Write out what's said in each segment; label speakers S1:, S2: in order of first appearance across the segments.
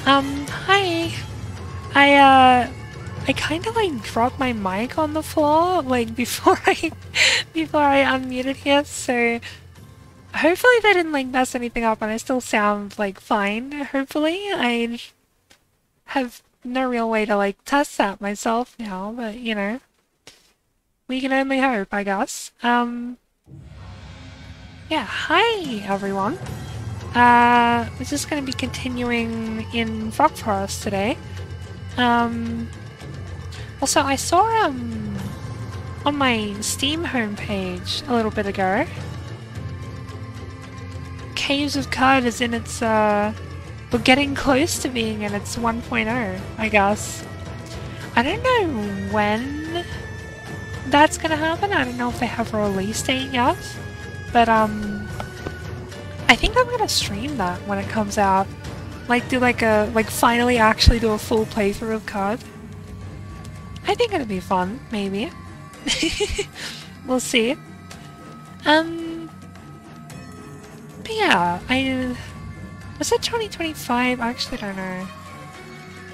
S1: Hi. I kind of like dropped my mic on the floor, like before before I unmuted here, so hopefully that didn't like mess anything up and I still sound like fine, hopefully. I have no real way to like test that myself now, but you know, we can only hope, I guess. Yeah, hi everyone. We're just gonna be continuing in Frogforest today. Um, Also, I saw on my Steam homepage a little bit ago, Caves of Cud is in its we're getting close to being in its 1.0, I guess. I don't know when that's gonna happen. I don't know if they have a release date yet, but I think I'm gonna stream that when it comes out. Like do like a finally actually do a full playthrough of Cud. I think it'll be fun, maybe. We'll see. But yeah, was it 2025? I actually don't know.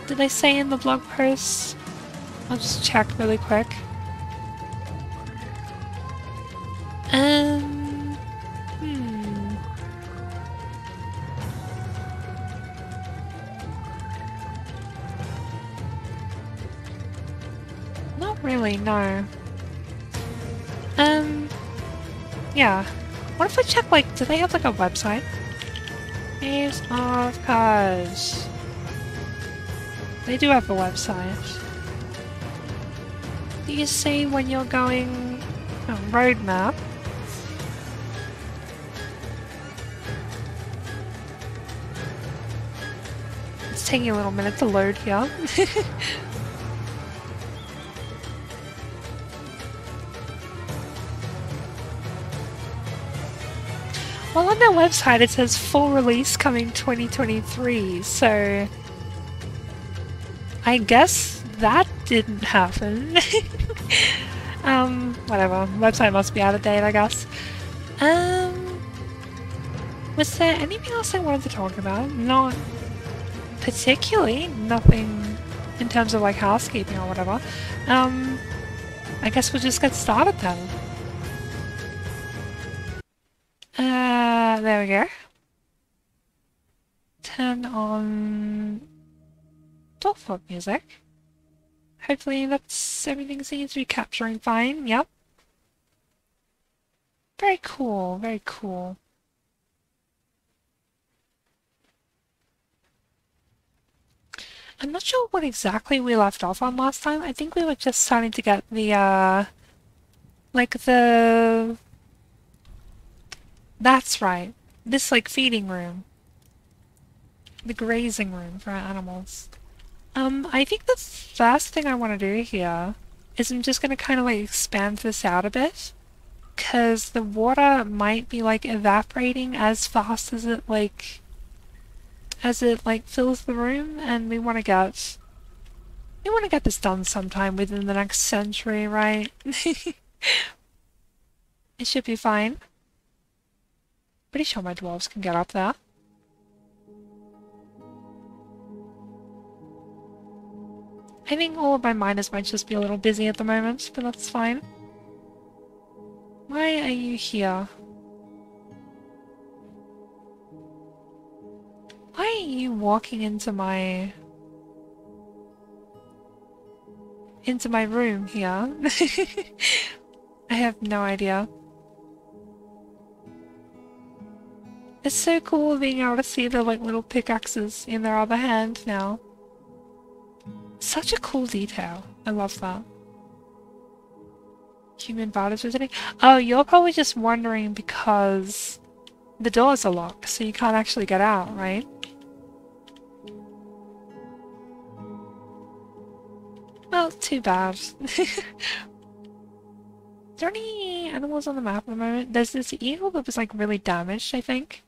S1: Did they say in the blog post? I'll just check really quick. Not really, no. Yeah. What if I check, like, do they have, like, a website? Caves of Cuz. They do have a website. Do you see when you're going... Oh, roadmap. It's taking a little minute to load here. Well, on their website it says full release coming 2023, so I guess that didn't happen. Whatever. Website must be out of date, I guess. Was there anything else I wanted to talk about? Not particularly. Nothing in terms of like housekeeping or whatever. I guess we'll just get started then. There we go. Turn on Dorf music. Hopefully everything seems to be capturing fine. Yep. Very cool, very cool. I'm not sure what exactly we left off on last time. I think we were just starting to get the, That's right. This, like, feeding room. The grazing room for our animals. I think the first thing I want to do here is I'm just going to kind of, like, expand this out a bit. Because the water might be, like, evaporating as fast as it, like, fills the room, and we want to get this done sometime within the next century, right? It should be fine. Pretty sure my dwarves can get up there. I think all of my miners might just be a little busy at the moment, but that's fine. Why are you here? Why are you walking into my room here? I have no idea. It's so cool being able to see the like little pickaxes in their other hand now. Such a cool detail. I love that. Human barders visiting. Oh, you're probably just wondering because the doors are locked, so you can't actually get out, right? Well, too bad. Are there any animals on the map at the moment? There's this eagle that was like really damaged, I think.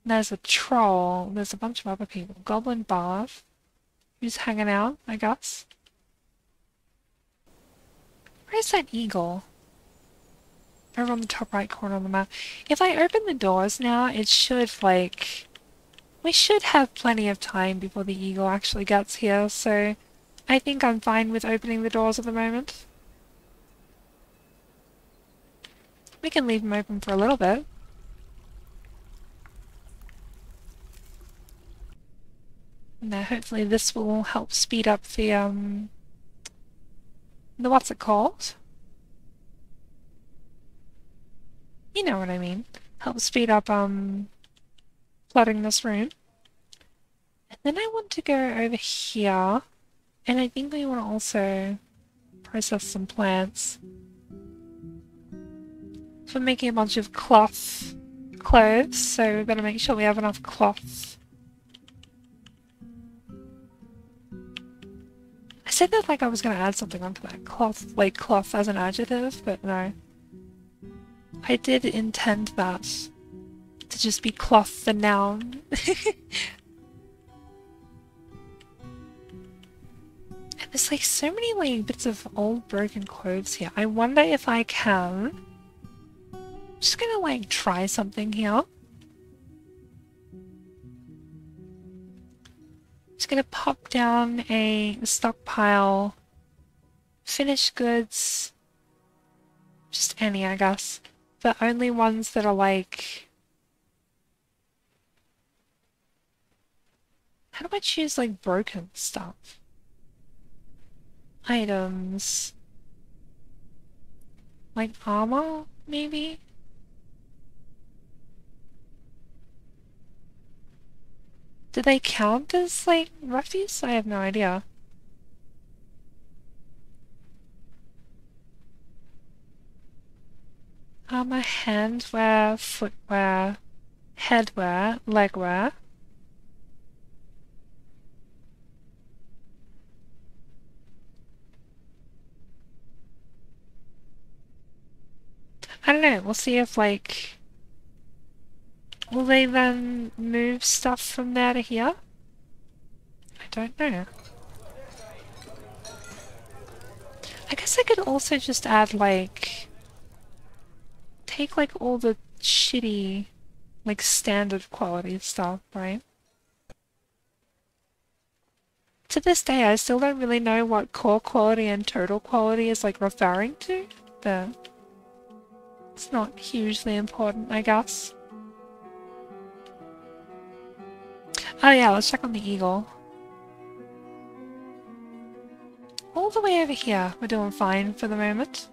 S1: There's a troll. There's a bunch of other people. Goblin bard. Who's hanging out, I guess. Where's that eagle? Over on the top right corner of the map. If I open the doors now, it should, like... We should have plenty of time before the eagle actually gets here, so I think I'm fine with opening the doors at the moment. We can leave them open for a little bit. Now hopefully this will help speed up the what's it called? You know what I mean. Help speed up flooding this room. And then I want to go over here, and I think we want to also process some plants for making a bunch of cloth clothes, so we better make sure we have enough cloth. I said that like I was going to add something onto that cloth, like cloth as an adjective, but no. I did intend that to just be cloth the noun. And there's like so many like bits of old broken clothes here. I wonder if I can. I'm just gonna like try something here. Just gonna pop down a stockpile. Finished goods. Just any, I guess. But only ones that are like... How do I choose like broken stuff? Items. Like armor, maybe? Do they count as like refuse? I have no idea. Armor, handwear, footwear, headwear, legwear. I don't know, we'll see if like... Will they then move stuff from there to here? I don't know. I guess I could also just add like... Take like all the shitty, like standard quality stuff, right? To this day I still don't really know what core quality and total quality is like referring to, but it's not hugely important, I guess. Oh yeah, let's check on the eagle. All the way over here, we're doing fine for the moment.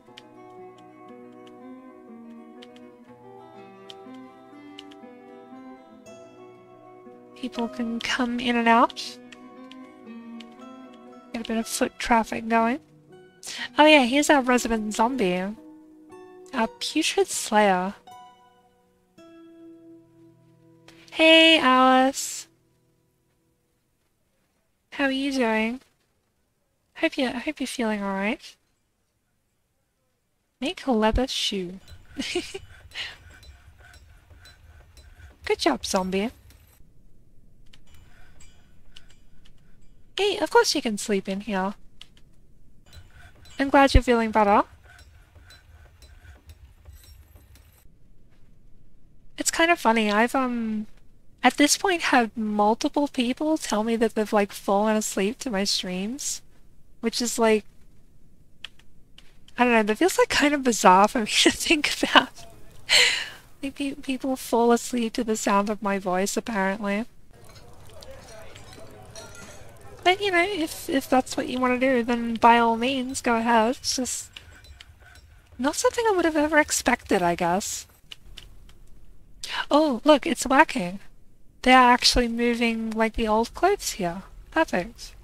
S1: People can come in and out. Get a bit of foot traffic going. Oh yeah, here's our resident zombie. Our putrid slayer. Hey Alice! How are you doing? I hope you're feeling alright. Make a leather shoe. Good job, zombie. Hey, of course you can sleep in here. I'm glad you're feeling better. It's kind of funny, I've at this point had multiple people tell me that they've like fallen asleep to my streams. Which is like... I don't know, that feels like kind of bizarre for me to think about. Like people fall asleep to the sound of my voice, apparently. But, you know, if that's what you want to do, then by all means, go ahead. It's just not something I would have ever expected, I guess. Oh, look, it's working. They're actually moving, like, the old clothes here. Perfect.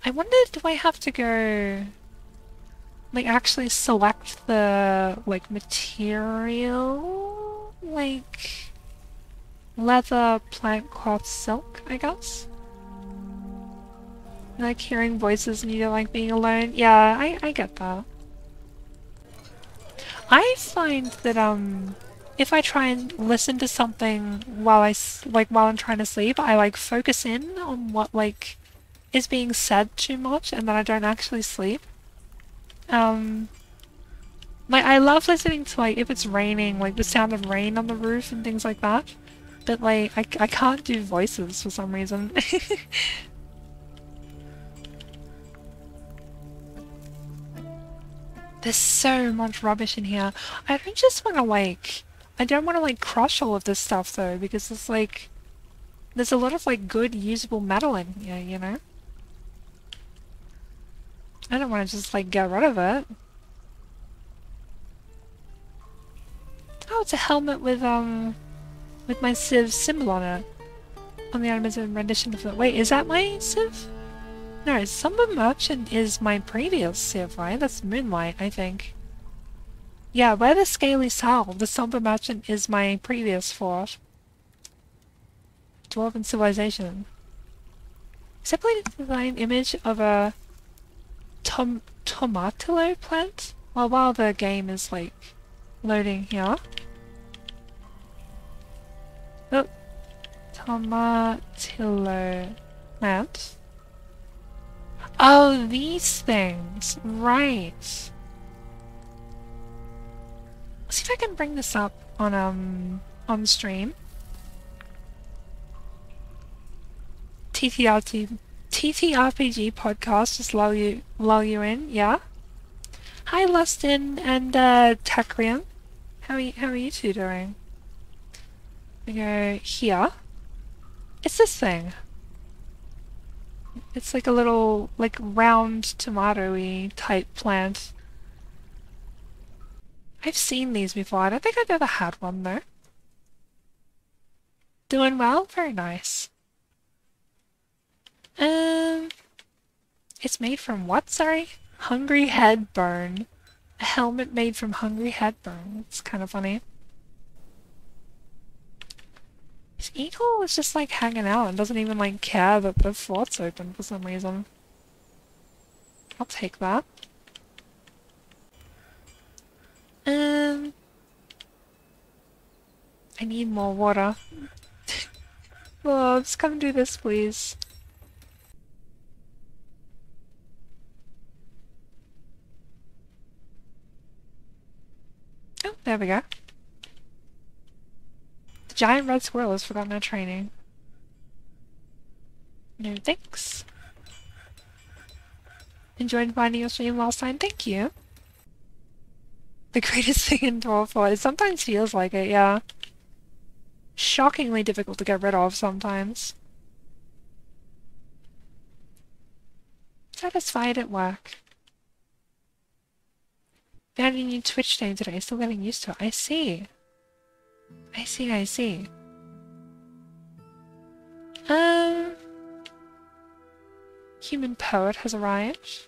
S1: I wonder, do I have to go... like, actually select the, like, material? Like... leather, plant, cloth, silk, I guess? You like hearing voices and you don't like being alone? Yeah, I get that. I find that, if I try and listen to something while while I'm trying to sleep, I, like, focus in on what, like, is being said too much and then I don't actually sleep. Like, I love listening to, like, if it's raining, like, the sound of rain on the roof and things like that. But like, I can't do voices for some reason. There's so much rubbish in here. I don't just want to like... I don't want to like crush all of this stuff though, because it's like... There's a lot of like good usable metal in here, you know? I don't want to just like get rid of it. Oh, it's a helmet with my Civ symbol on it. On the animated rendition of it. Wait, is that my Civ? No, Somber Merchant is my previous Civ, right? That's Moonlight, I think. Yeah, where the Scaly Salve, the Somber Merchant is my previous fort. Dwarven Civilization. Simply the design image of a tomatillo plant? Well, while the game is like loading here. Oh, tomatillo plant. Oh, these things. Right. Let's see if I can bring this up on stream. TTRPG podcast, just lull you in, yeah? Hi Lustin and Tacrium. How are you two doing? We go here. It's this thing. It's like a little, like, round tomato-y type plant. I've seen these before. I don't think I've ever had one, though. Doing well? Very nice. It's made from what, sorry? Hungry head bone. A helmet made from hungry head bone. It's kind of funny. This eagle is just like hanging out and doesn't even like care that the fort's open for some reason. I'll take that. I need more water. Lords, come do this, please. Oh, there we go. The giant red squirrel has forgotten our training. No thanks. Enjoyed finding your stream last time, thank you. The greatest thing in Dwarf, it sometimes feels like it, yeah. Shockingly difficult to get rid of sometimes. Satisfied at work. Found a new Twitch name today, still getting used to it. I see. I see. Human poet has arrived.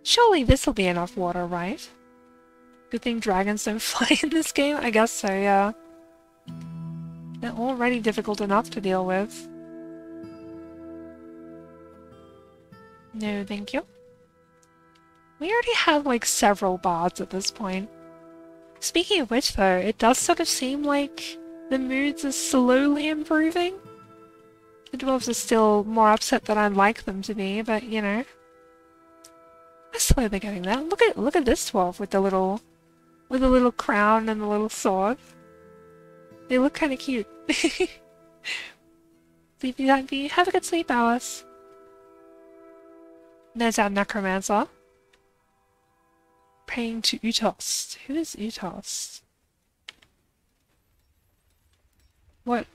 S1: Surely this'll be enough water, right? Good thing dragons don't fly in this game? I guess so, yeah. They're already difficult enough to deal with. No, thank you. We already have, like, several bards at this point. Speaking of which, though, it does sort of seem like the moods are slowly improving. The dwarves are still more upset than I'd like them to be, but, you know. We're slowly getting there. Look at this dwarf with the little crown and the little sword. They look kind of cute. Sleepy happy. Have a good sleep, Alice. There's our necromancer. Praying to Utost. Who is Utost? What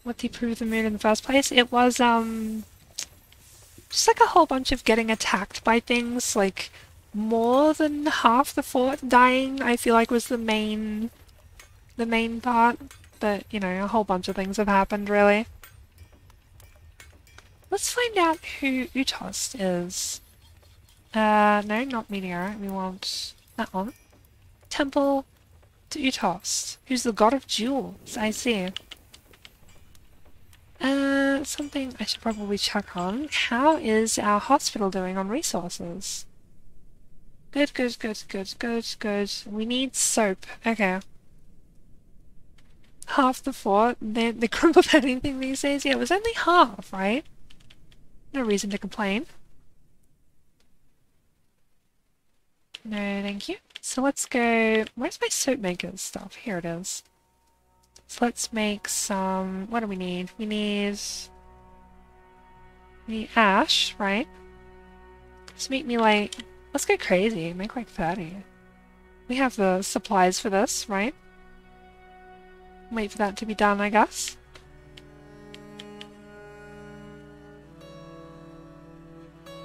S1: did he prove the moon in the first place? It was, just like a whole bunch of getting attacked by things, like, more than half the fort dying, I feel like was the main part. But, you know, a whole bunch of things have happened, really. Let's find out who Utost is. No, not Meteor. We want that one. Temple to Utost, who's the god of jewels, I see. Something I should probably check on. How is our hospital doing on resources? Good. We need soap. Okay. Half the fort. They crumble about anything these days. Yeah, it was only half, right? No reason to complain. No, thank you. So let's go... Where's my soap maker's stuff? Here it is. So let's make some... What do we need? We need ash, right? Let's make me like... Let's go crazy. Make like 30. We have the supplies for this, right? Wait for that to be done, I guess.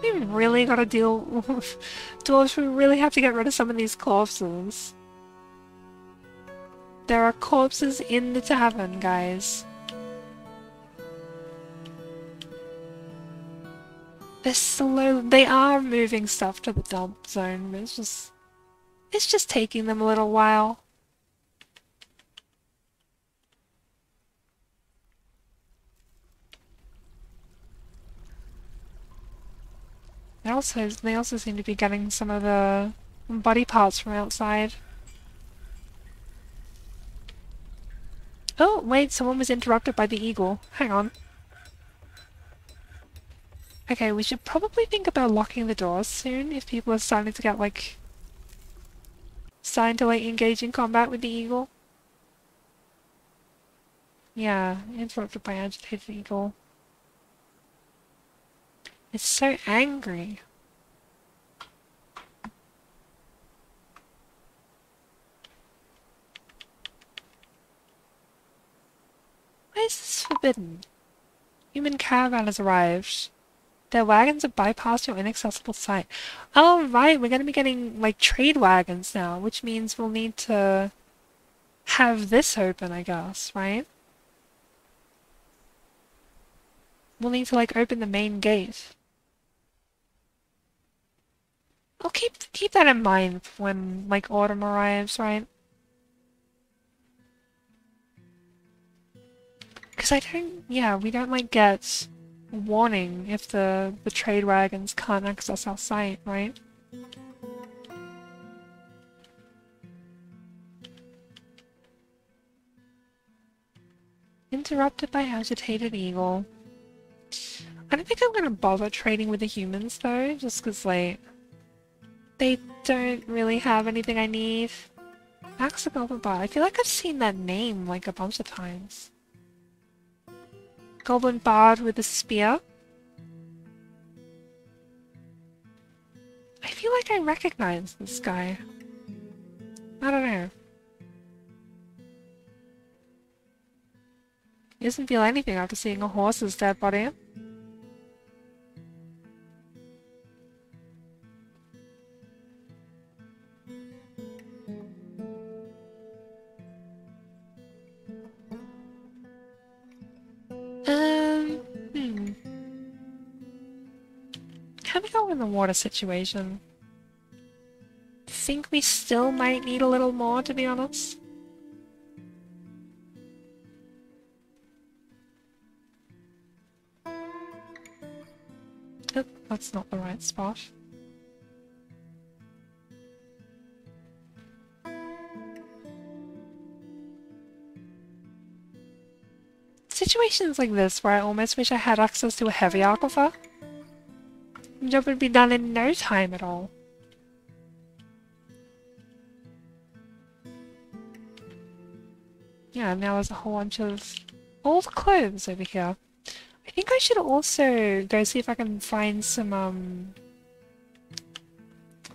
S1: We really gotta deal with dwarves. We really have to get rid of some of these corpses. There are corpses in the tavern, guys. They're slow. They are moving stuff to the dump zone, but it's just taking them a little while. They also seem to be getting some of the body parts from outside. Oh, wait, someone was interrupted by the eagle. Hang on. Okay, we should probably think about locking the doors soon if people are starting to get, like... starting to, like, engage in combat with the eagle. Yeah, interrupted by agitated eagle. It's so angry. Why is this forbidden? Human caravan has arrived. Their wagons have bypassed your inaccessible site. Oh, right, we're going to be getting, like, trade wagons now, which means we'll need to have this open, I guess, right? We'll need to, like, open the main gate. I'll keep that in mind when, like, autumn arrives, right? Because we don't, like, get warning if the trade wagons can't access our site, right? Interrupted by agitated eagle. I don't think I'm gonna bother trading with the humans though, just because, like, they don't really have anything I need. Axe the Goblin Bard. I feel like I've seen that name, like, a bunch of times. Goblin Bard with a spear. I feel like I recognize this guy. I don't know. He doesn't feel anything after seeing a horse's dead body. How we go in the water situation? Think we still might need a little more, to be honest. Oh, that's not the right spot. Situations like this where I almost wish I had access to a heavy aquifer. The job would be done in no time at all. Yeah, now there's a whole bunch of old clothes over here. I think I should also go see if I can find some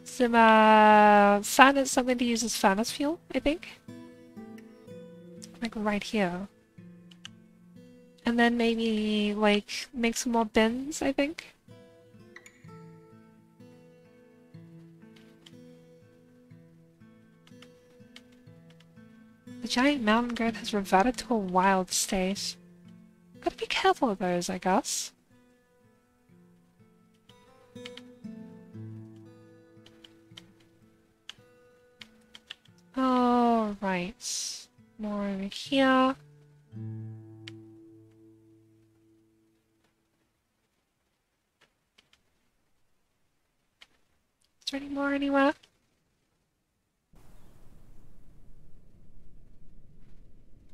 S1: furnace, something to use as furnace fuel, I think. Like right here. And then maybe, like, make some more bins, I think. The giant mountain goat has reverted to a wild state. Gotta be careful of those, I guess. Oh, right. More over here. Is there any more anywhere?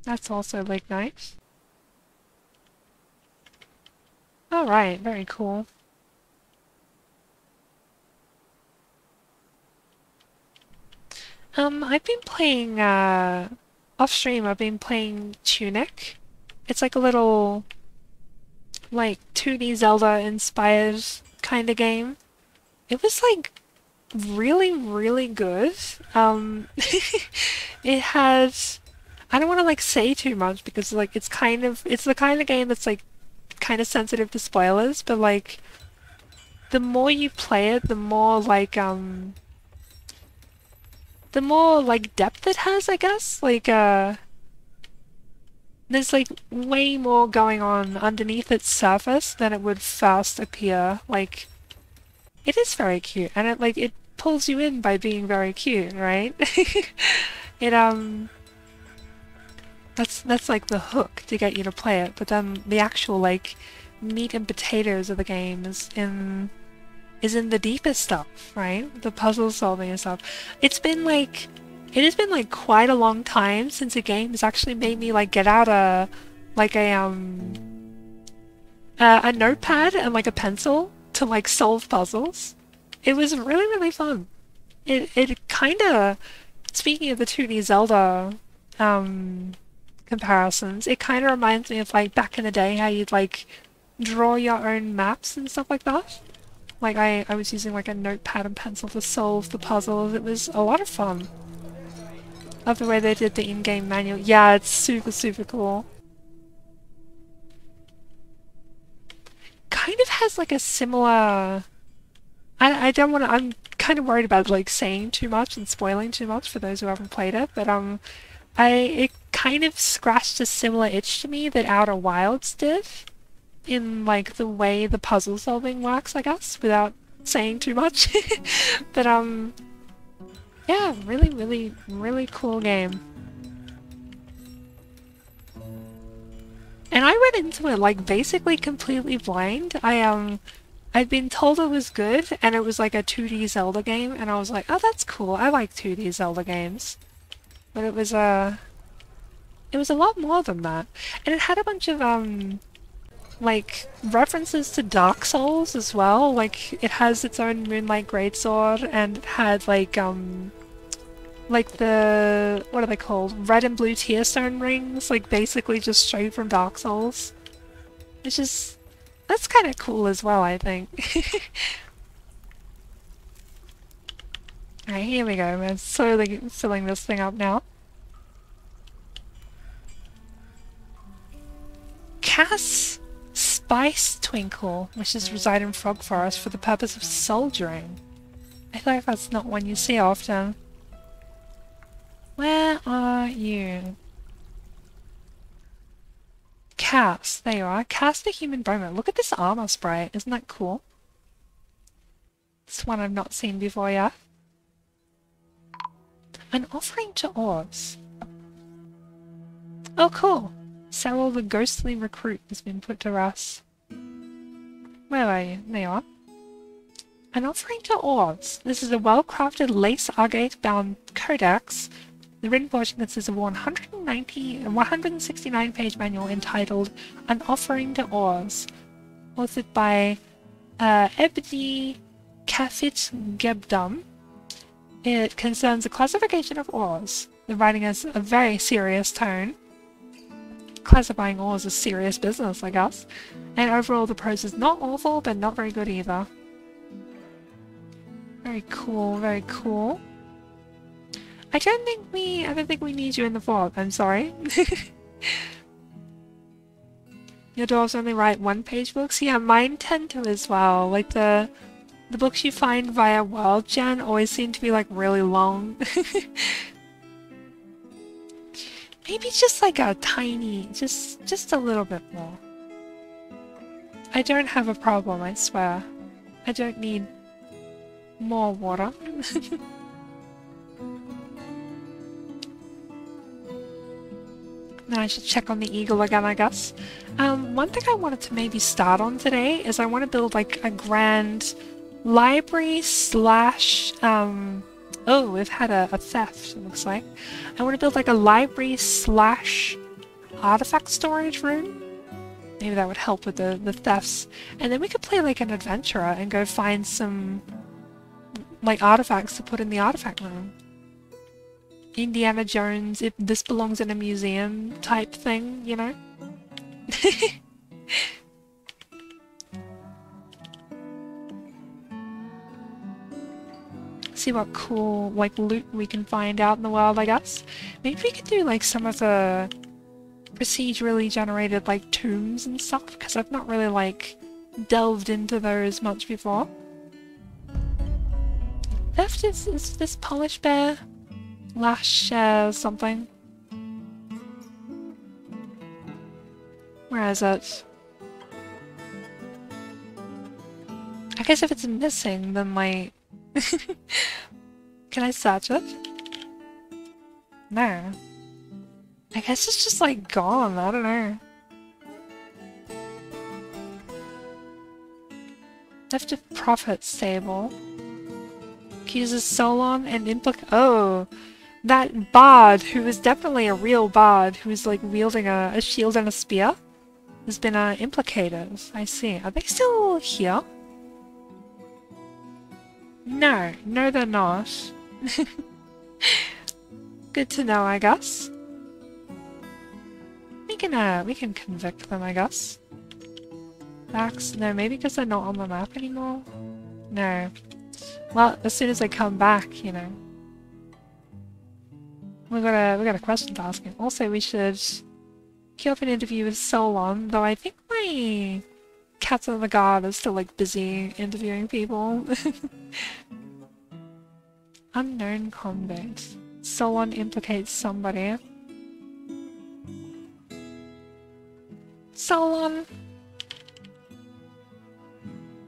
S1: That's also lignite. Alright, very cool. I've been playing, off stream, I've been playing Tunic. It's like a little, like, 2D Zelda-inspired kind of game. It was, like, really, really good. It had... I don't want to, like, say too much because, like, it's the kind of game that's, like, kind of sensitive to spoilers, but, like, the more you play it, the more, like, depth it has, I guess. Like, there's, like, way more going on underneath its surface than it would first appear. Like, it is very cute, and it pulls you in by being very cute, right? It, that's like the hook to get you to play it, but then the actual, like, meat and potatoes of the game is in the deepest stuff, right? The puzzle solving and stuff. It has been like quite a long time since a game has actually made me like get out a notepad and like a pencil to like solve puzzles. It was really, really fun. It kinda, speaking of the 2D Zelda comparisons, it kinda reminds me of like back in the day how you'd like draw your own maps and stuff like that. Like I was using like a notepad and pencil to solve the puzzles. It was a lot of fun. Love the way they did the in-game manual. Yeah, it's super, super cool. Kind of has like a similar... I don't want to... I'm kind of worried about like saying too much and spoiling too much for those who haven't played it, but it kind of scratched a similar itch to me that Outer Wilds did in like the way the puzzle solving works, I guess, without saying too much. But yeah, really, really, really cool game. And I went into it like basically completely blind. I'd been told it was good and it was like a 2D Zelda game, and I was like, oh, that's cool. I like 2D Zelda games. But it was a lot more than that. And it had a bunch of like references to Dark Souls as well. Like it has its own Moonlight Greatsword, and it had like the, what are they called? Red and blue tearstone rings, like basically just straight from Dark Souls. It's just, that's kind of cool as well, I think. Alright, here we go. We're slowly filling this thing up now. Cass Spice Twinkle, which is reside in Frogforest for the purpose of soldiering. I feel like that's not one you see often. Where are you? Cass, there you are. Cass the human bowman. Look at this armor sprite. Isn't that cool? It's one I've not seen before yet. An offering to Orcs. Oh, cool. Cyril the ghostly recruit has been put to rest. Where are you? There you are. An offering to Orcs. This is a well-crafted lace agate-bound codex. The written portion consists of a 169-page manual entitled An Offering to Ors, authored by Ebdi Kafit Gebdum. It concerns the classification of ores. The writing has a very serious tone. Classifying ores is serious business, I guess. And overall the prose is not awful, but not very good either. Very cool, very cool. I don't think we need you in the fort, I'm sorry. Your dwarves only write one-page books? Yeah, mine tend to as well. Like the books you find via World Gen always seem to be like really long. Maybe just like a tiny, just a little bit more. I don't have a problem, I swear. I don't need more water. Now I should check on the eagle again, I guess. One thing I wanted to maybe start on today is I want to build like a grand library slash, oh, we've had a theft, it looks like. I want to build like a library slash artifact storage room. Maybe that would help with the thefts. And then we could play like an adventurer and go find some like artifacts to put in the artifact room. Indiana Jones, if this belongs in a museum type thing, you know? See what cool, like, loot we can find out in the world, I guess. Maybe we could do, like, some of the procedurally generated, like, tombs and stuff, because I've not really, like, delved into those much before. Left is this polished bear? Lash something. Where is it? I guess if it's missing, then like... Can I search it? No. I guess it's just like gone, I don't know. Left of Prophet stable. Accuses Solon and oh! That bard, who is definitely a real bard, who is like wielding a shield and a spear, has been implicated. I see. Are they still here? No, they're not. Good to know, I guess. We can convict them, I guess. Facts? No, maybe because they're not on the map anymore? No. Well, as soon as they come back, you know. We got a question to ask him. Also, we should queue up an interview with Solon, though I think my Captain of the Guard is still like busy interviewing people. Unknown convict. Solon implicates somebody. Solon!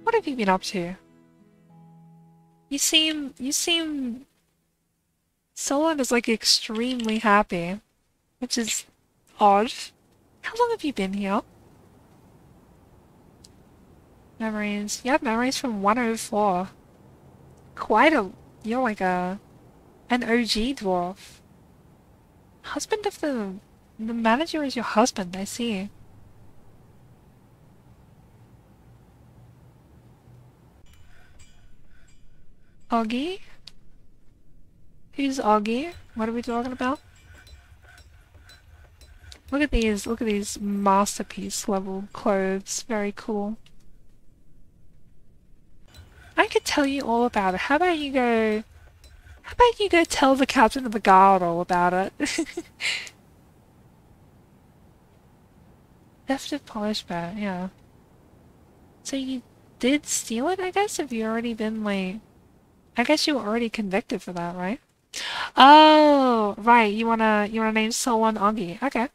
S1: What have you been up to? You seem... Solon is like extremely happy, which is odd. How long have you been here? Memories. You have memories from 104. Quite a... You're like an OG dwarf. Husband of the manager is your husband, I see. Augie? Who's Augie? What are we talking about? Look at these masterpiece level clothes. Very cool. I could tell you all about it. How about you go tell the Captain of the Guard all about it? Theft of polished bear, yeah. So you did steal it, I guess? Have you already been like... I guess you were already convicted for that, right? Oh, right. You wanna name Solon Augie. Okay.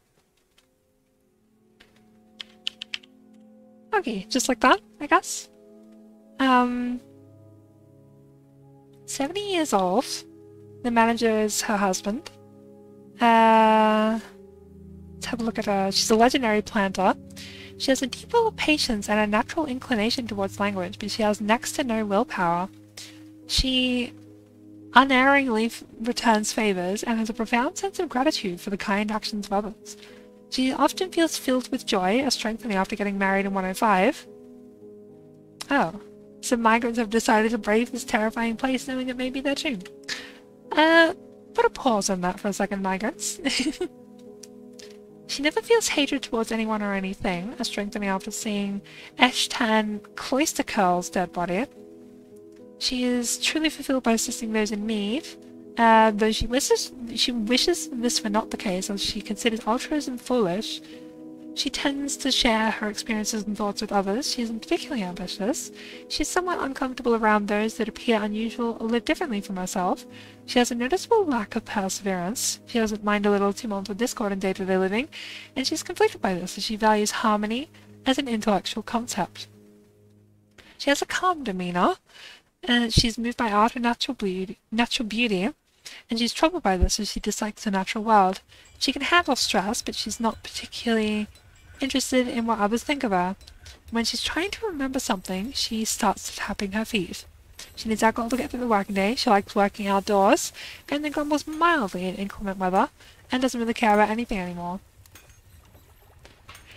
S1: Okay, just like that, I guess. 70 years old. The manager is her husband. Let's have a look at her. She's a legendary planter. She has a deep will of patience and a natural inclination towards language, but she has next to no willpower. She unerringly returns favors and has a profound sense of gratitude for the kind actions of others. She often feels filled with joy, a strengthening after getting married in 105. Oh, some migrants have decided to brave this terrifying place knowing it may be their tomb. Put a pause on that for a second, migrants. She never feels hatred towards anyone or anything, a strengthening after seeing Eshtan Cloister Curl's dead body. She is truly fulfilled by assisting those in need, though she wishes this were not the case, as she considers altruism foolish. She tends to share her experiences and thoughts with others. She isn't particularly ambitious. She is somewhat uncomfortable around those that appear unusual or live differently from herself. She has a noticeable lack of perseverance. She doesn't mind a little tumult or discord in day-to-day living, and she's conflicted by this as she values harmony as an intellectual concept. She has a calm demeanor. She's moved by art and natural beauty, and she's troubled by this as she dislikes the natural world. She can handle stress, but she's not particularly interested in what others think of her. When she's trying to remember something, she starts tapping her feet. She needs alcohol to get through the working day. She likes working outdoors, and then grumbles mildly in inclement weather, and doesn't really care about anything anymore.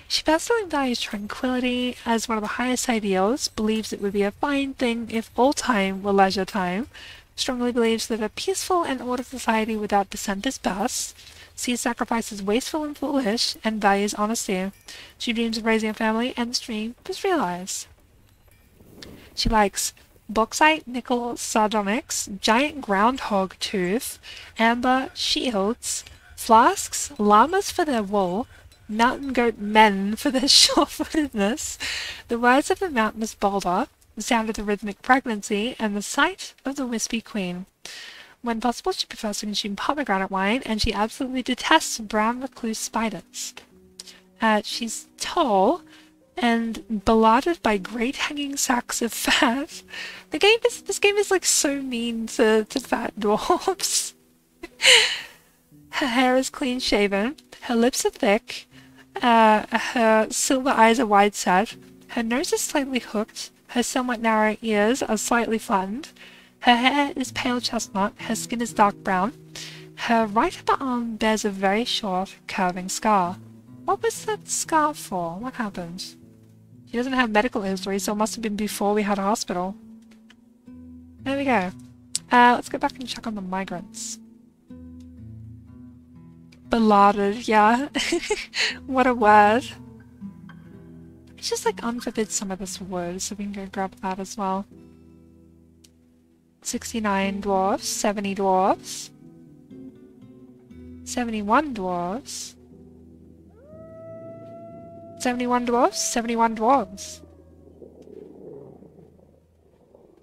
S1: She personally values tranquility as one of the highest ideals, believes it would be a fine thing if all time were leisure time, strongly believes that a peaceful and ordered society without dissent is best, sees sacrifice as wasteful and foolish, and values honesty. She dreams of raising a family, and this dream was realized. She likes bauxite, nickel, sardonyx, giant groundhog tooth, amber, shields, flasks, llamas for their wool, mountain goat men for their sure-footedness, the words of the mountainous boulder, the sound of the rhythmic pregnancy, and the sight of the wispy queen. When possible, she prefers to consume pomegranate wine, and she absolutely detests brown recluse spiders. She's tall and belotted by great hanging sacks of fat. This game is like so mean to fat dwarfs. Her hair is clean shaven, her lips are thick, her silver eyes are wide set, her nose is slightly hooked, her somewhat narrow ears are slightly flattened, her hair is pale chestnut, her skin is dark brown, her right upper arm bears a very short, curving scar. What was that scar for? What happened? She doesn't have medical history, so it must have been before we had a hospital. There we go. Let's go back and check on the migrants. Belotted, yeah. What a word. It's just like unforbid some of this wood, so we can go grab that as well. 69 dwarves, 70 dwarves, 71 dwarves, 71 dwarves, 71 dwarves.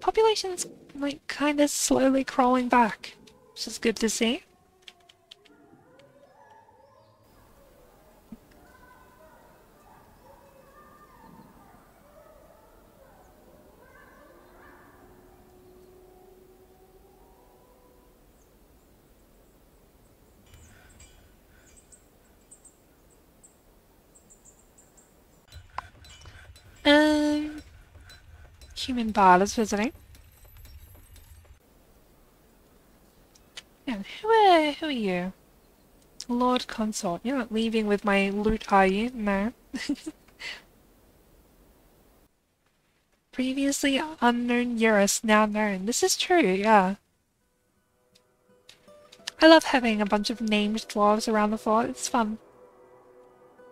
S1: Population's like kind of slowly crawling back, which is good to see. Human bard is visiting. Yeah, who are you? Lord Consort. You're not leaving with my loot, are you? No. Previously unknown Eurus, now known. This is true, yeah. I love having a bunch of named dwarves around the fort. It's fun.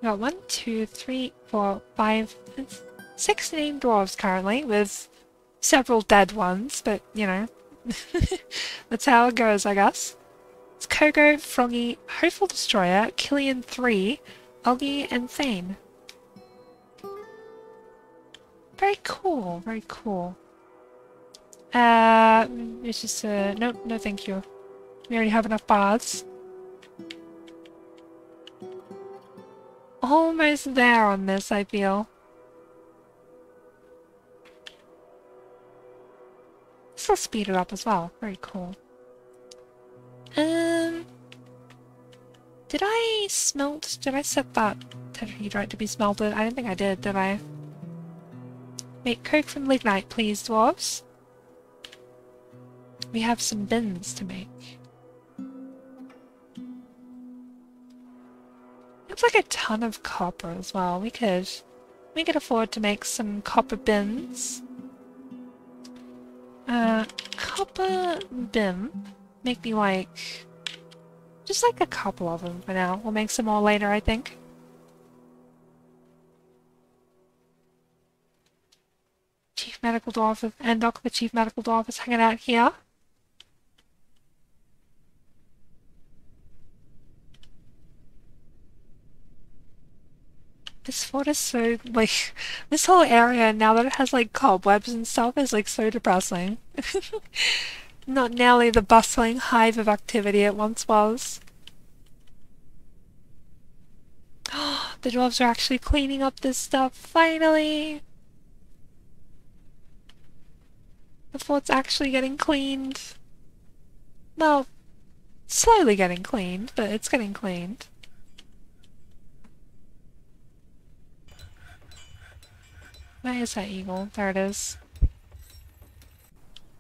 S1: We got 1, 2, 3, 4, 5, 6 named dwarves currently, with several dead ones, but, you know, that's how it goes, I guess. It's Kogo, Froggy, Hopeful Destroyer, Killian 3, Oggy, and Thane. Very cool, very cool. It's just, no thank you. We already have enough bards. Almost there on this, I feel. This will speed it up as well. Very cool. Did I smelt? Did I set that tetrahedrite to be smelted? I don't think I did I? Make coke from lignite, please, dwarves. We have some bins to make. Looks like a ton of copper as well. We could afford to make some copper bins. Copper bin. Make me like just like a couple of them for now. We'll make some more later, I think. Chief Medical Dwarf and Doc, the Chief Medical Dwarf, is hanging out here. This fort is so, like, this whole area, now that it has, like, cobwebs and stuff, is, like, so depressing. Not nearly the bustling hive of activity it once was. The dwarves are actually cleaning up this stuff, finally! The fort's actually getting cleaned. Well, slowly getting cleaned, but it's getting cleaned. Where is that eagle? There it is.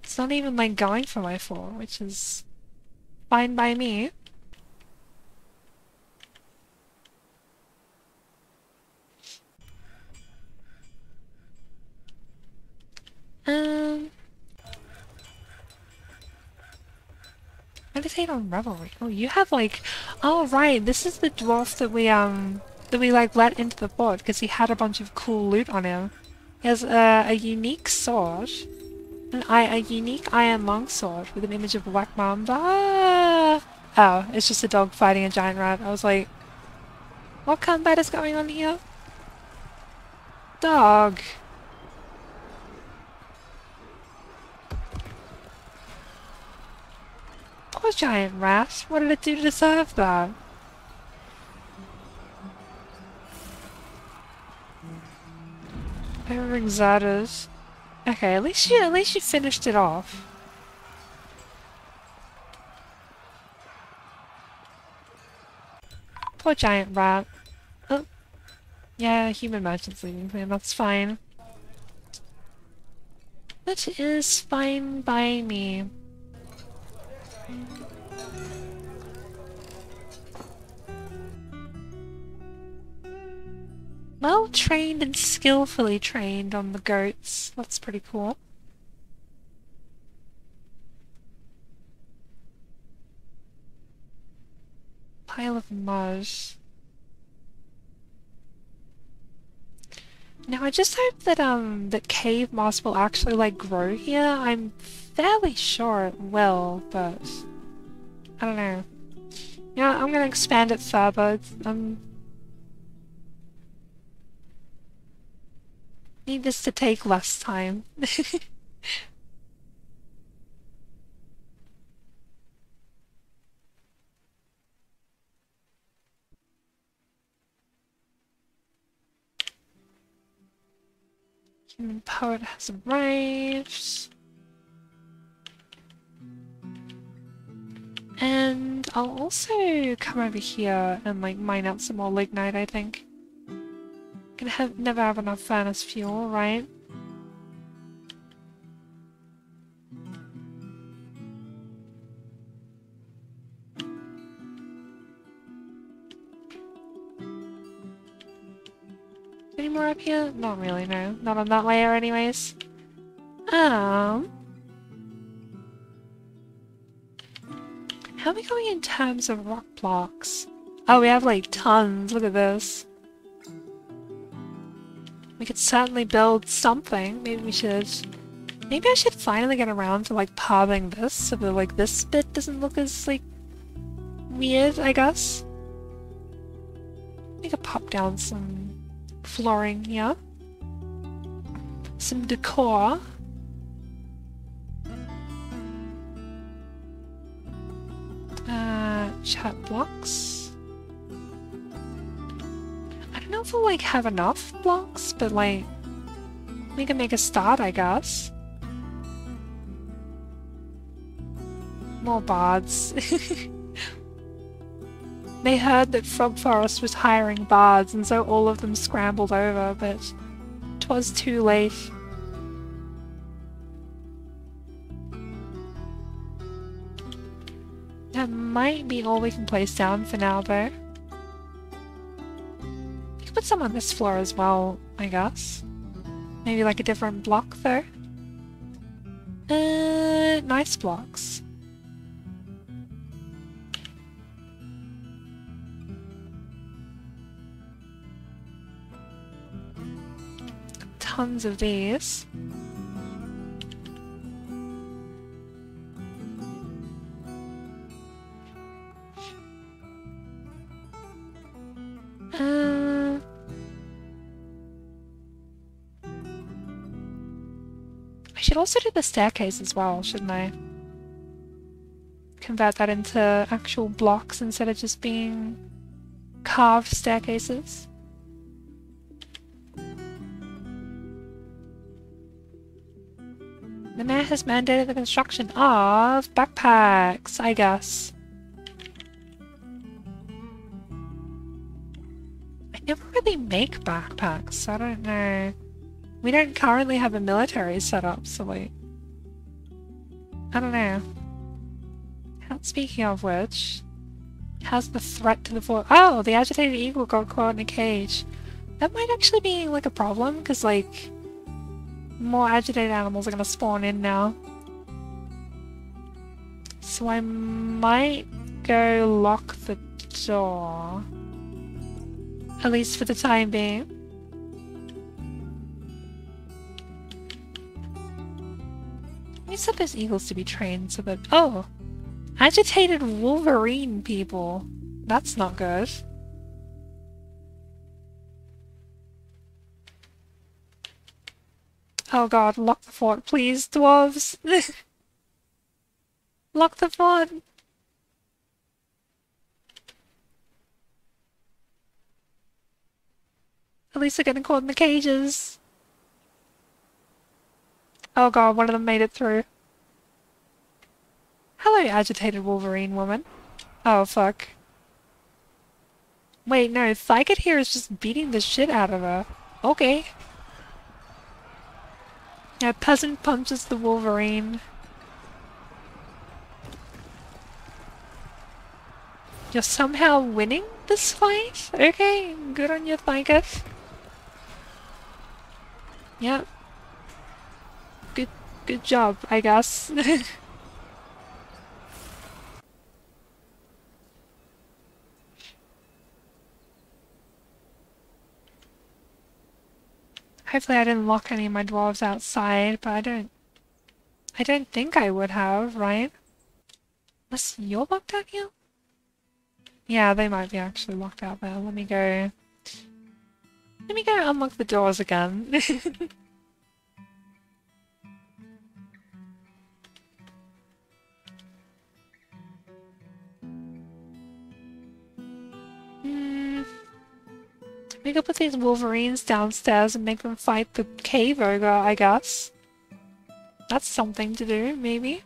S1: It's not even like going for my fort, which is fine by me. meditate on revelry. Oh, you have like, oh right, this is the dwarf that we like let into the fort because he had a bunch of cool loot on him. He has a unique sword, a unique iron longsword with an image of Black Mamba. Oh, it's just a dog fighting a giant rat. I was like, what combat is going on here? Dog. Poor giant rat. What did it do to deserve that? Overexerted. Okay, at least you finished it off. Poor giant rat. Oh. Yeah, human merchant's leaving me, that's fine. That is fine by me. Well trained and skillfully trained on the goats. That's pretty cool. Pile of mud. Now I just hope that that cave moss will actually like grow here. I'm fairly sure it will, but I don't know. Yeah, I'm gonna expand it further. Need this to take less time. Human poet has arrived. And I'll also come over here and like mine out some more lignite, I think. Gonna never have enough furnace fuel, right? Any more up here? Not really, no. Not on that layer anyways. How are we going in terms of rock blocks? Oh, we have like tons. Look at this. We could certainly build something. Maybe we should... Maybe I should finally get around to like pathing this so that like this bit doesn't look as like weird, I guess. We could pop down some flooring here. Some decor. Chat blocks. I don't know if we'll like have enough blocks, but like we can make a start, I guess. More bards. They heard that Frogforest was hiring bards, and so all of them scrambled over, but 'twas too late. That might be all we can place down for now, though. You could put some on this floor as well, I guess. Maybe like a different block, though. Nice blocks. Tons of these. I should also do the staircase as well, shouldn't I? Convert that into actual blocks instead of just being carved staircases. The mayor has mandated the construction of backpacks, I guess. I never really make backpacks, so I don't know. We don't currently have a military set up, so like... I don't know. Speaking of which... How's the threat to the fort? Oh, the agitated eagle got caught in a cage. That might actually be like a problem, because like... More agitated animals are gonna spawn in now. So I might go lock the door. At least for the time being. We set those eagles to be trained so that— oh! Agitated Wolverine people. That's not good. Oh god, lock the fort, please, dwarves! Lock the fort! At least they're getting caught in the cages. Oh god, one of them made it through. Hello, agitated Wolverine woman. Oh, fuck. Wait, no, Thicket here is just beating the shit out of her. Okay. Yeah, peasant punches the Wolverine. You're somehow winning this fight? Okay, good on you, Thicket. Yep. Good job, I guess. Hopefully I didn't lock any of my dwarves outside, but I don't think I would have, right? Unless you're locked out here? Yeah, they might be actually locked out there. Let me go unlock the doors again. We could put these wolverines downstairs and make them fight the cave ogre, I guess. That's something to do, maybe.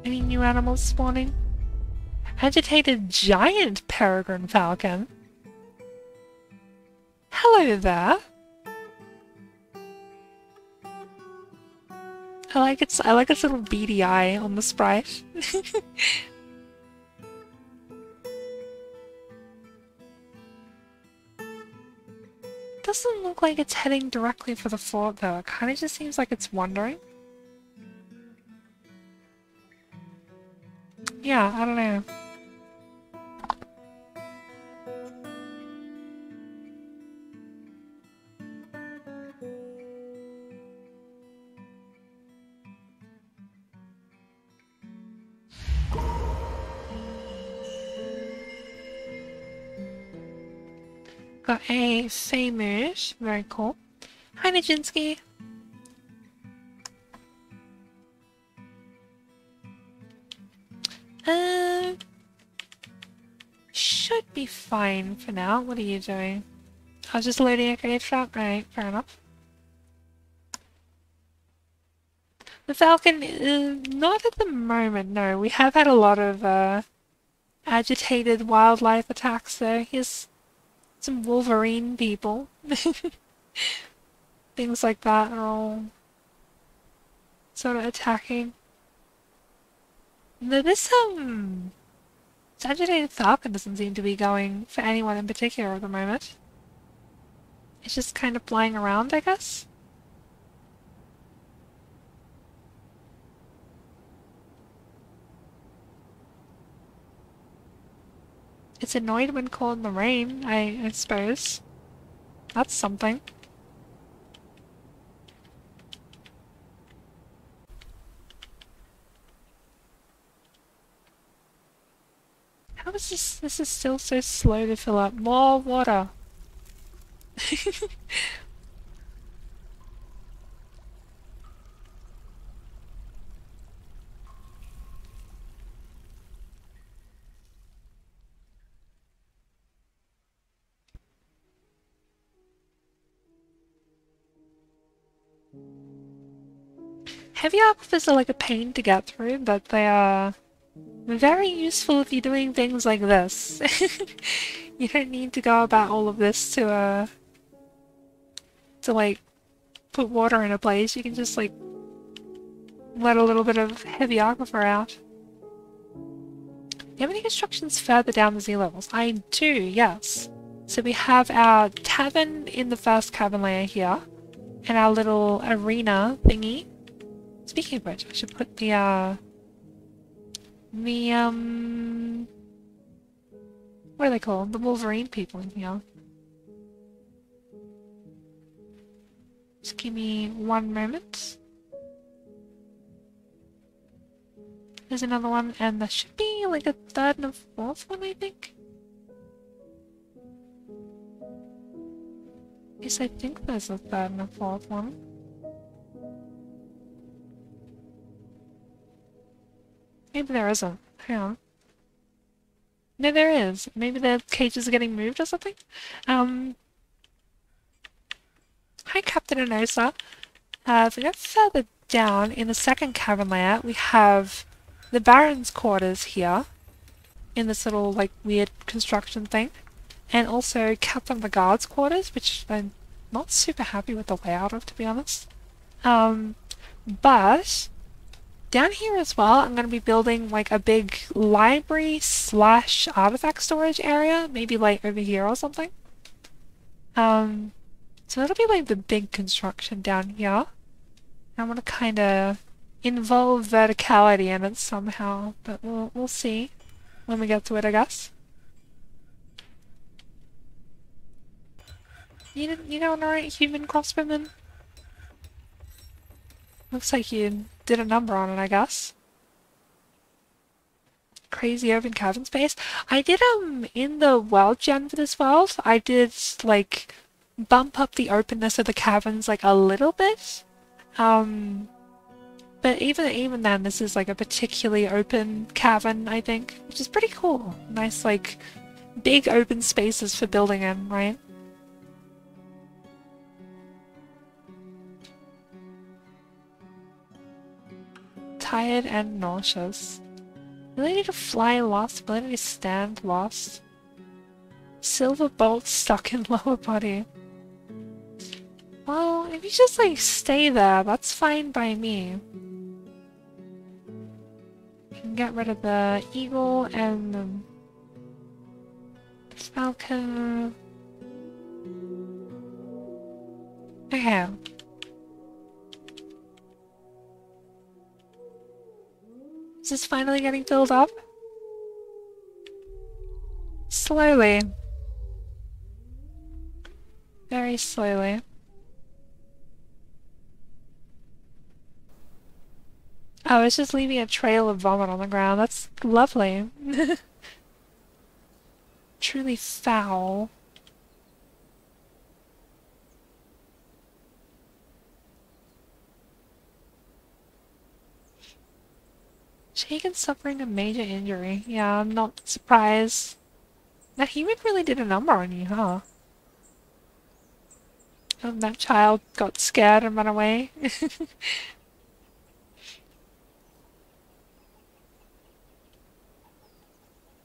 S1: Any new animals spawning? Agitated giant peregrine falcon. Hello there. I like its little beady eye on the sprite. Doesn't look like it's heading directly for the fort though. It kind of just seems like it's wandering. Yeah, I don't know. Got a Famouche, very cool. Hi Nijinsky! Should be fine for now. What are you doing? I was just loading a cave trap. Right, fair enough. The falcon is not at the moment, no. We have had a lot of agitated wildlife attacks though. Here's some Wolverine people. Things like that are all sort of attacking. Though this agitated falcon doesn't seem to be going for anyone in particular at the moment. It's just kind of flying around, I guess. It's annoyed when caught in the rain, I suppose. That's something. How is this? This is still so slow to fill up. More water! Heavy aquifers are like a pain to get through, but they are very useful if you're doing things like this. You don't need to go about all of this to like put water in a place. You can just like let a little bit of heavy aquifer out. Do you have any constructions further down the Z levels? I do, yes. So we have our tavern in the first cavern layer here, and our little arena thingy. Speaking of which, I should put the what are they called? The Wolverine people in here. Just give me one moment. There's another one, and there should be like a third and a fourth one, I think. Yes, I think there's a third and a fourth one. Maybe there isn't. Hang on. No, there is. Maybe the cages are getting moved or something? Hi, Captain Anosa. If we go further down, in the second cavern layer, we have the Baron's quarters here, in this little, like, weird construction thing. And also Captain the Guard's quarters, which I'm not super happy with the layout of, to be honest. But down here as well, I'm going to be building like a big library slash artifact storage area, maybe like over here or something. So that'll be like the big construction down here. I want to kind of involve verticality in it somehow, but we'll see when we get to it, I guess. You don't know, human crossbowman? Looks like you did a number on it, I guess. Crazy open cavern space. I did, in the world gen for this world, I did, like, bump up the openness of the caverns, like, a little bit. But even then, this is, like, a particularly open cavern, I think, which is pretty cool. Nice, like, big open spaces for building in, right? Tired and nauseous. Ability to fly lost. Ability to stand lost. Silver bolt stuck in lower body. Well, if you just like stay there, that's fine by me. You can get rid of the eagle and the falcon. Okay. Is this finally getting filled up? Slowly. Very slowly. Oh, it's just leaving a trail of vomit on the ground. That's lovely. Truly foul. Shaken suffering a major injury. Yeah, I'm not surprised. That human really did a number on you, huh? That child got scared and ran away.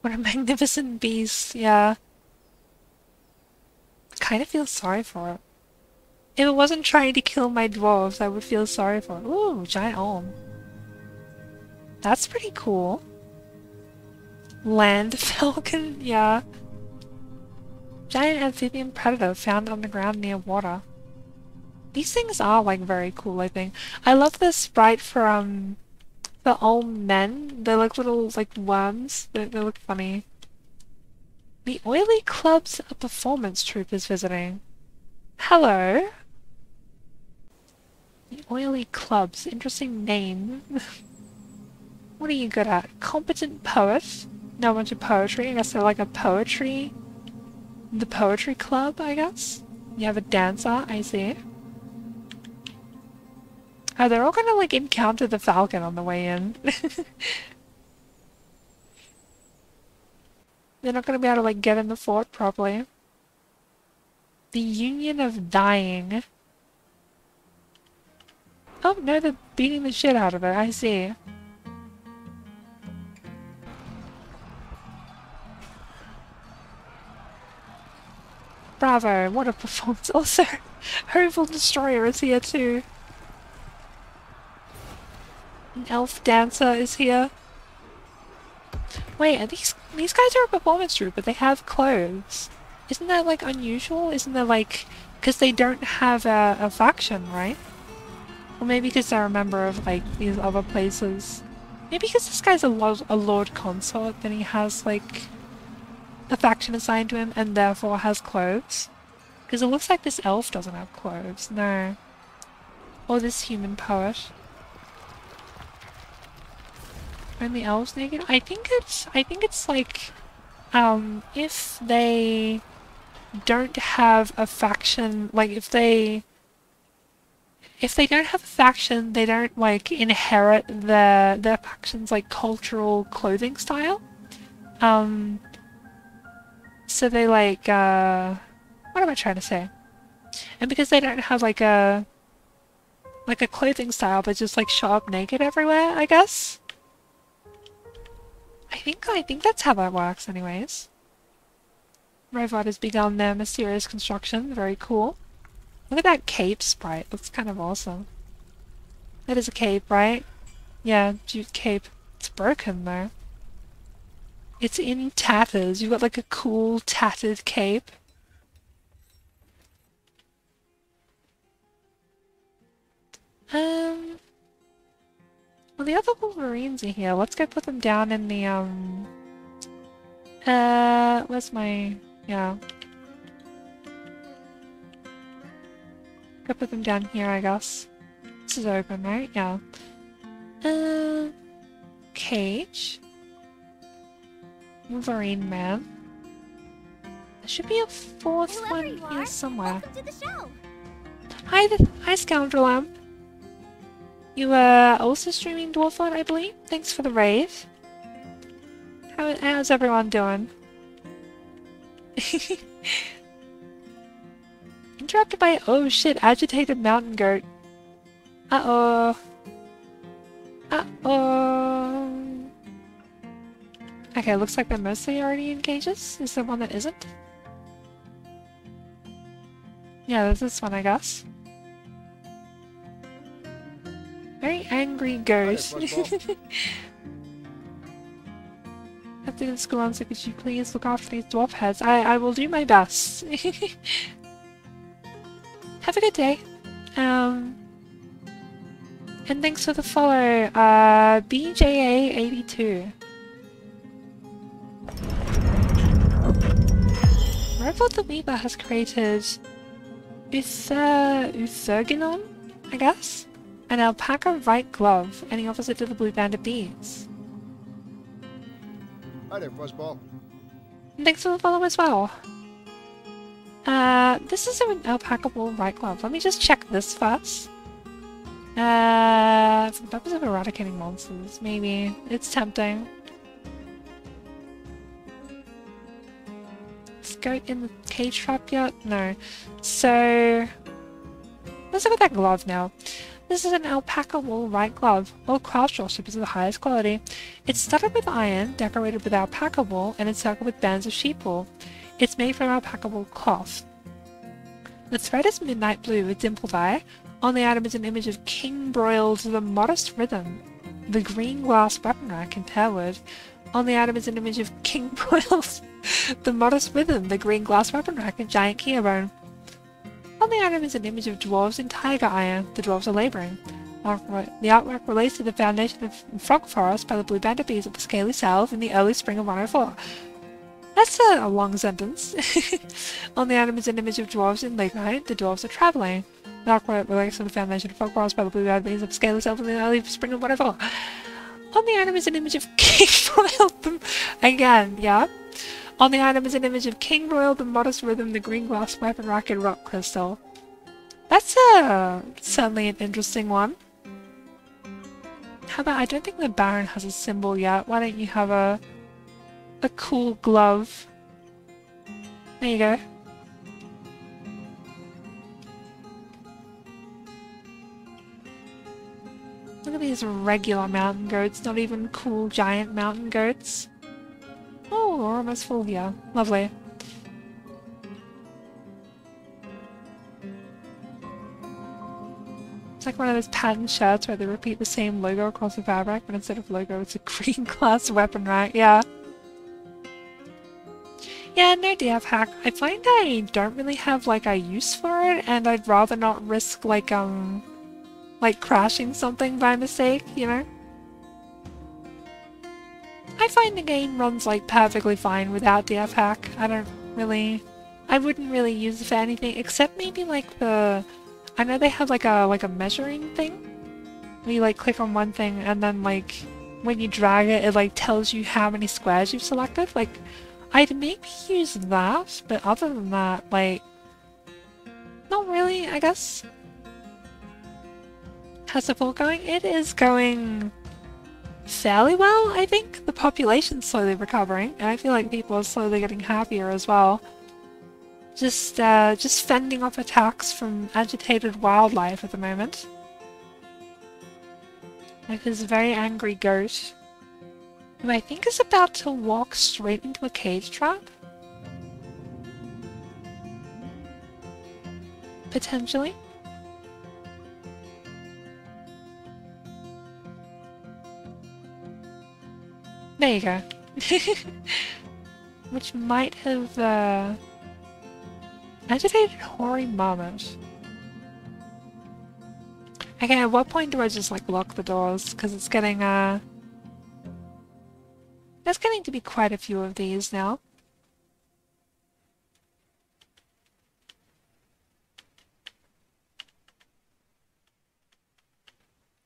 S1: What a magnificent beast, yeah. I kind of feel sorry for it. If it wasn't trying to kill my dwarves, I would feel sorry for it. Ooh, giant arm. That's pretty cool. Land falcon, yeah. Giant amphibian predator found underground near water. These things are like very cool, I think. I love the sprite for the old men. They're like little like worms. They look funny. The Oily Club's a performance troupe is visiting. Hello. The Oily Clubs, interesting name. What are you good at? Competent poet? Know a bunch of poetry. I guess they're like a poetry... The poetry club, I guess? You have a dancer, I see. Oh, they're all gonna like encounter the falcon on the way in. They're not gonna be able to like get in the fort properly. The Union of Dying. Oh, no, they're beating the shit out of it, I see. Bravo, what a performance. Also, Oval Destroyer is here too. An elf dancer is here. Wait, are these guys are a performance troupe, but they have clothes. Isn't that like unusual? Isn't that like because they don't have a faction, right? Or maybe because they're a member of like these other places. Maybe because this guy's a Lord Consort, then he has like a faction assigned to him and therefore has clothes. Because it looks like this elf doesn't have clothes. No. Or this human poet. Only elves naked? I think it's like if they don't have a faction, like if they don't have a faction, they don't like inherit their faction's like cultural clothing style. So they like what am I trying to say? And because they don't have like a clothing style, but just like show up naked everywhere, I guess. I think that's how that works anyways. Robot has begun their mysterious construction. Very cool. Look at that cape sprite. Looks kind of awesome. That is a cape, right? Yeah, jute cape. It's broken though. It's in tatters. You've got like a cool tattered cape. Well, the other Wolverines are here. Let's go put them down in the, where's my, yeah. Go put them down here, I guess. This is open, right? Yeah. Cage. Wolverine man. There should be a fourth one here somewhere.
S2: Welcome to the show.
S1: Hi, Scoundrel Lamp. You are also streaming Dwarf, I believe? Thanks for the raid. How's everyone doing? Interrupted by, oh shit, agitated mountain goat. Uh-oh. Uh-oh. Okay, looks like they're mostly already in cages. Is there one that isn't? Yeah, there's this one, I guess. Very angry ghost. After the school answer, could you please look after these dwarf heads? I will do my best. Have a good day. And thanks for the follow, BJA82. Robot the Weaver has created Utherginon, I guess? An alpaca right glove, and he offers it to the blue band of bees.
S3: Hi there, Fuzzball.
S1: And thanks for the follow as well. This is an alpaca wool right glove. Let me just check this first. For the purpose of eradicating monsters, maybe. It's tempting. Is goat in the cage trap yet? No. So let's look at that glove now. This is an alpaca wool right glove. All craftsmanship is of the highest quality. It's studded with iron, decorated with alpaca wool, and encircled with bands of sheep wool. It's made from alpaca wool cloth. The thread is midnight blue with dimpled eye. On the item is an image of King Broiled the Modest Rhythm, the green glass weapon rack in Pearwood. On the item is an image of King Broiled the Modest Rhythm, the green glass weapon rack in Giant Cavern. On the item is an image of dwarves in tiger iron. The dwarves are labouring. The artwork relates to the foundation of Frogforest by the blue banded bees of the Scaly South in the early spring of 104. That's a long sentence. On the item is an image of dwarves in late night. The dwarves are travelling. The artwork relates to the foundation of Frogforest by the blue banded bees of the Scaly South in the early spring of 104. On the item is an image of King Broiled again, yeah. On the item is an image of King Broiled, the Modest Rhythm, the green glass weapon rack, and rock crystal. That's certainly an interesting one. How about, I don't think the Baron has a symbol yet. Why don't you have a cool glove? There you go. Look at these regular mountain goats, not even cool giant mountain goats. Oh, we're almost full here. Lovely. It's like one of those patterned shirts where they repeat the same logo across the fabric, but instead of logo, it's a green glass weapon rack. Yeah. Yeah, no DF hack. I find I don't really have like a use for it, and I'd rather not risk like crashing something by mistake, you know? I find the game runs like perfectly fine without DF hack. I wouldn't really use it for anything except maybe like I know they have like a measuring thing where you like click on one thing and then like when you drag it, it like tells you how many squares you've selected. Like, I'd maybe use that, but other than that, like, not really, I guess. How's the fall going? It is going fairly well, I think. The population's slowly recovering, and I feel like people are slowly getting happier as well. Just fending off attacks from agitated wildlife at the moment. Like this very angry goat, who I think is about to walk straight into a cage trap. Potentially. There you go. Which might have, agitated hoary marmot. Okay, at what point do I just like lock the doors? Because it's getting there's getting to be quite a few of these now.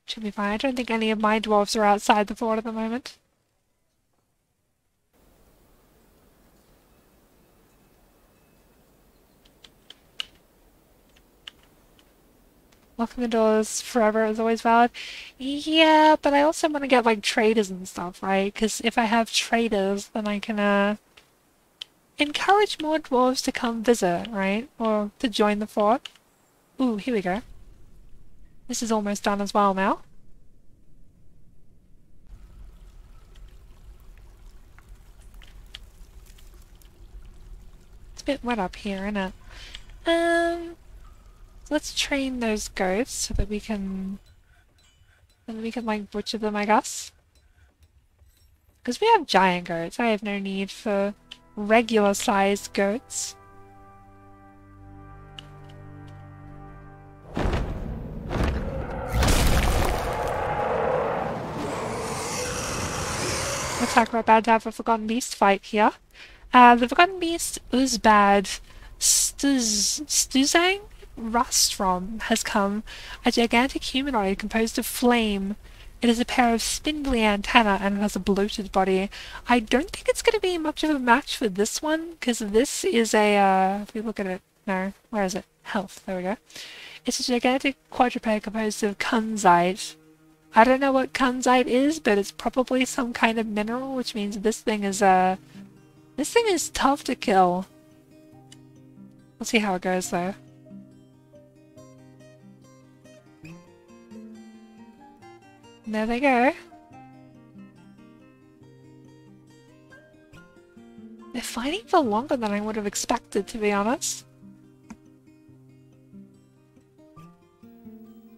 S1: Should be fine. I don't think any of my dwarves are outside the fort at the moment. Locking the doors forever is always valid. Yeah, but I also want to get, like, traders and stuff, right? Because if I have traders, then I can, encourage more dwarves to come visit, right? Or to join the fort. Ooh, here we go. This is almost done as well now. It's a bit wet up here, isn't it? Let's train those goats so that we can like butcher them, I guess. Because we have giant goats, I have no need for regular sized goats. Looks like we're about to have a Forgotten Beast fight here. The Forgotten Beast Uzbad Stuzang Rustrom has come, a gigantic humanoid composed of flame. It has a pair of spindly antennae and it has a bloated body. I don't think it's going to be much of a match for this one, because this is a, if we look at it, no, where is it? Health, there we go. It's a gigantic quadruped composed of kunzite. I don't know what kunzite is, but it's probably some kind of mineral, which means this thing is tough to kill. We'll see how it goes though. There they go. They're fighting for longer than I would have expected, to be honest.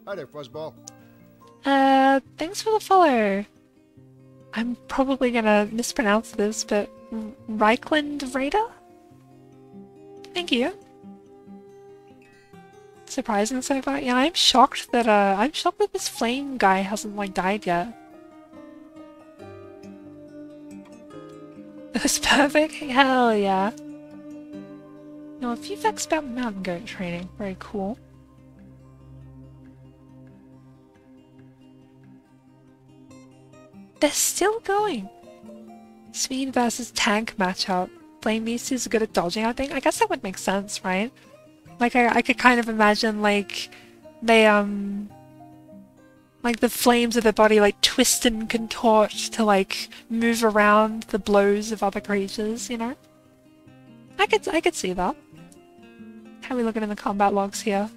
S2: Hi there, Fuzzball.
S1: Thanks for the follow. I'm probably gonna mispronounce this, but Reichland Raider? Thank you. Surprising so far. Yeah, I'm shocked that this flame guy hasn't like died yet. It was perfect. Hell yeah. No, a few facts about mountain goat training. Very cool. They're still going. Speed versus tank matchup. Flame Beast is good at dodging, I think. I guess that would make sense, right? Like, I could kind of imagine, like, they, like, the flames of their body, like, twist and contort to, like, move around the blows of other creatures, you know? I could see that. How are we looking in the combat logs here?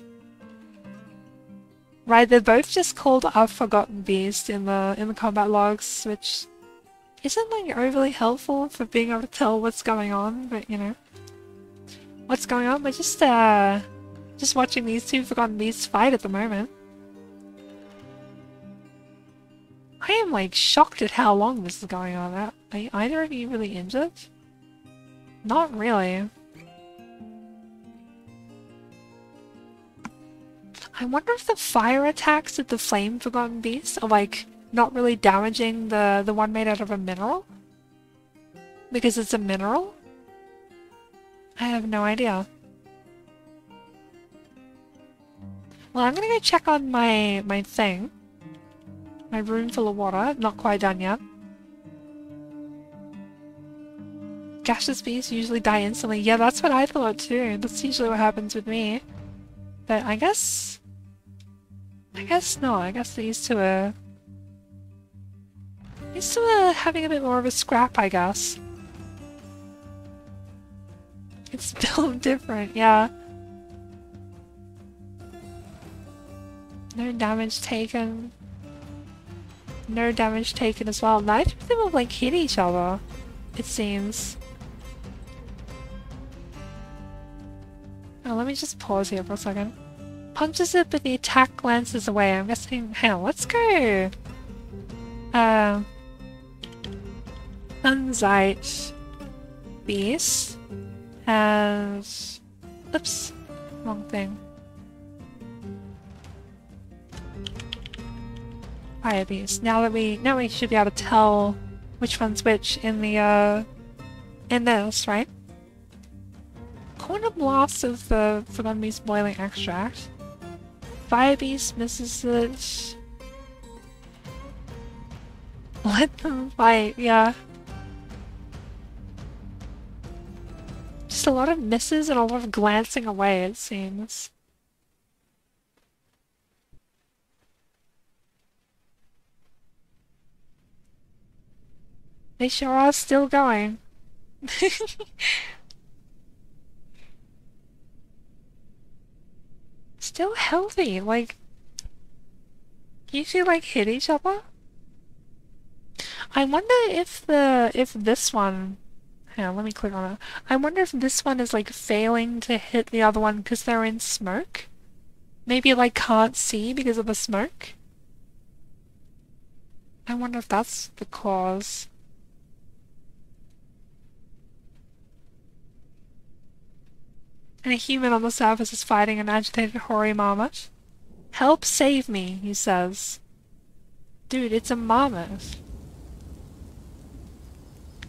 S1: Right, they're both just called a Forgotten Beast in the combat logs, which isn't, like, overly helpful for being able to tell what's going on, but, you know. What's going on? We're just watching these two Forgotten Beasts fight at the moment. I am like shocked at how long this is going on. Are either of you really injured? Not really. I wonder if the fire attacks of the flame forgotten beast are like not really damaging the one made out of a mineral? Because it's a mineral? I have no idea. Well, I'm gonna go check on my thing. My room full of water. Not quite done yet. Gaseous beasts usually die instantly. Yeah, that's what I thought too. That's usually what happens with me. But I guess not. I guess these two are having a bit more of a scrap, I guess. It's still different, yeah. No damage taken. No damage taken as well. Neither of them will like hit each other, it seems. Oh, let me just pause here for a second. Punches it, but the attack glances away. I'm guessing. Hang on, let's go. Unsight Beast has. Oops, wrong thing. Fire Beast. Now we should be able to tell which one's which in the in this, right? Corner blast of the Forgotten Beast boiling extract. Fire Beast misses it. Let them fight, yeah. Just a lot of misses and a lot of glancing away, it seems. They sure are still going. Still healthy, like... You two, like, hit each other? I wonder if this one... Hang on, let me click on it. I wonder if this one is, like, failing to hit the other one because they're in smoke? Maybe, like, can't see because of the smoke? I wonder if that's the cause. And a human on the surface is fighting an agitated hoary marmot. Help save me, he says. Dude, it's a marmot.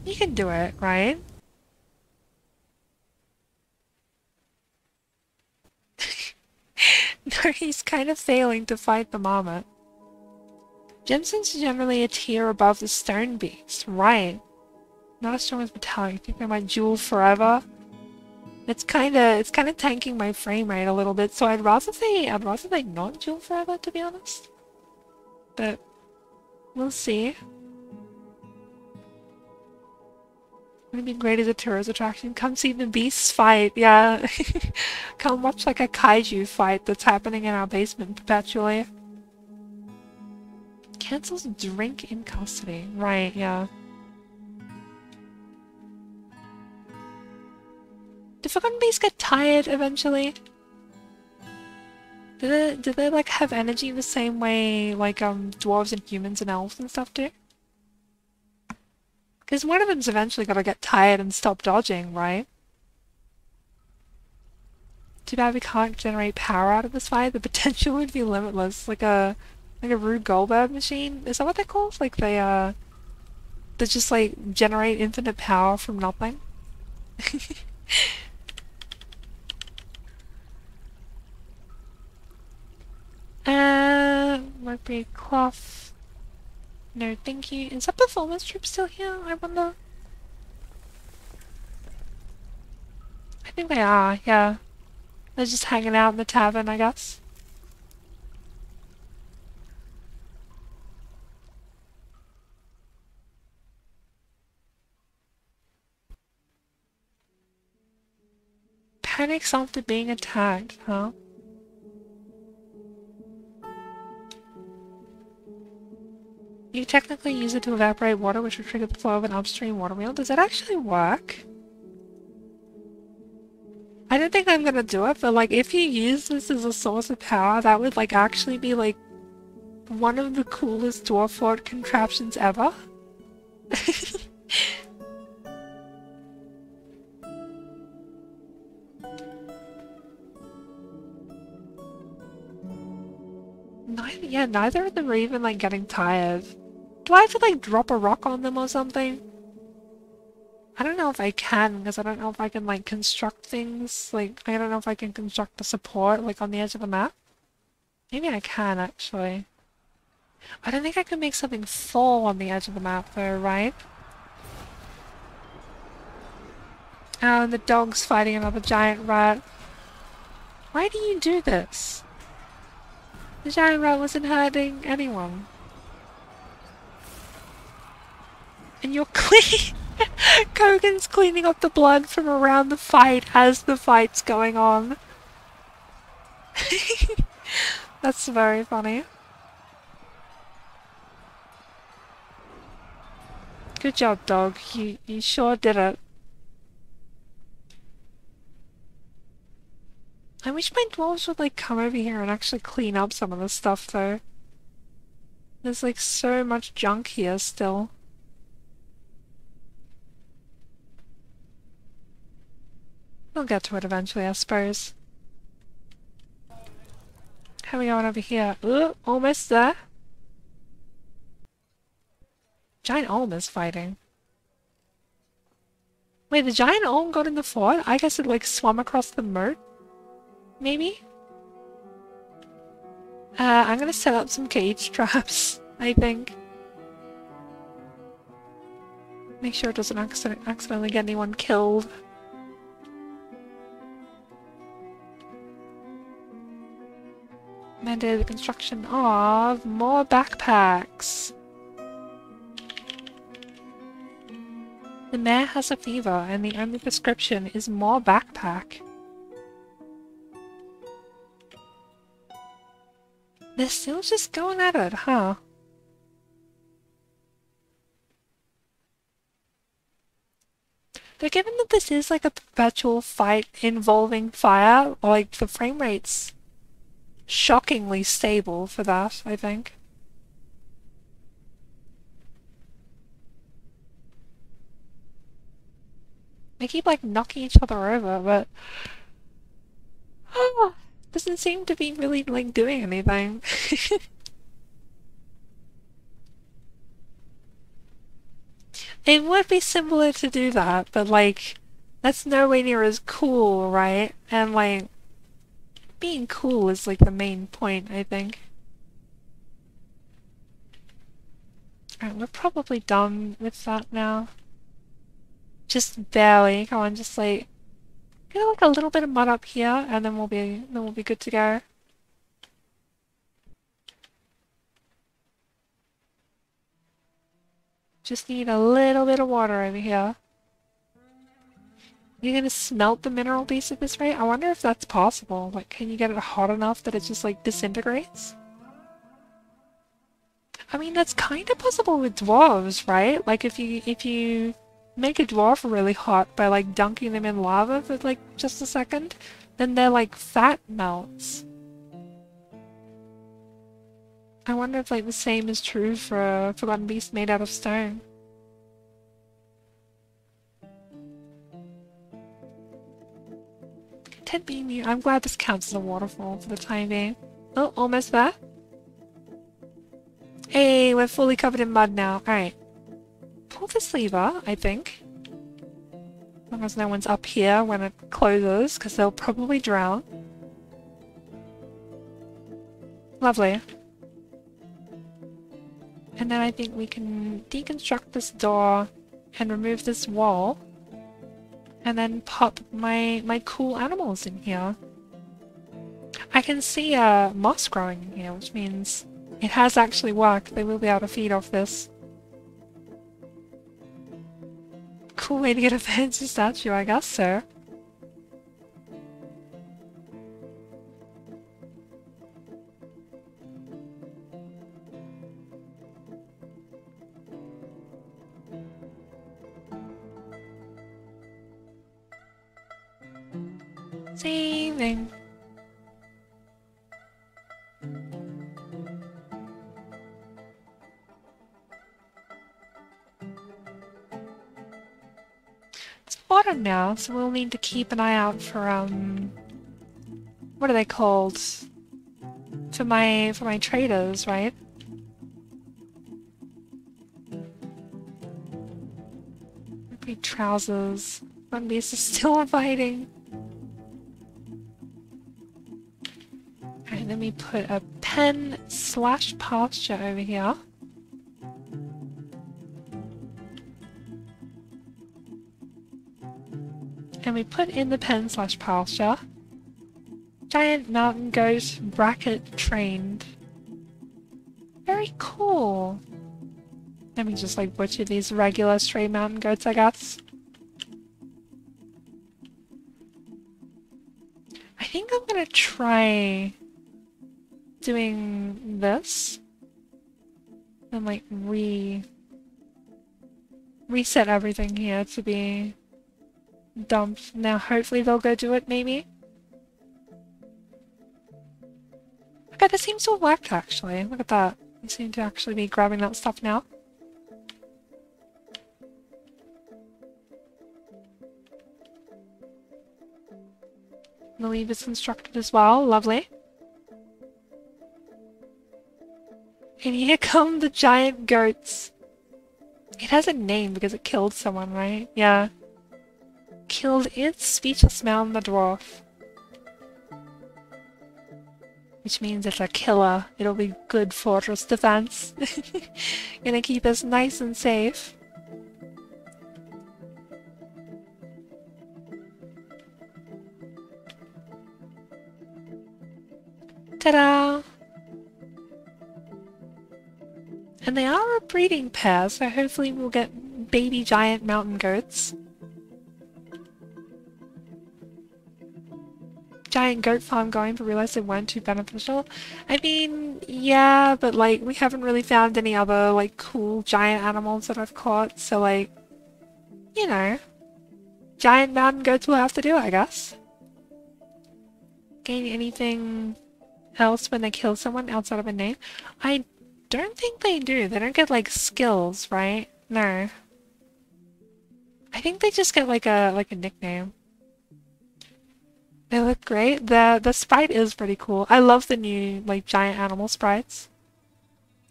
S1: You can do it, right? No, he's kind of failing to fight the marmot. Gemstones are generally a tier above the stone beast. Right. Not as strong as metallic. You think they might duel forever? It's kinda tanking my frame rate a little bit, so I'd rather they not duel forever, to be honest. But we'll see. Wouldn't it be great as a tourist attraction? Come see the beasts fight, yeah. Come watch like a kaiju fight that's happening in our basement perpetually. Cancels drink in custody. Right, yeah. Do Forgotten Beasts get tired eventually? Do they like have energy the same way like dwarves and humans and elves and stuff do? Because one of them's eventually gotta get tired and stop dodging, right? Too bad we can't generate power out of this fight. The potential would be limitless. Like a Rube Goldberg machine? Is that what they're called? Like they just like generate infinite power from nothing? Mercury cloth. No, thank you. Is that performance troop still here? I wonder. I think they are, yeah. They're just hanging out in the tavern, I guess. Panics after being attacked, huh? You technically use it to evaporate water, which would trigger the flow of an upstream water wheel. Does that actually work? I don't think I'm gonna do it, but like if you use this as a source of power, that would like actually be like one of the coolest dwarf fort contraptions ever. yeah, neither of them are even like getting tired. Do I have to like drop a rock on them or something? I don't know if I can, because I don't know if I can like construct things. Like, I don't know if I can construct a support like on the edge of the map. Maybe I can actually. I don't think I can make something fall on the edge of the map though, right? Oh, and the dog's fighting another giant rat. Why do you do this? The giant rat wasn't hurting anyone. And you're clean. Kogan's cleaning up the blood from around the fight as the fight's going on. That's very funny. Good job, dog. You sure did it. I wish my dwarves would like come over here and actually clean up some of this stuff though. There's like so much junk here still. We'll get to it eventually, I suppose. How are we going over here? Ooh, almost there. Giant Olm is fighting. Wait, the giant Olm got in the fort? I guess it like swam across the moat? Maybe? I'm gonna set up some cage traps, I think. Make sure it doesn't accidentally get anyone killed. Mandated the construction of more backpacks. The mare has a fever and the only prescription is more backpack. They're still just going at it, huh? Though given that this is like a perpetual fight involving fire, like the frame rate's shockingly stable for that, I think. They keep like knocking each other over, but doesn't seem to be really like doing anything. It would be simpler to do that, but like that's nowhere near as cool, right? And like being cool is like the main point, I think. Alright, we're probably done with that now. Just barely. Come on, just like get like a little bit of mud up here, and then we'll be good to go. Just need a little bit of water over here. You're gonna smelt the mineral beast at this rate? I wonder if that's possible. Like, can you get it hot enough that it just like disintegrates? I mean, that's kind of possible with dwarves, right? Like, if you make a dwarf really hot by like dunking them in lava for like just a second, then their like fat melts. I wonder if like the same is true for a forgotten beast made out of stone. Ted being mute. I'm glad this counts as a waterfall for the time being. Oh, almost there. Hey, we're fully covered in mud now. Alright. Pull this lever, I think. As long as no one's up here when it closes, because they'll probably drown. Lovely. And then I think we can deconstruct this door and remove this wall. And then pop my cool animals in here. I can see moss growing in here, which means it has actually worked. They will be able to feed off this. Cool way to get a fancy statue, I guess, sir. Saving. It's autumn now, so we'll need to keep an eye out for, what are they called? for my traders, right? Big trousers. One beast is still invading. Alright, then we put a pen / pasture over here. And we put in the pen / pasture. Giant mountain goat bracket trained. Very cool. Let me just like butcher these regular stray mountain goats, I guess. I think I'm gonna try doing this and like reset everything here to be dumped. Now hopefully they'll go do it, maybe. Okay, this seems to have worked actually. Look at that. They seem to actually be grabbing that stuff now. The leave is constructed as well. Lovely. And here come the giant goats. It has a name because it killed someone, right? Yeah. Killed its speechless mountain, the dwarf. Which means it's a killer. It'll be good fortress defense. Gonna keep us nice and safe. Ta-da! And they are a breeding pair, so hopefully we'll get baby giant mountain goats. Giant goat farm going, but realized they weren't too beneficial. I mean, yeah, but like, we haven't really found any other like cool giant animals that I've caught, so like, you know, giant mountain goats will have to do, I guess. Gain anything else when they kill someone outside of a name? I don't think they do. They don't get like skills, right? No. I think they just get like a nickname. They look great. The sprite is pretty cool. I love the new like giant animal sprites.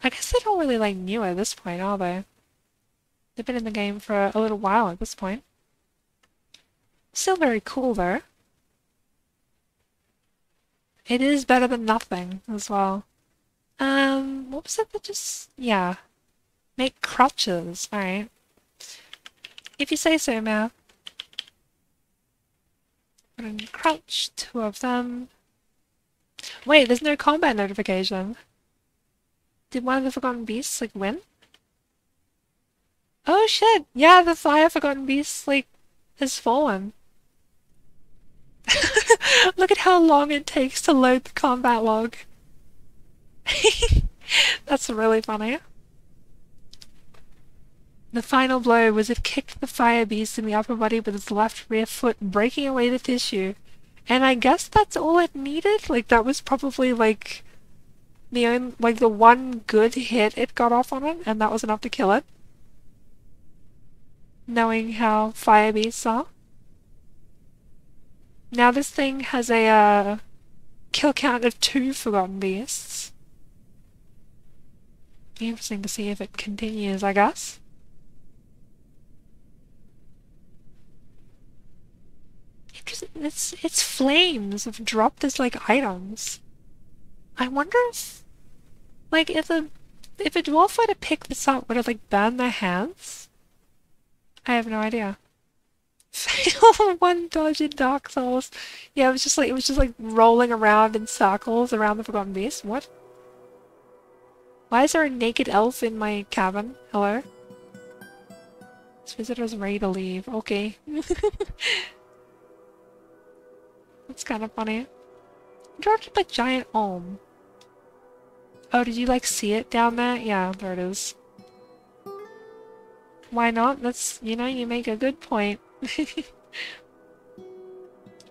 S1: I guess they're not really like new at this point, are they? They've been in the game for a little while at this point. Still very cool though. It is better than nothing as well. What was it that just... yeah. Make crutches. Alright. If you say so, Matt. Put in crouch, 2 of them. Wait, there's no combat notification. Did one of the Forgotten Beasts, like, win? Oh shit! Yeah, the Fire Forgotten Beast, like, has fallen. Look at how long it takes to load the combat log. That's really funny. The final blow was it kicked the fire beast in the upper body with its left rear foot, breaking away the tissue. And I guess that's all it needed? Like, that was probably, like, the one good hit it got off on it, and that was enough to kill it. Knowing how fire beasts are. Now this thing has a, kill count of 2 Forgotten Beasts. Be interesting to see if it continues, I guess. Its flames have dropped as like items. I wonder if, like, if a dwarf were to pick this up, would it like burn their hands? I have no idea. Fail 1 dodge in Dark Souls. Yeah, it was just like rolling around in circles around the Forgotten Beast. What? Why is there a naked elf in my cabin? Hello? This visitor's ready to leave. Okay. That's kind of funny. Interrupted by giant olm. Oh, did you like see it down there? Yeah, there it is. Why not? That's, you know, you make a good point.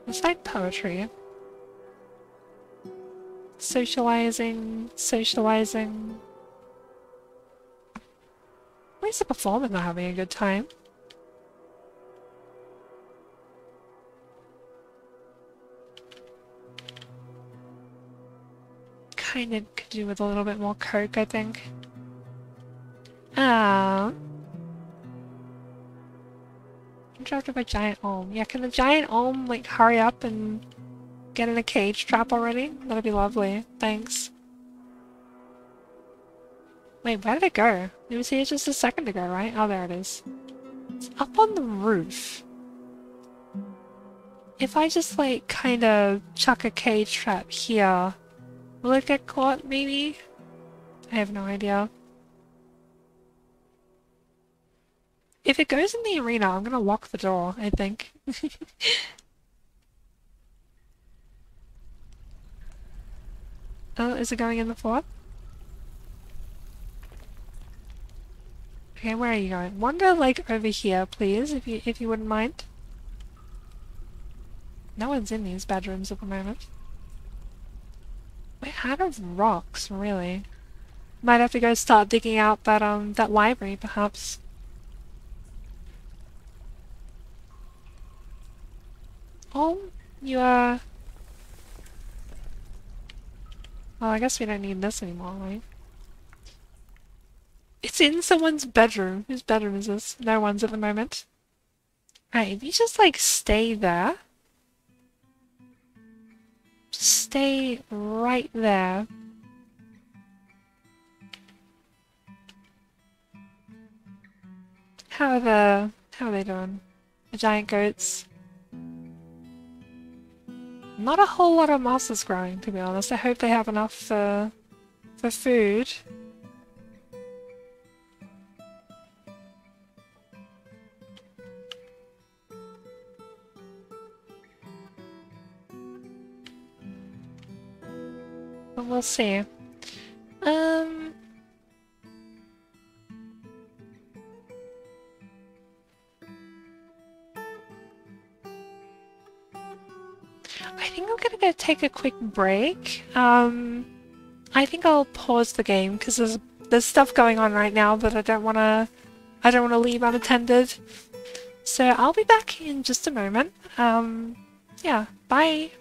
S1: Recite poetry. Socializing, socializing. At least the performers are having a good time. kind of could do with a little bit more coke, I think. Interrupted by giant olm. Yeah, can the giant olm, like, hurry up and get in a cage trap already? That'd be lovely. Thanks. Wait, where did it go? It was here just a second ago, right? Oh, there it is. It's up on the roof. If I just, like, kind of chuck a cage trap here, will it get caught, maybe? I have no idea. If it goes in the arena, I'm gonna lock the door, I think. Oh, is it going in the fort? Okay, where are you going? Wander, like, over here, please, if you wouldn't mind. No one's in these bedrooms at the moment. We're out of rocks, really. Might have to go start digging out that library, perhaps. Oh, you, well, I guess we don't need this anymore, right? It's in someone's bedroom. Whose bedroom is this? No one's at the moment. Alright, if you just, like, stay there. Just stay right there. How are they doing? The giant goats? Not a whole lot of moss is growing, to be honest. I hope they have enough for food. But we'll see. I think I'm gonna go take a quick break. I think I'll pause the game because there's stuff going on right now that I don't wanna leave unattended. So I'll be back in just a moment. Yeah, bye.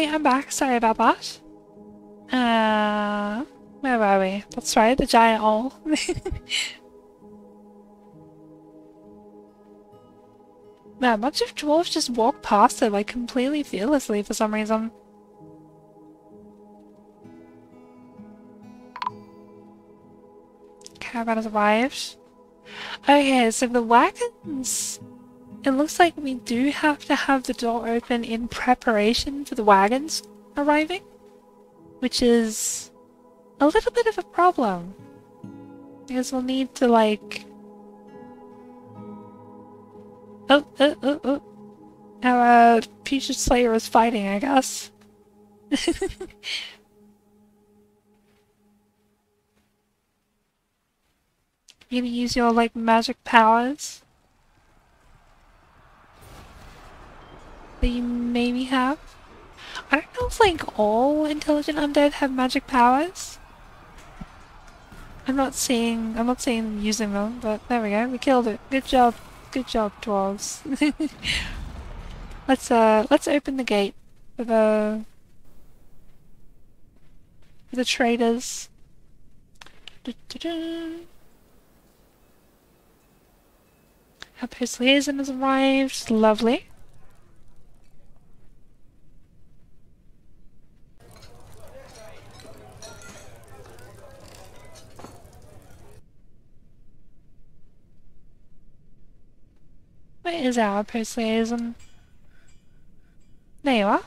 S1: Hey, I'm back. Sorry about that. Where were we? That's right, the giant owl. Man, a bunch of dwarves just walk past it like completely fearlessly for some reason. Cavern has arrived. Okay, so the wagons... It looks like we do have to have the door open in preparation for the wagons arriving, which is a little bit of a problem. Because we'll need to, like... Oh. Our future slayer is fighting, I guess. You gonna use your, like, magic powers that you maybe have? I don't know if, like, all intelligent undead have magic powers. I'm not saying them using them, but there we go, we killed it. Good job, dwarves. Let's open the gate for the traders. Our post liaison has arrived. Lovely. Where is our post liaison? There you are.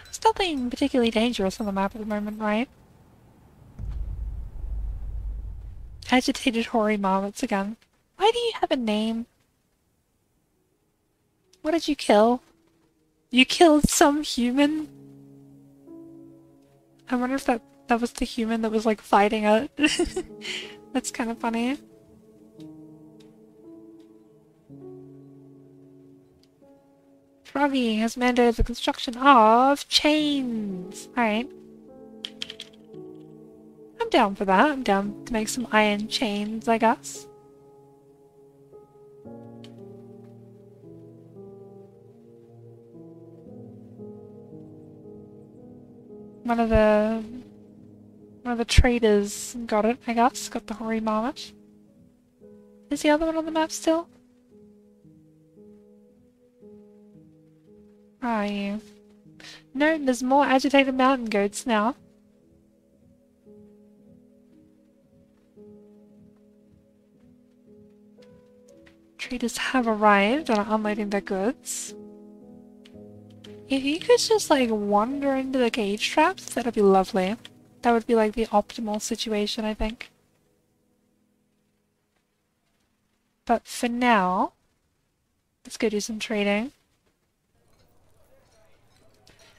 S1: There's nothing particularly dangerous on the map at the moment, right? Agitated hoary marmots again. Why do you have a name? What did you kill? You killed some human? I wonder if that was the human that was like fighting it. That's kind of funny. Froggy has mandated the construction of chains. Alright. I'm down for that. I'm down to make some iron chains, I guess. One of the traders got it, I guess. Got the hoary marmot. Is the other one on the map still? Where are you? No, there's more agitated mountain goats now. Traders have arrived and are unloading their goods. If you could just like wander into the cage traps, that'd be lovely. That would be like the optimal situation, I think. But for now, let's go do some trading.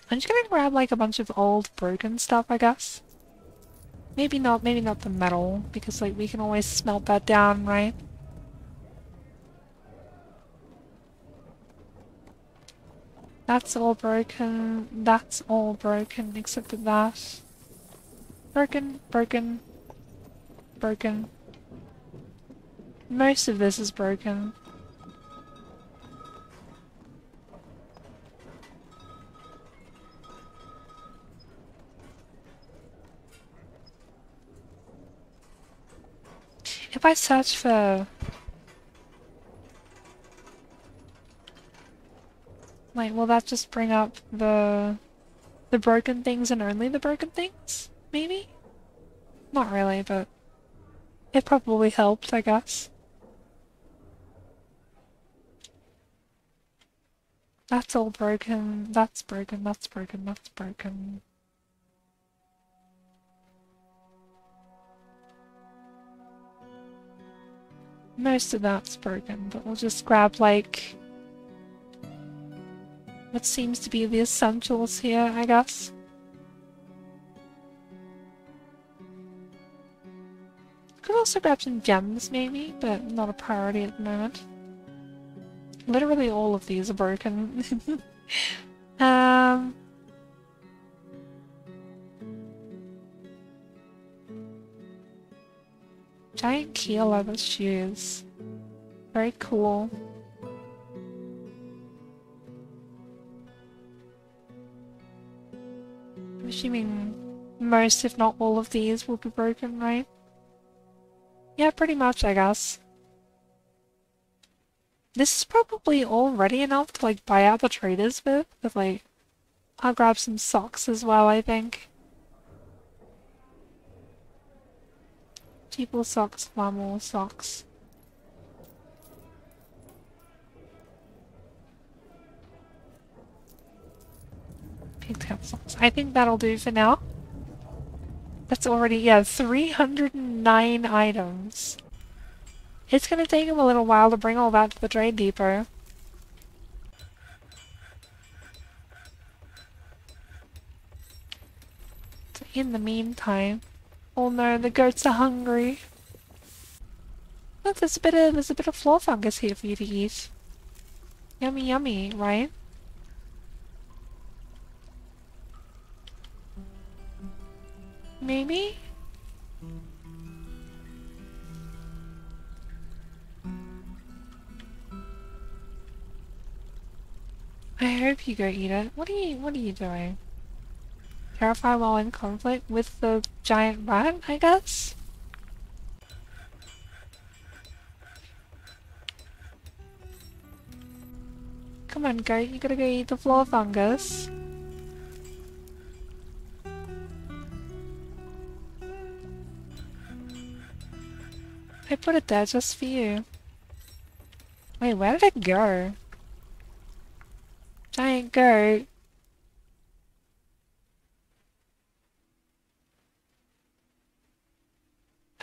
S1: I'm just gonna grab like a bunch of old broken stuff, I guess. Maybe not the metal, because like we can always smelt that down, right? That's all broken. That's all broken except for that. Broken. Most of this is broken. If I search for... Wait, will that just bring up the broken things and only the broken things? Maybe? Not really, but it probably helped, I guess. That's all broken. That's broken. That's broken. That's broken. Most of that's broken, but we'll just grab, like, what seems to be the essentials here, I guess. Could also grab some gems, maybe, but not a priority at the moment. Literally all of these are broken. Giant keel leather shoes. Very cool. assuming most, if not all of these will be broken, right? Yeah, pretty much, I guess. This is probably already enough to, like, buy out the traders with, but, like, I'll grab some socks as well, I think. Cheaper socks, far more socks. Picked up socks. I think that'll do for now. That's already, yeah, 309 items. It's gonna take him a little while to bring all that to the trade depot. So in the meantime, oh no, the goats are hungry. Look, there's a bit of floor fungus here for you to eat. Yummy, yummy, right? Maybe? I hope you go eat it. What are you doing? Terrify while in conflict with the giant rat, I guess? Come on, goat, you gotta go eat the floor fungus. I put it there just for you. Wait, where did it go? Giant goat.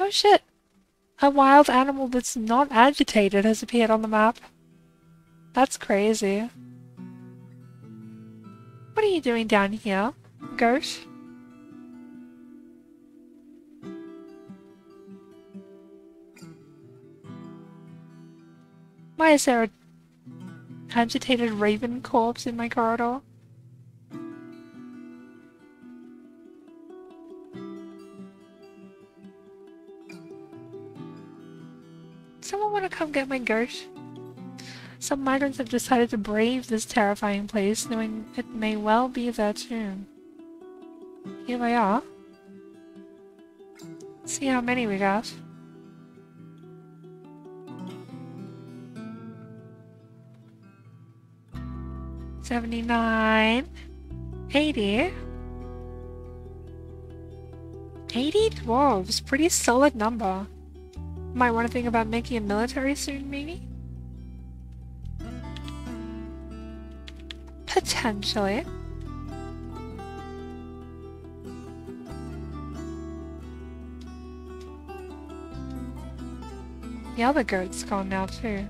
S1: Oh shit! A wild animal that's not agitated has appeared on the map. That's crazy. What are you doing down here, goat? Why is there a agitated raven corpse in my corridor? Someone want to come get my goat? Some migrants have decided to brave this terrifying place, knowing it may well be their tomb. Here they are. See how many we got. 79, 80, 80 dwarves, pretty solid number. Might want to think about making a military soon, maybe? Potentially. The other goat's gone now too.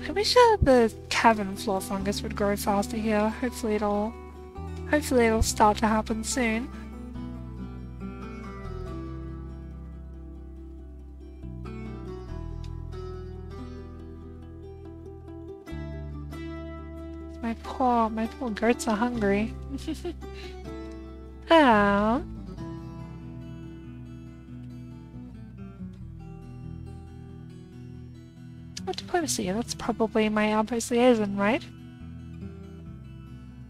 S1: I wish the cavern floor fungus would grow faster here. Hopefully it'll start to happen soon. My poor goats are hungry. Oh. What diplomacy? That's probably my outpost liaison, right?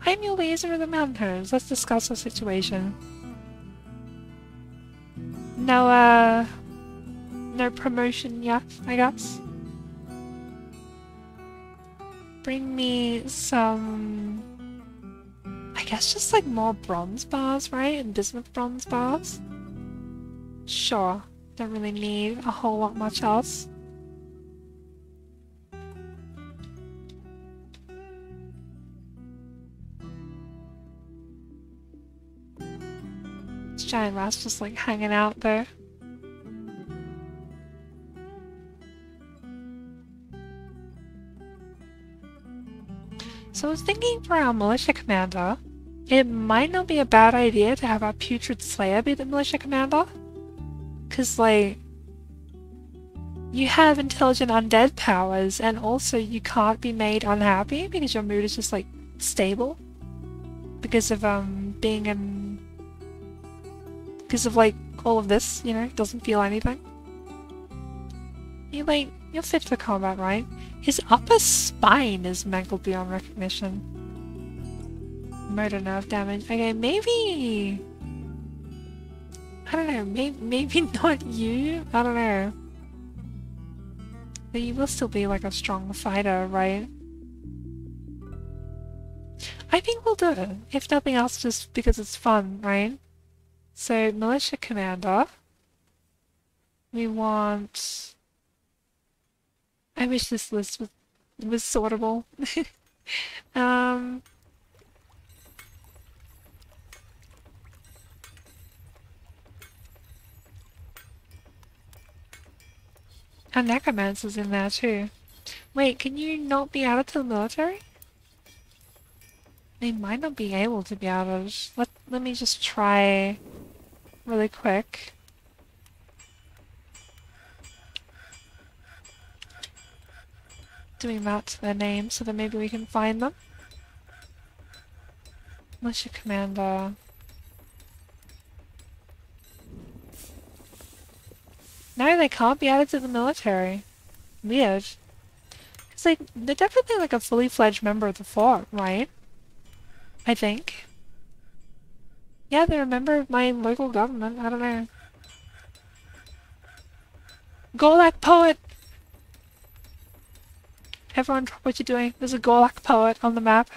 S1: I'm your liaison with the mountains. Let's discuss our situation. No promotion yet, I guess. Bring me some... I guess just like more bronze bars, right? And bismuth bronze bars? Sure. Don't really need a whole lot much else. This giant rat's just like hanging out there. So I was thinking for our militia commander, it might not be a bad idea to have our putrid slayer be the militia commander. Cause like, you have intelligent undead powers and also you can't be made unhappy because your mood is just like stable. Because of being in... Because of like all of this, you know, doesn't feel anything. You like You're fit for combat, right? His upper spine is mangled beyond recognition. Motor nerve damage. Okay, maybe... I don't know, maybe not you? I don't know. But you will still be like a strong fighter, right? I think we'll do it. If nothing else, just because it's fun, right? So, militia commander. We want... I wish this list was sortable. And necromancer's in there too. Wait, can you not be added to the military? They might not be able to be added. Let me just try really quick. Doing that to their name so that maybe we can find them. Militia commander. No, they can't be added to the military. Weird. Because they're definitely like a fully fledged member of the fort, right? I think. Yeah, they're a member of my local government. I don't know. Golak poet! Everyone drop what you're doing. There's a Golak poet on the map.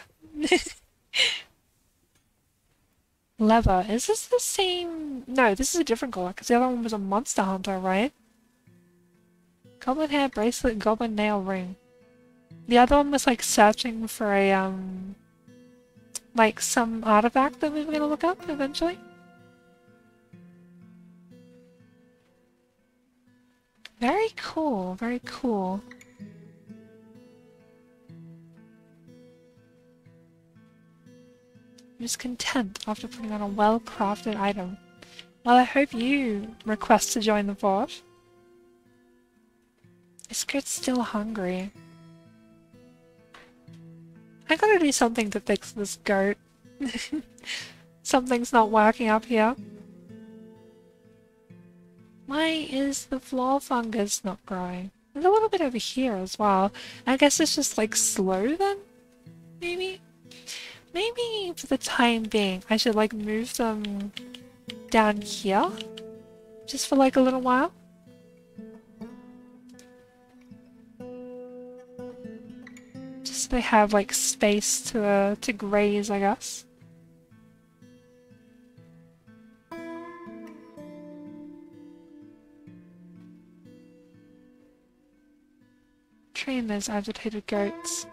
S1: Lever. Is this the same? No, this is a different Golak, because the other one was a monster hunter, right? Goblin hair bracelet, goblin nail ring. The other one was like searching for a, like some artifact that we were gonna look up eventually. Very cool, very cool. I'm just content after putting on a well-crafted item. Well, I hope you request to join the fort. This goat's still hungry. I gotta do something to fix this goat. Something's not working up here. Why is the floor fungus not growing? There's a little bit over here as well. I guess it's just like slow then? Maybe? Maybe for the time being I should like move them down here? Just for like a little while? Just so they have like space to graze, I guess. Train those agitated goats.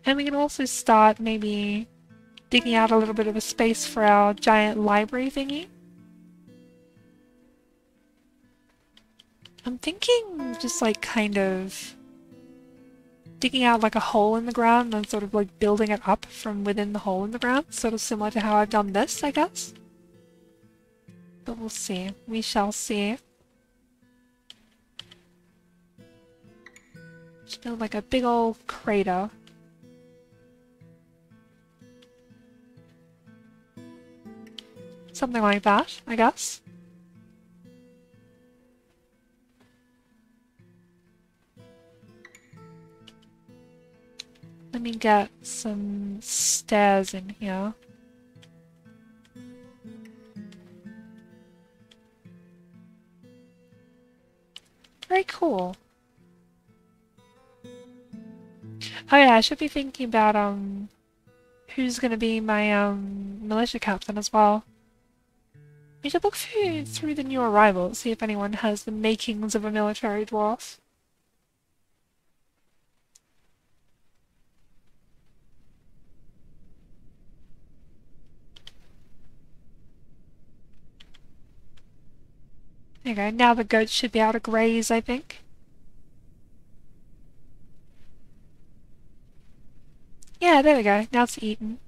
S1: And we can also start maybe digging out a little bit of a space for our giant library thingy. I'm thinking just like kind of digging out like a hole in the ground and sort of like building it up from within the hole in the ground. Sort of similar to how I've done this, I guess. But we'll see. We shall see. Just build like a big old crater. Something like that, I guess. Let me get some stairs in here. Very cool. Oh yeah, I should be thinking about who's gonna be my militia captain as well. We should look through the new arrivals, see if anyone has the makings of a military dwarf. There you go, now the goats should be able to graze, I think. Yeah, there we go, now it's eaten.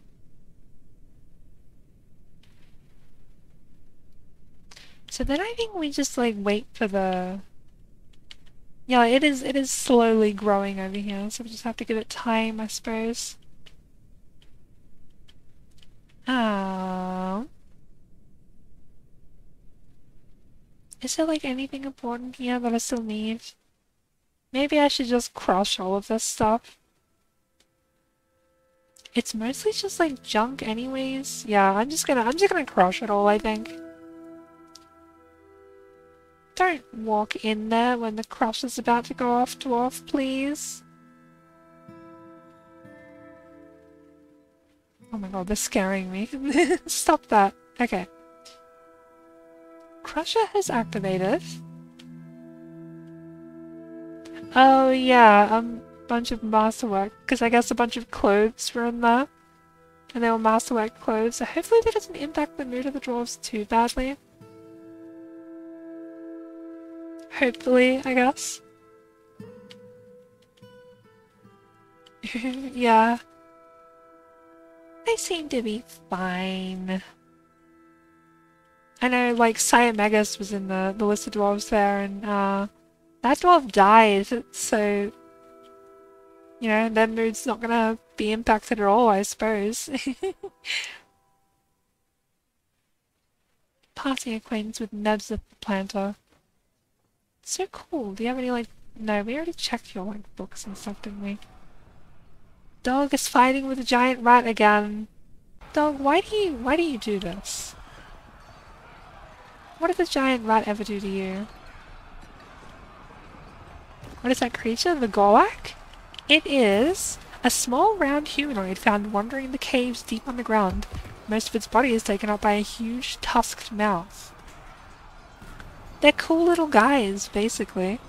S1: So then I think we just like wait for the... Yeah, it is slowly growing over here, so we just have to give it time, I suppose. Is there like anything important here that I still need? Maybe I should just crush all of this stuff. It's mostly just like junk anyways. Yeah, I'm just gonna crush it all, I think. Don't walk in there when the crush is about to go off, Dwarf, please. Oh my god, they're scaring me. Stop that. Okay. Crusher has activated. Oh yeah, bunch of masterwork, because I guess a bunch of clothes were in there. And they were masterwork clothes, so hopefully that doesn't impact the mood of the dwarves too badly. Hopefully, I guess. Yeah. They seem to be fine. I know, like, Megas was in the list of dwarves there, and that dwarf died, so, you know, their mood's not gonna be impacted at all, I suppose. Passing acquaintance with Nebs the planter. So cool. Do you have any, like... No, we already checked your, like, books and stuff, didn't we? Dog is fighting with a giant rat again. Dog, why do you do this? What did the giant rat ever do to you? What is that creature? The Gorlak? It is a small round humanoid found wandering the caves deep on the ground. Most of its body is taken up by a huge tusked mouth. They're cool little guys, basically.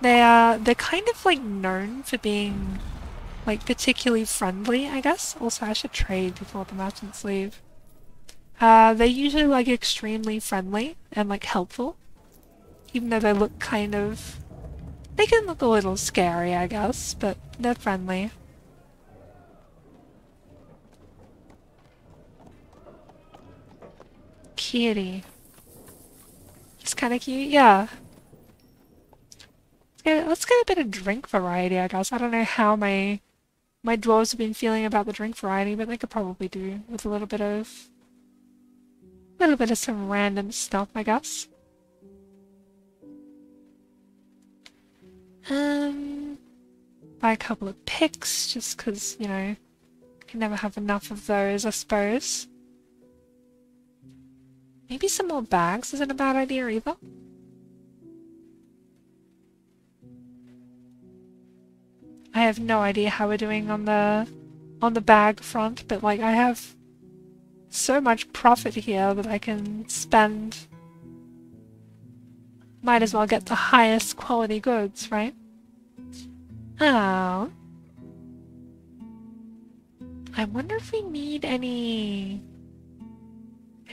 S1: They're kind of like known for being like particularly friendly, I guess. Also, I should trade before the merchants leave. They're usually like extremely friendly and like helpful. Even though they look kind of... They can look a little scary, I guess, but they're friendly. Kitty. It's kind of cute, yeah. Let's get a bit of drink variety, I guess. I don't know how my dwarves have been feeling about the drink variety, but they could probably do with a little bit of some random stuff, I guess. Buy a couple of picks, just because, you know, can never have enough of those, I suppose. Maybe some more bags isn't a bad idea either. I have no idea how we're doing on the bag front, but like I have so much profit here that I can spend. Might as well get the highest quality goods, right? Oh. I wonder if we need any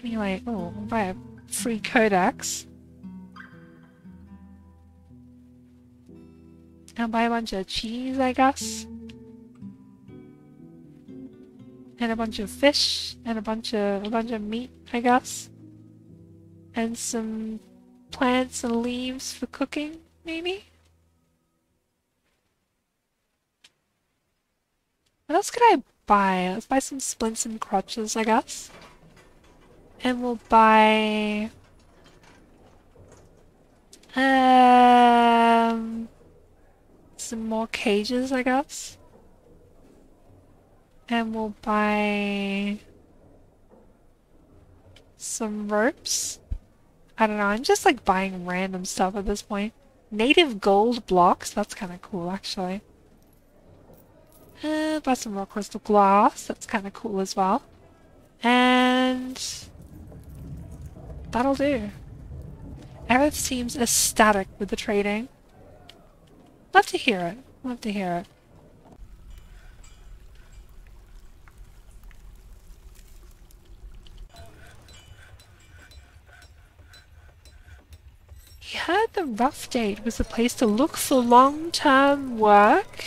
S1: like, oh, we'll buy a free codex. I'll buy a bunch of cheese, I guess. And a bunch of fish, and a bunch of meat, I guess. And some plants and leaves for cooking, maybe? What else could I buy? Let's buy some splints and crutches, I guess. And we'll buy... some more cages, I guess. And we'll buy... some ropes. I don't know, I'm just like buying random stuff at this point. Native gold blocks, that's kind of cool actually. Buy some rock crystal glass, that's kind of cool as well. And... that'll do. Aerith seems ecstatic with the trading. Love to hear it. Love to hear it. He heard the Rough Date was the place to look for long-term work.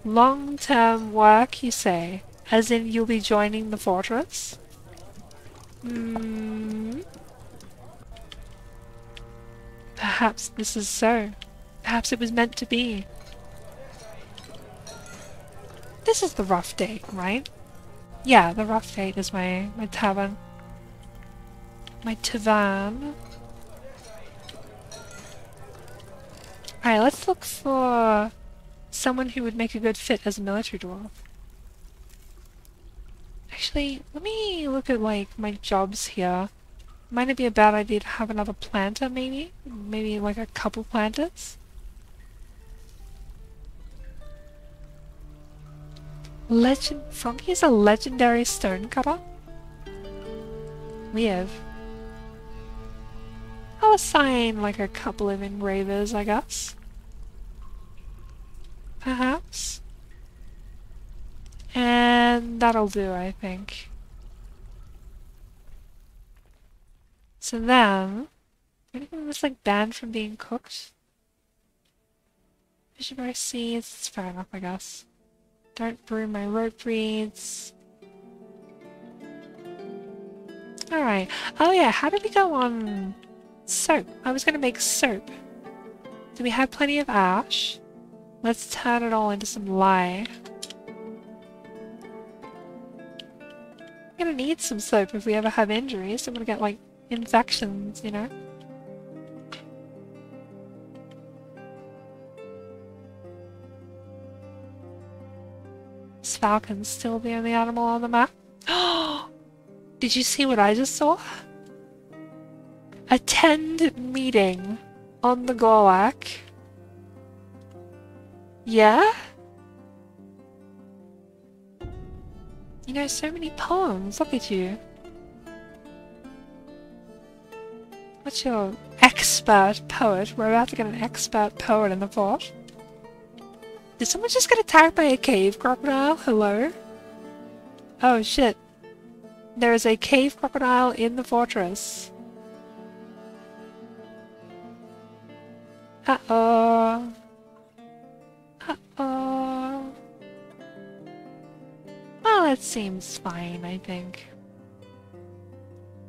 S1: Long-term work, you say? As in you'll be joining the fortress? Perhaps this is so. Perhaps it was meant to be. This is the Rough Date, right? Yeah, the Rough Date is my tavern. My tavern. Alright, let's look for someone who would make a good fit as a military dwarf. Actually, let me look at like my jobs here. Might it be a bad idea to have another planter maybe? Maybe like a couple planters? Froggy is a legendary stonecutter? Weird. I'll assign like a couple of engravers, I guess. Perhaps. And that'll do, I think. So then, anything that's like banned from being cooked? Visionary seeds, it's fair enough, I guess. Don't brew my rope reeds. Alright. Oh yeah, how did we go on soap? I was gonna make soap. Do we have plenty of ash? Let's turn it all into some lye. We're gonna need some soap if we ever have injuries. I'm gonna get like infections, you know? Is falcon still the only animal on the map? Did you see what I just saw? Attend meeting on the Gorlak. Yeah? You know so many poems, look at you. What's your expert poet? We're about to get an expert poet in the fort. Did someone just get attacked by a cave crocodile? Hello? Oh shit. There is a cave crocodile in the fortress. Uh-oh. Uh-oh. Well, it seems fine, I think.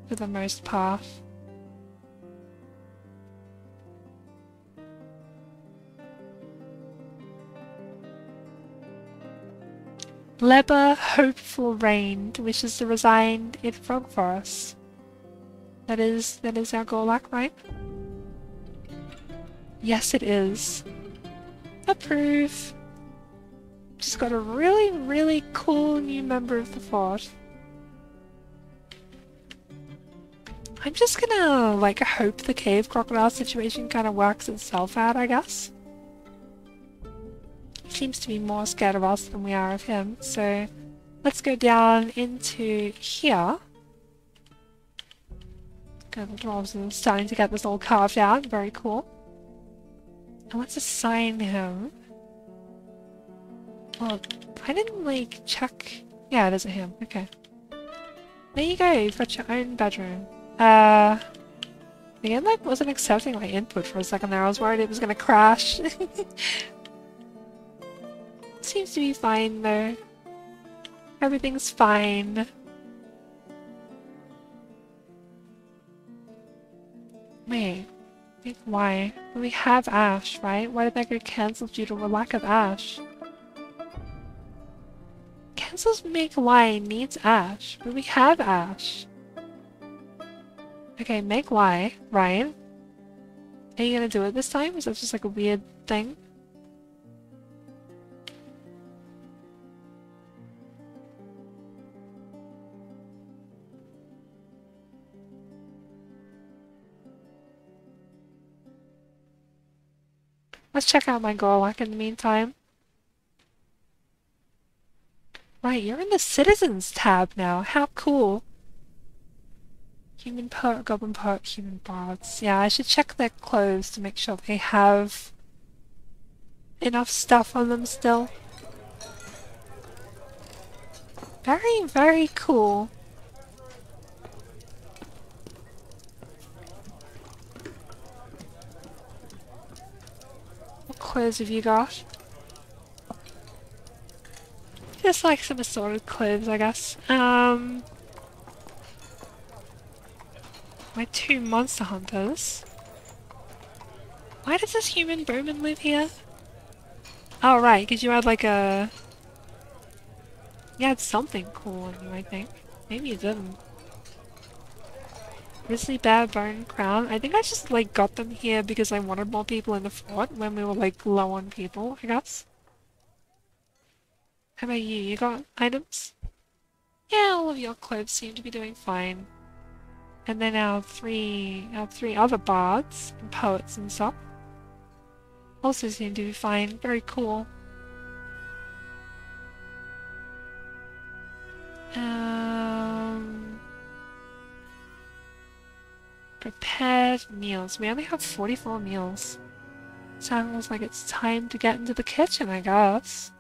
S1: For the most part. Leber Hopeful Reigned wishes to resign in Frogforest. That is our Gorlak, right? Yes, it is. Approve. Just got a really, really cool new member of the fort. I'm just gonna, like, hope the cave crocodile situation kind of works itself out, I guess. Seems to be more scared of us than we are of him, so let's go down into here. Okay, the dwarves are starting to get this all carved out, very cool. And let's assign him. Well, I didn't like check. Yeah, it is a him, okay. There you go, you've got your own bedroom. The game like wasn't accepting my input for a second there, I was worried it was gonna crash. Seems to be fine though. Everything's fine. Wait, why? We have ash, right? Why did that get cancelled due to a lack of ash? Cancels make lye needs ash, but we have ash. Okay, make lye, right? Are you gonna do it this time? Is that just like a weird thing? Let's check out my Gorlak in the meantime. Right, you're in the Citizens tab now. How cool. Human poet, goblin poet, human bards. Yeah, I should check their clothes to make sure they have enough stuff on them still. Very, very cool. What clothes have you got? Just like some assorted clothes, I guess. My two monster hunters. Why does this human bowman live here? Oh right, because you had like a... You had something cool on you, I think. Maybe you didn't. Grizzly Bear Bone Crown. I think I just like got them here because I wanted more people in the fort when we were like low on people, I guess. How about you? You got items? Yeah, all of your clothes seem to be doing fine. And then our three other bards and poets and stuff also seem to be fine. Very cool. Prepared meals. We only have 44 meals. Sounds like it's time to get into the kitchen, I guess.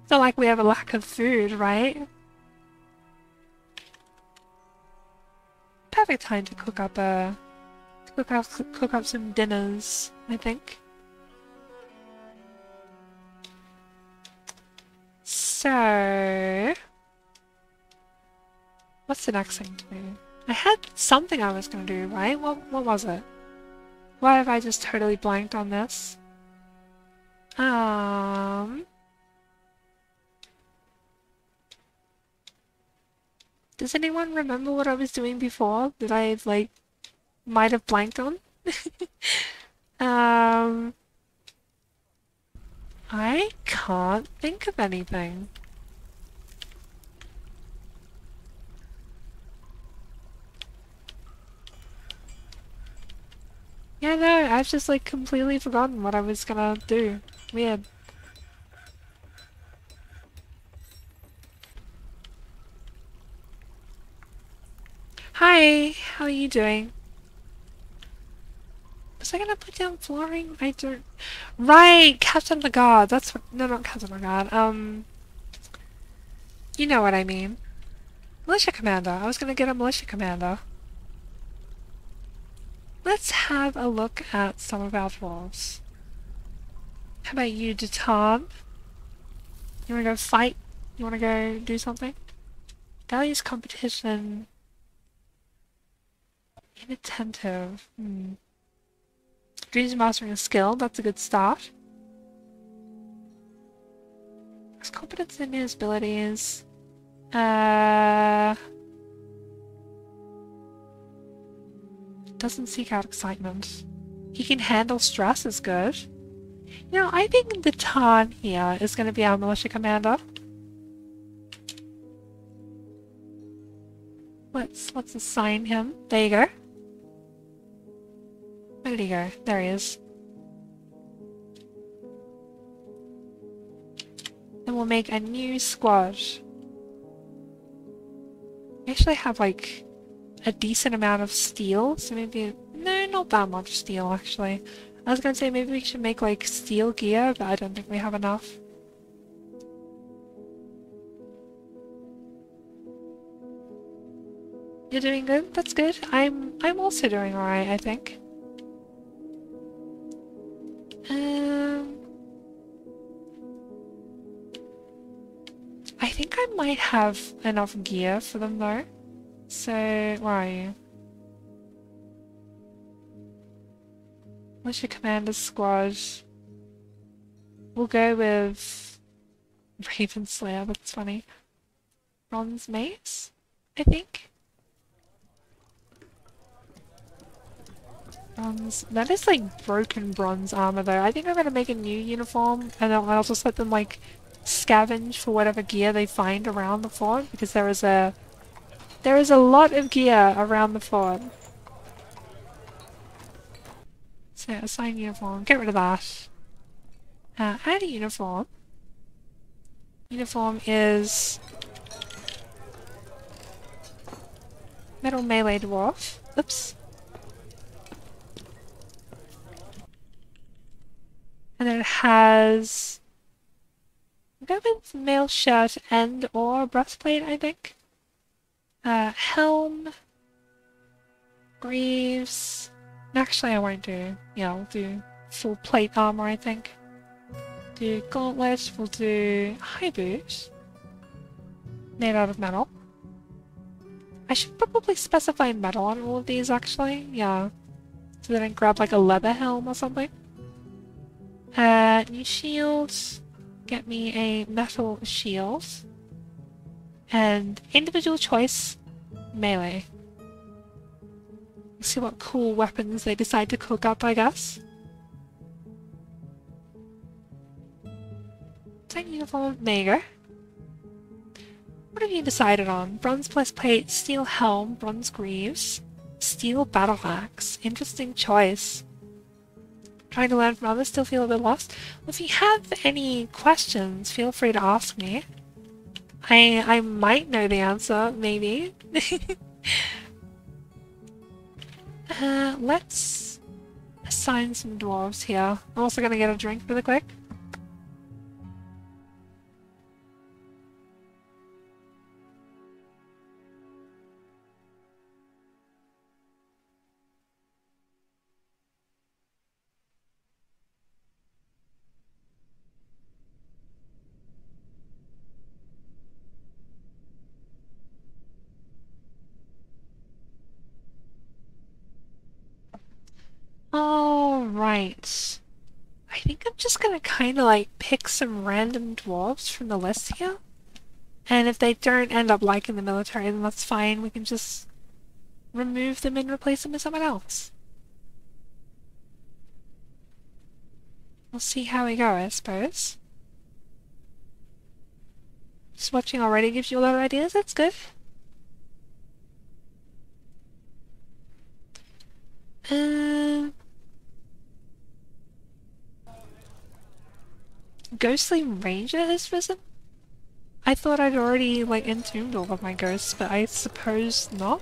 S1: It's not like we have a lack of food, right? Perfect time to cook up some dinners, I think. So, what's the next thing to do? I had something I was gonna do, right? What was it? Why have I just totally blanked on this? Does anyone remember what I was doing before that I, like, might have blanked on? I can't think of anything. Yeah, no, I've just, like, completely forgotten what I was gonna do. Weird. Hi, how are you doing? Was I gonna put down flooring? I don't... Right! Captain of the Guard! That's what... No, not Captain of the Guard. You know what I mean. Militia Commander. I was gonna get a Militia Commander. Let's have a look at some of our dwarves. How about you, Detan? You wanna go fight? You wanna go do something? Values competition. Inattentive. Dreams of mastering a skill. That's a good start. Has competence in his abilities. Doesn't seek out excitement. He can handle stress is good. You know, I think the Tarn here is going to be our militia commander. Let's assign him. There you go. Where did he go? There he is. Then we'll make a new squad. We actually have like a decent amount of steel, so maybe... No, not that much steel actually. I was gonna say maybe we should make like steel gear, but I don't think we have enough. You're doing good? That's good. I'm also doing alright, I think. I think I might have enough gear for them though. So, where are you? What's your commander squad? We'll go with Raven Slayer, that's funny. Bronze Mace, I think. Bronze. That is like broken bronze armor though. I think I'm gonna make a new uniform and then I'll just let them like scavenge for whatever gear they find around the fort because there is a lot of gear around the fort. So assign uniform, get rid of that. Add a uniform. Uniform is metal melee dwarf. Oops. And then it has... Go with mail shirt and or breastplate, I think. Helm. Greaves. Actually, I won't do... Yeah, we'll do full plate armor, I think. Do gauntlet. We'll do high boot. Made out of metal. I should probably specify metal on all of these, actually. Yeah. So then I grab like a leather helm or something. New shield. Get me a metal shield. And individual choice. melee. Let's see what cool weapons they decide to cook up, I guess. Tank uniform, there you go. What have you decided on? Bronze breastplate, steel helm, bronze greaves, steel battle axe. Interesting choice. Trying to learn from others, still feel a bit lost? Well, if you have any questions, feel free to ask me. I might know the answer, maybe. Let's assign some dwarves here. I'm also gonna get a drink really quick. Alright. I think I'm just gonna kinda like pick some random dwarves from the list here. And if they don't end up liking the military, then that's fine. We can just remove them and replace them with someone else. We'll see how we go, I suppose. Just watching already gives you a lot of ideas, that's good. Ghostly Ranger has risen? I thought I'd already, like, entombed all of my ghosts, but I suppose not?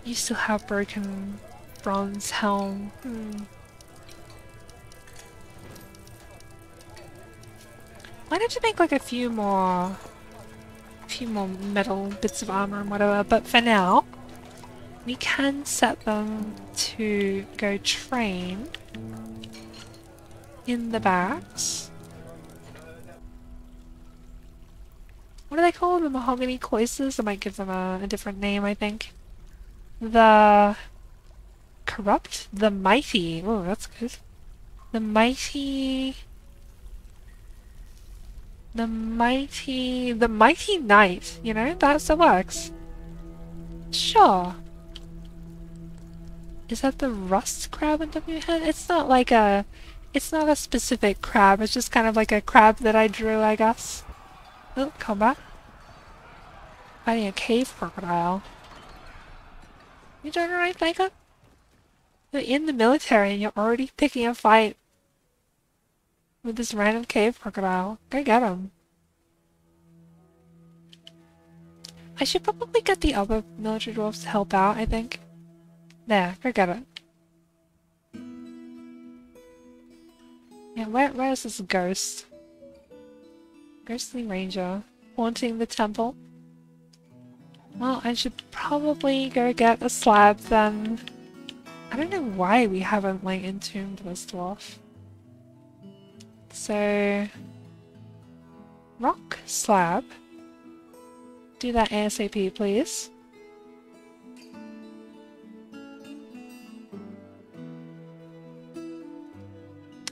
S1: You still have broken bronze helm. Might have to make, like, a few more metal bits of armor and whatever, but for now, we can set them to go train in the barracks. What are they called? The mahogany cloisters? I might give them a different name, I think. The corrupt? The mighty. Oh, that's good. The mighty knight, you know? That still works. Sure. Is that the rust crab on top of your head? It's not like a... It's not a specific crab, it's just kind of like a crab that I drew, I guess. Oh, combat. Fighting a cave crocodile. You doing alright, Baker? You're in the military and you're already picking a fight with this random cave crocodile. Go get him. I should probably get the other military dwarfs to help out, I think. There, go get it. Yeah, where is this ghost? Ghostly Ranger. Haunting the temple. Well, I should probably go get a slab then. I don't know why we haven't, like, entombed this dwarf. So... rock slab. Do that ASAP, please.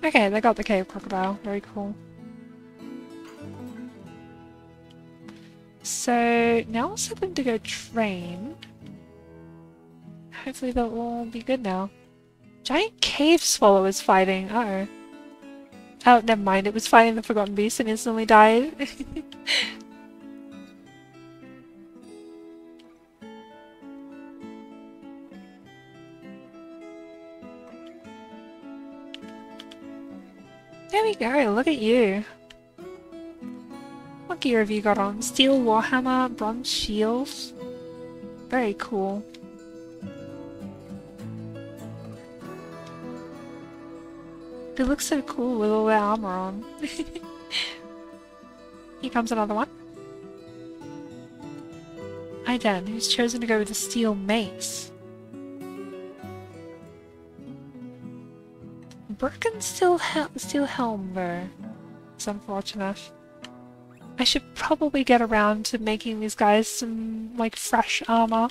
S1: Okay, they got the cave crocodile. Very cool. So, now I'll set them to go train. Hopefully they'll all be good now. Giant cave swallow is fighting. Uh-oh. Oh, never mind. It was fighting the Forgotten Beast and instantly died. There we go, look at you. What gear have you got on? Steel warhammer, bronze shield. Very cool. They look so cool with all their armor on. Here comes another one. Iden, who's chosen to go with the steel mace. Broken steel helm though. It's unfortunate. I should probably get around to making these guys some, like, fresh armor.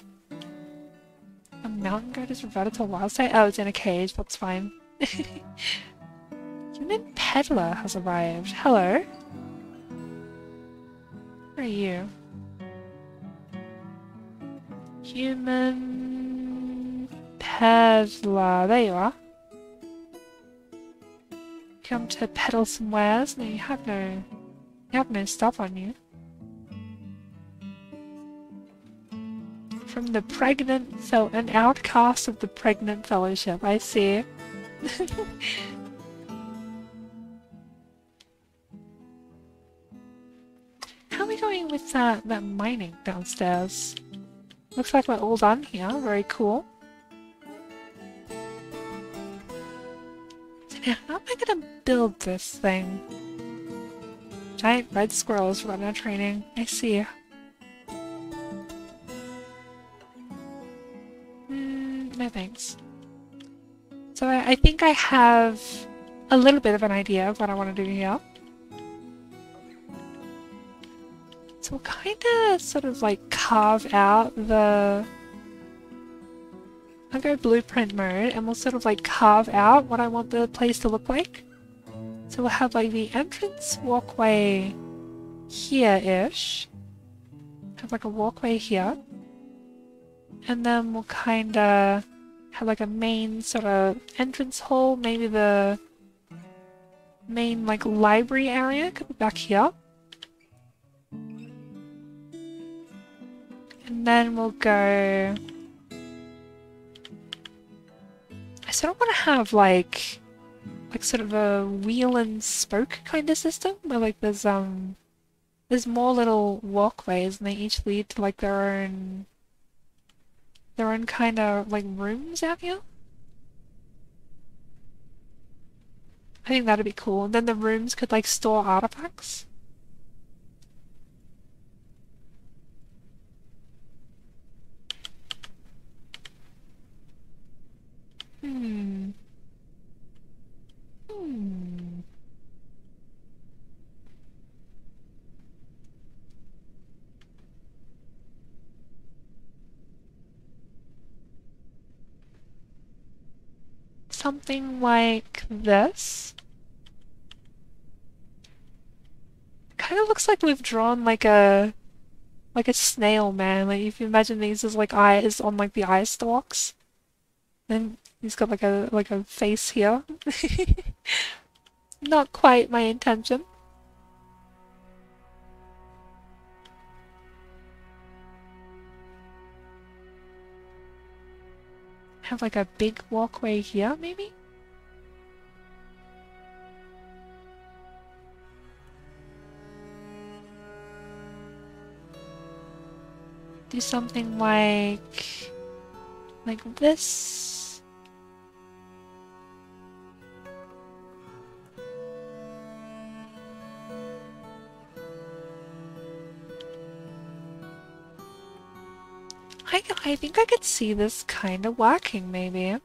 S1: A mountain goat is reverted to a wild state? Oh, it's in a cage, that's fine. You Human peddler has arrived. Hello. Where are you? Human peddler. There you are. Come to peddle some wares? No, you have no stuff on you. From the pregnant an outcast of the pregnant fellowship, I see. How are we going with that mining downstairs? Looks like we're all done here. Very cool. So now, how am I gonna build this thing? Giant red squirrels run our training. I see. No thanks. So I think I have a little bit of an idea of what I want to do here. So we'll kind of sort of like carve out the... I'll go blueprint mode and we'll sort of like carve out what I want the place to look like. So we'll have like the entrance walkway here-ish. Have like a walkway here. And then we'll kind of have like a main sort of entrance hall. Maybe the main like library area could be back here. And then we'll go... I sort of want to have like sort of a wheel and spoke kind of system where like there's more little walkways and they each lead to like their own kind of like rooms out here. I think that'd be cool. And then the rooms could like store artifacts. Something like this. Kind of looks like we've drawn like a snail man. Like if you imagine these as like eyes on like the eye stalks. Then he's got like a face here. Not quite my intention. Have like a big walkway here, maybe? Do something like this. I think I could see this kind of working, maybe.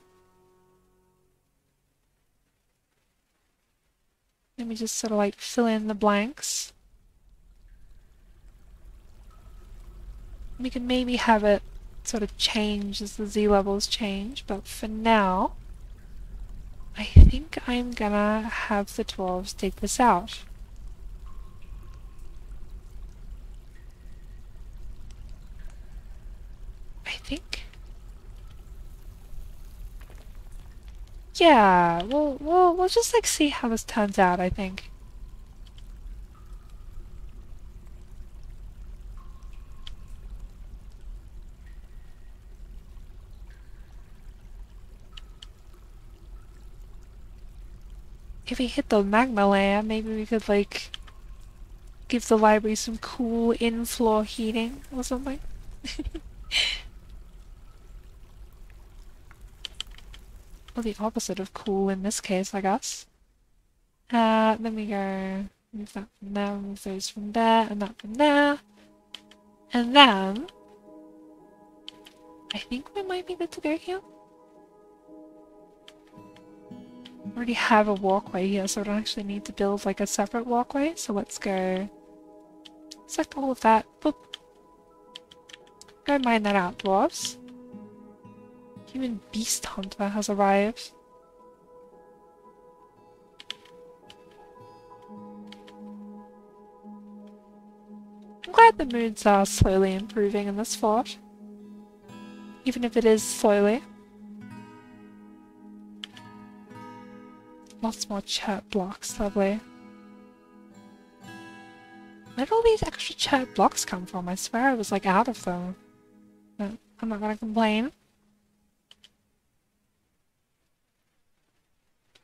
S1: Let me just sort of like fill in the blanks. We can maybe have it sort of change as the Z levels change, but for now, I think I'm gonna have the dwarves dig this out. I think. Yeah, we'll just like see how this turns out, I think. If we hit the magma layer, maybe we could like give the library some cool in-floor heating or something. Or the opposite of cool in this case, I guess. Then we go move that from there, move those from there, and that from there. And then I think we might be good to go here. Already have a walkway here, so I don't actually need to build like a separate walkway. So let's go select all of that. Boop. Go mine that out, dwarves. Human beast hunter has arrived. the moods are slowly improving in this fort. Even if it is slowly. Lots more chert blocks, lovely. Where did all these extra chert blocks come from? I swear I was like out of them. But I'm not gonna complain.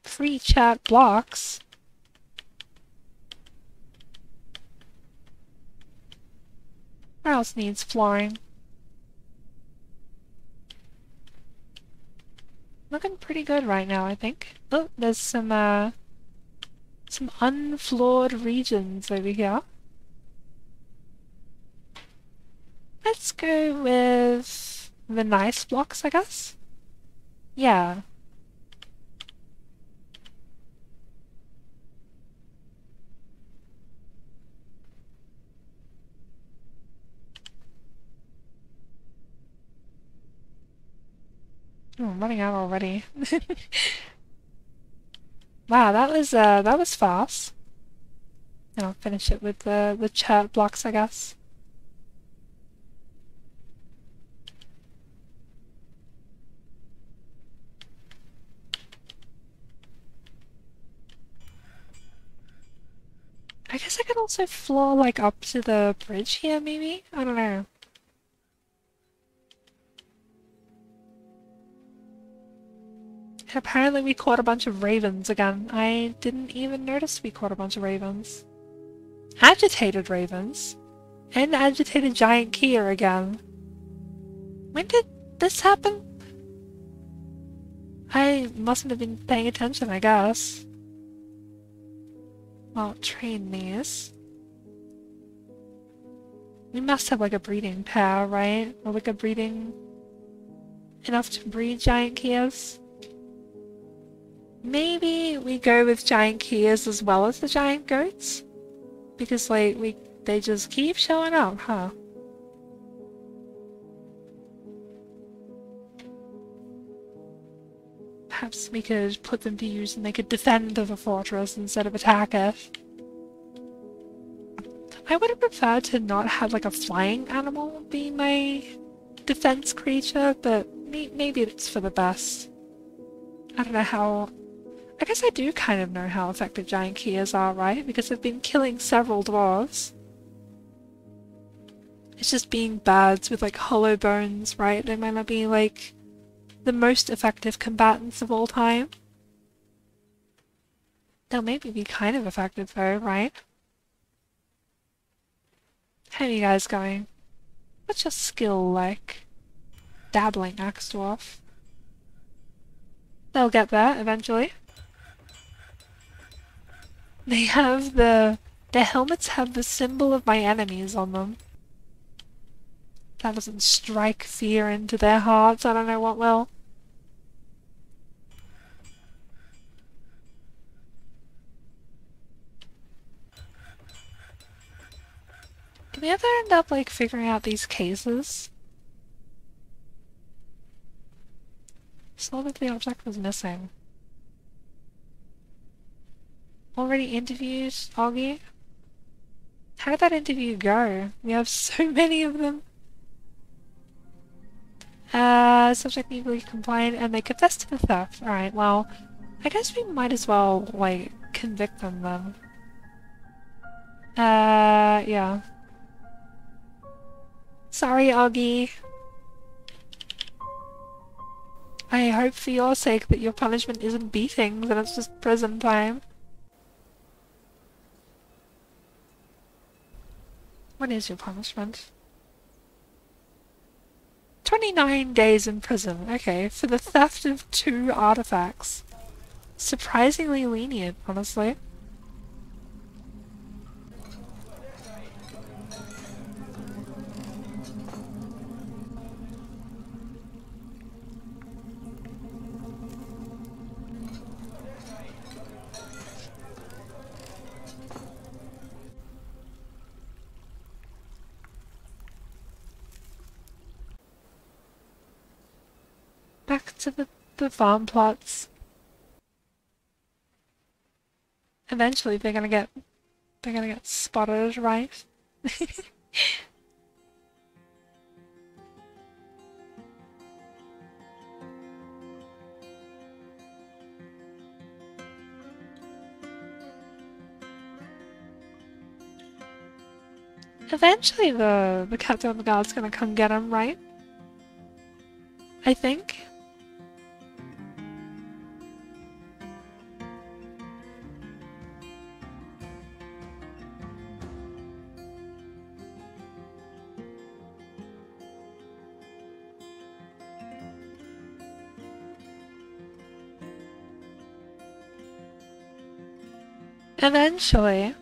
S1: Free chert blocks. Where else needs flooring? Looking pretty good right now, I think. Oh, there's some unfloored regions over here. Let's go with the nice blocks, I guess. Yeah. Oh, I'm running out already. Wow, that was fast. And I'll finish it with the chert blocks, I guess. I guess I could also floor like up to the bridge here, maybe? I don't know. And apparently we caught a bunch of ravens again. I didn't even notice we caught a bunch of ravens. Agitated ravens? And agitated giant Kia again. When did this happen? I mustn't have been paying attention, I guess. Well, train these. We must have like a breeding pair, right? Or like a breeding... enough to breed giant Kias? Maybe we go with giant Kias as well as the giant goats? Because like, they just keep showing up, huh? Perhaps we could put them to use and they could defend the fortress instead of attack it. I would have preferred to not have like a flying animal be my defense creature, but maybe it's for the best. I don't know how... I guess I do kind of know how effective giant Kias are, right? Because I've been killing several dwarves. It's just being birds with like hollow bones, right? They might not be like the most effective combatants of all time. They'll maybe be kind of effective though, right? How are you guys going? What's your skill like? Dabbling axe dwarf. They'll get there eventually. They have their helmets have the symbol of my enemies on them. That doesn't strike fear into their hearts, I don't know what will. Did we ever end up like figuring out these cases? Saw that the object was missing. Already interviewed Augie? How did that interview go? We have so many of them. Subject legally compliant and they confessed to the theft. Alright, well, I guess we might as well, like, convict them then. Yeah. Sorry, Augie. I hope for your sake that your punishment isn't beatings and it's just prison time. What is your punishment? 29 days in prison. Okay, for the theft of 2 artifacts. Surprisingly lenient, honestly. Back to the farm plots. Eventually they're gonna get spotted, right? Eventually the captain of the guard's gonna come get him, right? I think. Eventually.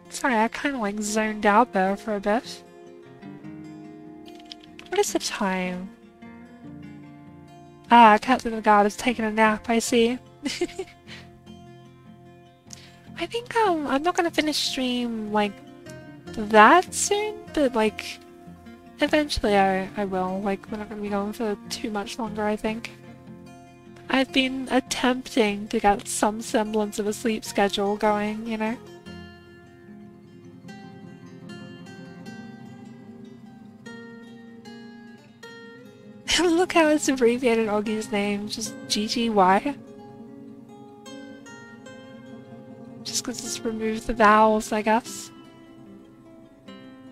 S1: Sorry, I kind of like zoned out there for a bit. What is the time? Ah, Captain of the Guard is taking a nap, I see. I think I'm not gonna finish stream like that soon, but like eventually I will. Like we're not gonna be going for too much longer, I think. I've been attempting to get some semblance of a sleep schedule going, you know? Look how it's abbreviated Augie's name, just GGY. Just because it's removed the vowels, I guess.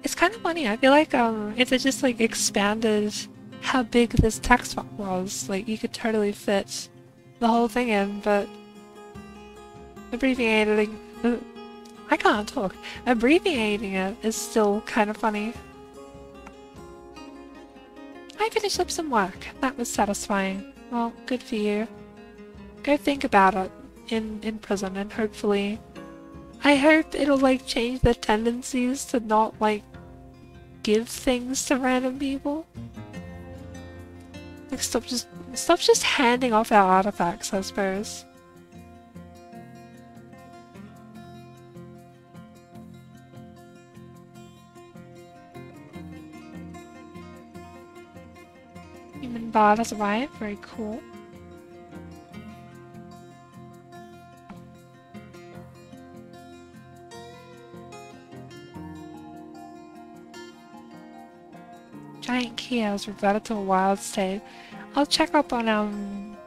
S1: It's kind of funny, I feel like if they just like expanded how big this text font was, like you could totally fit the whole thing in, but abbreviating... I can't talk. Abbreviating it is still kind of funny. I finished up some work. That was satisfying. Well, good for you. Go think about it in prison and hopefully... I hope it'll like change the tendencies to not like give things to random people. Like stop just handing off our artifacts, I suppose. Human bard has arrived, very cool. Giant key has reverted to a wild state. I'll check up on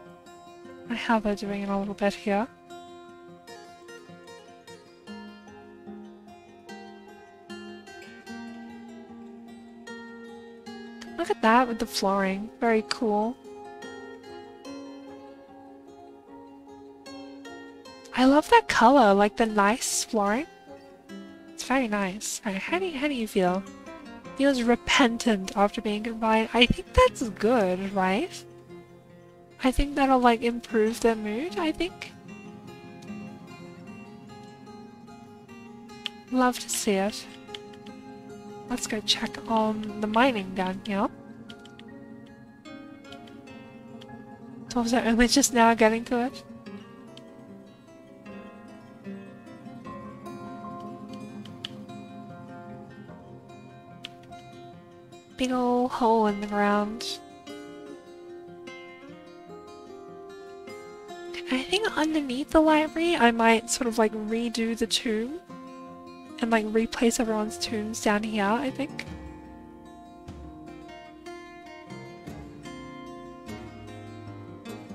S1: how they're doing in a little bit here. Look at that with the flooring. Very cool. I love that color, like the nice flooring. It's very nice. Alright, how do you feel? Feels repentant after being combined. I think that's good, right? I think that'll like improve their mood, I think. Love to see it. Let's go check on the mining down here. Dwarves are only just now getting to it. Big ol' hole in the ground. I think underneath the library I might sort of like redo the tomb and like replace everyone's tombs down here, I think.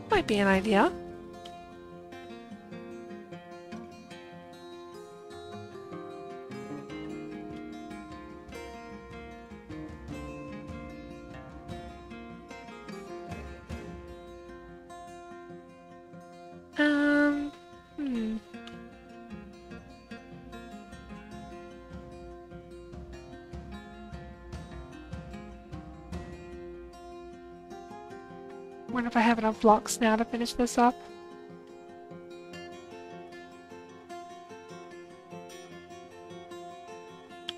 S1: Might be an idea. Wonder if I have enough blocks now to finish this up.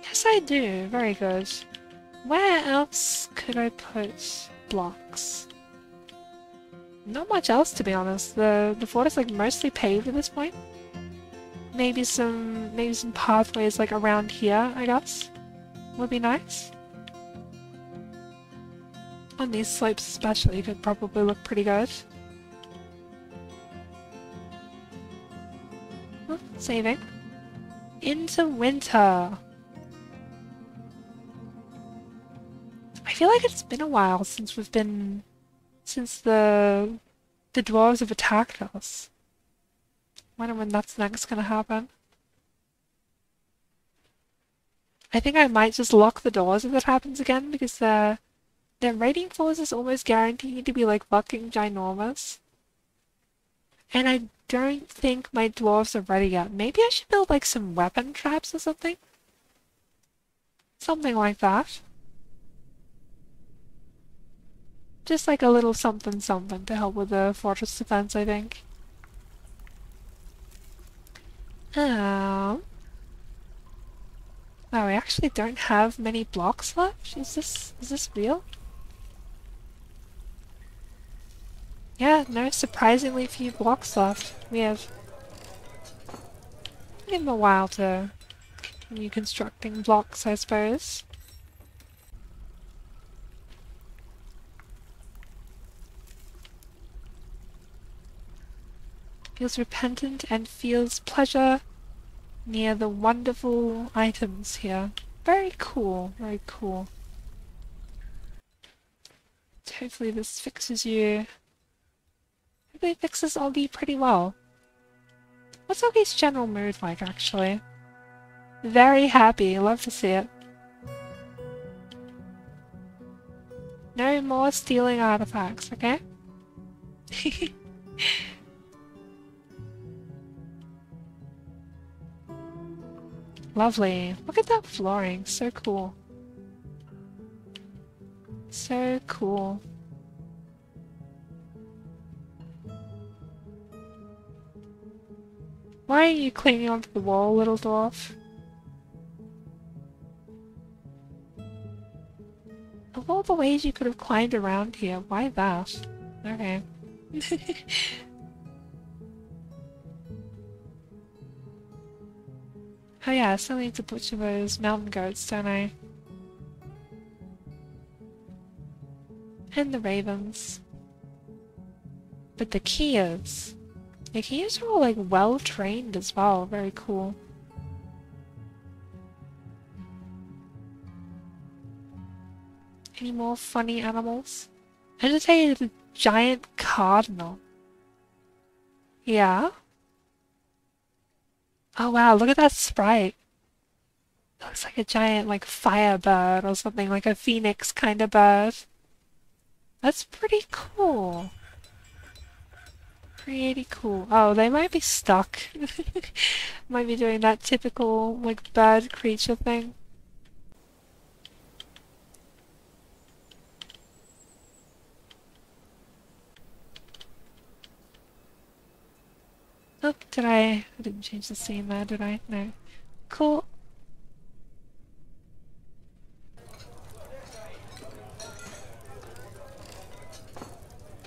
S1: Yes, I do. Very good. Where else could I put blocks? Not much else, to be honest. The fort is like mostly paved at this point. Maybe some pathways like around here, I guess, would be nice. On these slopes especially could probably look pretty good. Oh, saving. Into winter. feel like it's been a while since since the dwarves have attacked us. Wonder when that's next gonna happen. I think I might just lock the doors if that happens again, because their raiding force is almost guaranteed to be like fucking ginormous. And I don't think my dwarves are ready yet. Maybe I should build like some weapon traps or something? Something like that. Just like a little something something to help with the fortress defense, I think. Oh, we actually don't have many blocks left? Is this real? Yeah, no, surprisingly few blocks left. We have... Give them a while to continue constructing blocks, I suppose. Feels repentant and feels pleasure near the wonderful items here. Very cool, very cool. Hopefully this fixes you. Hopefully it fixes Oggy pretty well. What's Oggy's general mood like, actually? Very happy, love to see it. No more stealing artifacts, okay? Lovely. Look at that flooring. So cool. So cool. Why are you clinging onto the wall, little dwarf? Of all the ways you could have climbed around here, why that? Okay. Oh yeah, I still need to butcher those mountain goats, don't I? And the ravens. But the Kias... The Kias are all like well trained as well, very cool. Any more funny animals? Agitated giant cardinal. Yeah? Oh wow, look at that sprite. It looks like a giant like firebird or something, like a phoenix kind of bird. That's pretty cool. Pretty cool. Oh, they might be stuck. Might be doing that typical like bird creature thing. Oh, I didn't change the scene there, did I? No. Cool.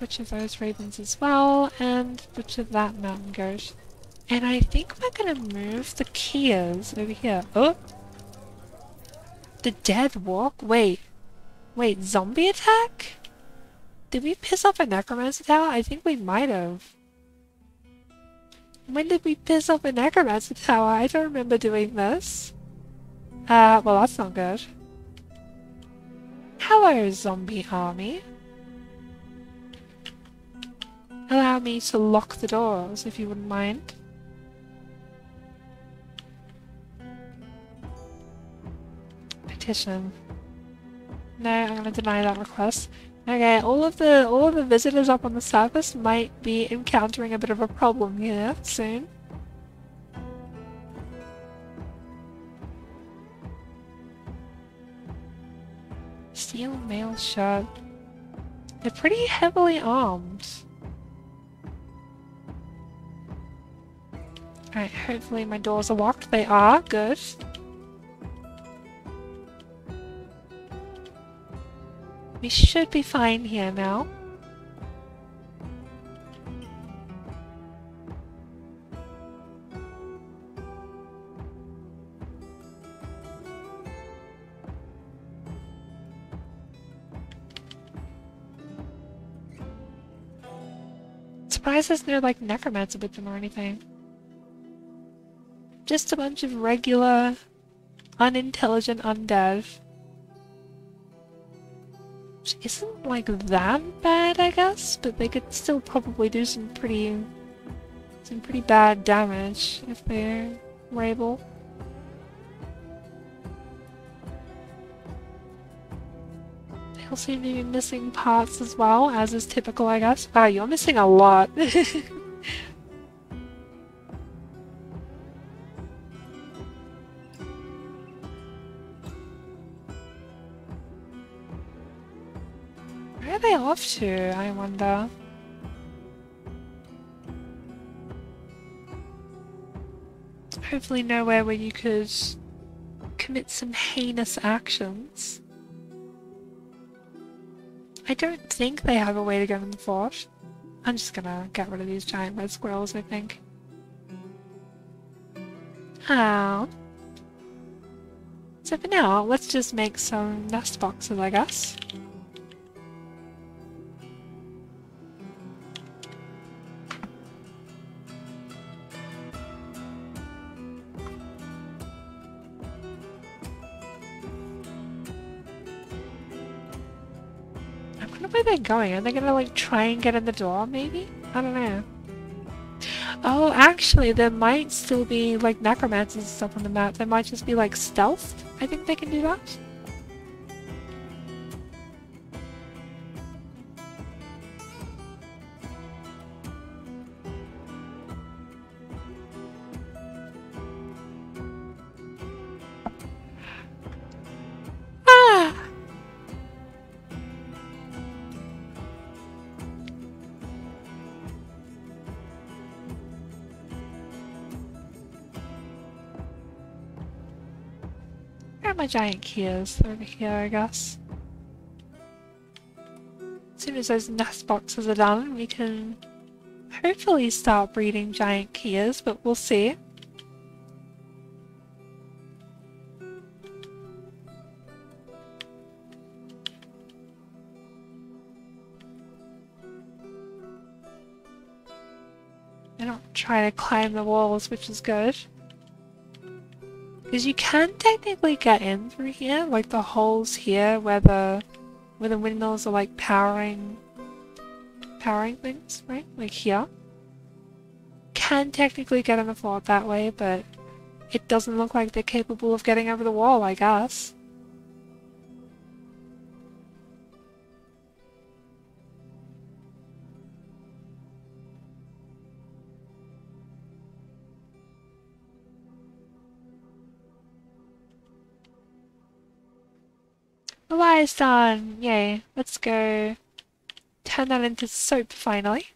S1: Butcher those ravens as well, and butcher that mountain goat. And I think we're gonna move the Kias over here. Oh! The dead walk? Wait, zombie attack? Did we piss off a necromancer tower? I think we might have. When did we piss off a necromancer tower? I don't remember doing this. Well, that's not good. Hello, zombie army. Allow me to lock the doors, if you wouldn't mind. Petition. No, I'm gonna deny that request. Okay, all of the visitors up on the surface might be encountering a bit of a problem here soon. Steel mail shirt. They're pretty heavily armed. Alright, hopefully my doors are locked. They are, good. We should be fine here now. Surprised there's no like necromancer with them or anything. Just a bunch of regular, unintelligent undead. Which isn't like that bad, I guess, but they could still probably do some pretty bad damage if they were able. They all seem to be missing parts as well, as is typical, I guess. Wow, you're missing a lot. Where are they off to, I wonder? Hopefully nowhere where you could commit some heinous actions. I don't think they have a way to get in the fort. I'm just gonna get rid of these giant red squirrels, I think. Oh. So for now, let's just make some nest boxes, I guess. Where they're going? Are they gonna like try and get in the door maybe? I don't know. Oh, actually there might still be like necromancers and stuff on the map. They might just be like stealthed. I think they can do that. My giant keys over here, I guess. As soon as those nest boxes are done, we can hopefully start breeding giant keys, but we'll see. They're not trying to climb the walls, which is good. Because you can technically get in through here, like the holes here where the windmills are like powering things, right? Like here. Can technically get in the fort that way, but it doesn't look like they're capable of getting over the wall, I guess. The lie's done! Yay. Let's go turn that into soap finally.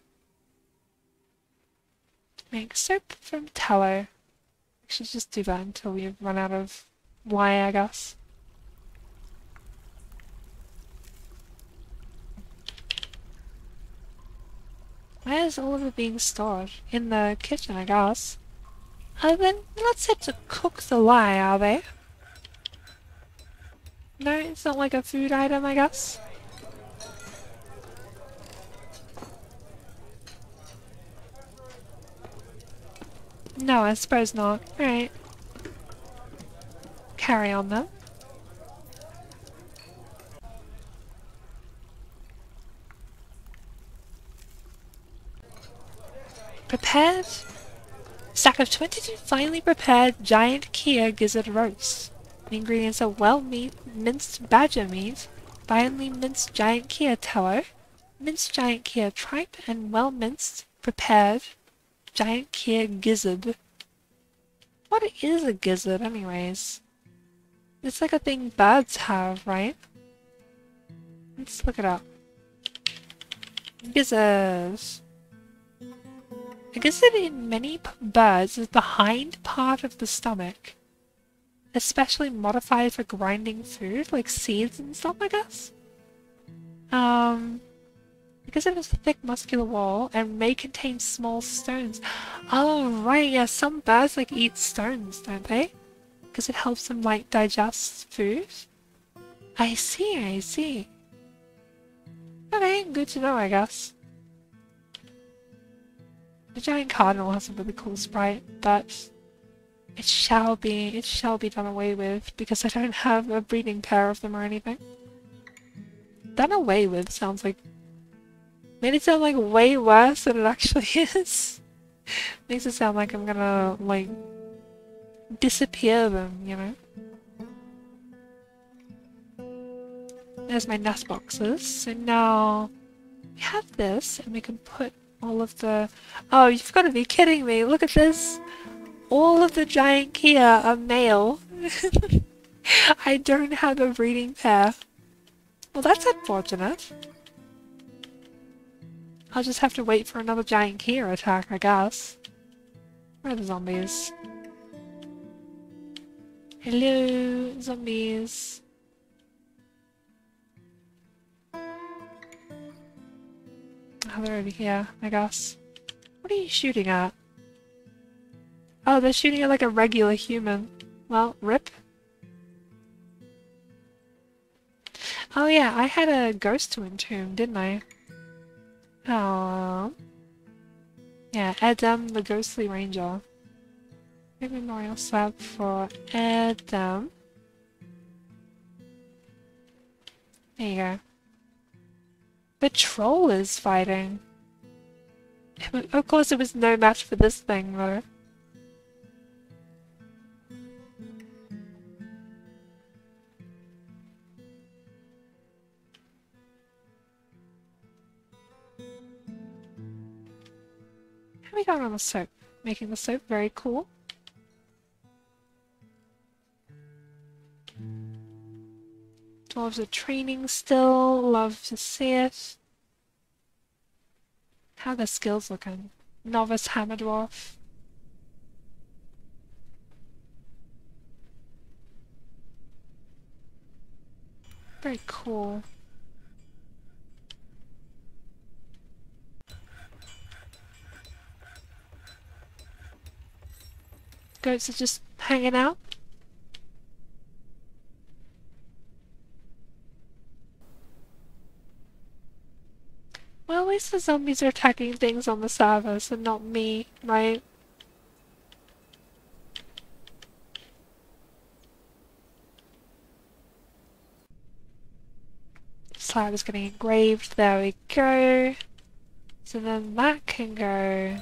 S1: Make soap from tallow. I should just do that until we run out of lye, I guess. Where's all of it being stored? In the kitchen, I guess. Then not set to cook the lye, are they? No, it's not like a food item, I guess. No, I suppose not. Alright. Carry on then. Prepared? Stack of 22 finely prepared giant Kia gizzard roast. The ingredients are minced badger meat, finely minced giant Kia tallow, minced giant Kia tripe, and well-minced, prepared giant Kia gizzard. What is a gizzard, anyways? It's like a thing birds have, right? Let's look it up. Gizzards. A gizzard in many birds is the hind part of the stomach. Especially modified for grinding food, like seeds and stuff, I guess? Because it has a thick muscular wall and may contain small stones. Oh, right, yeah, some birds like eat stones, don't they? Because it helps them like digest food? I see. Okay, good to know, I guess. The giant cardinal has a really cool sprite, but it shall be done away with, because I don't have a breeding pair of them or anything. done away with sounds like... Made it sound like way worse than it actually is. Makes it sound like I'm gonna, like, disappear them, you know? There's my nest boxes. So now we have this, and we can put all of the... Oh, you've got to be kidding me! Look at this! All of the giant Kia are male. I don't have a breeding pair. Well, that's unfortunate. I'll just have to wait for another giant Kia attack, I guess. Where are the zombies? Hello, zombies. Oh, they're over here, I guess. What are you shooting at? Oh, they're shooting at like a regular human. Well, rip. Oh yeah, I had a ghost to entomb, didn't I? Oh. Yeah, Adam, the ghostly ranger. Big memorial slab for Adam. There you go. The troll is fighting. Of course it was no match for this thing though. How are we going on the soap? Making the soap very cool. Dwarves are training still. Love to see it. How are their skills looking? Novice hammer dwarf. Very cool. Goats are just hanging out. Well, at least the zombies are attacking things on the surface and not me, right? Slab is getting engraved. There we go. So then that can go...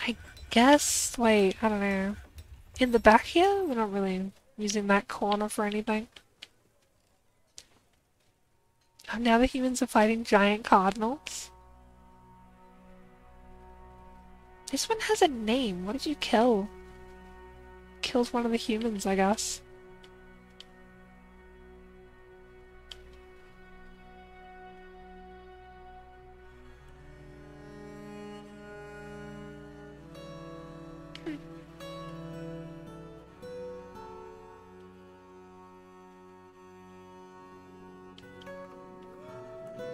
S1: I guess... Wait, I don't know. In the back here? We're not really using that corner for anything. Oh, now the humans are fighting giant cardinals. This one has a name. What did you kill? Killed one of the humans, I guess.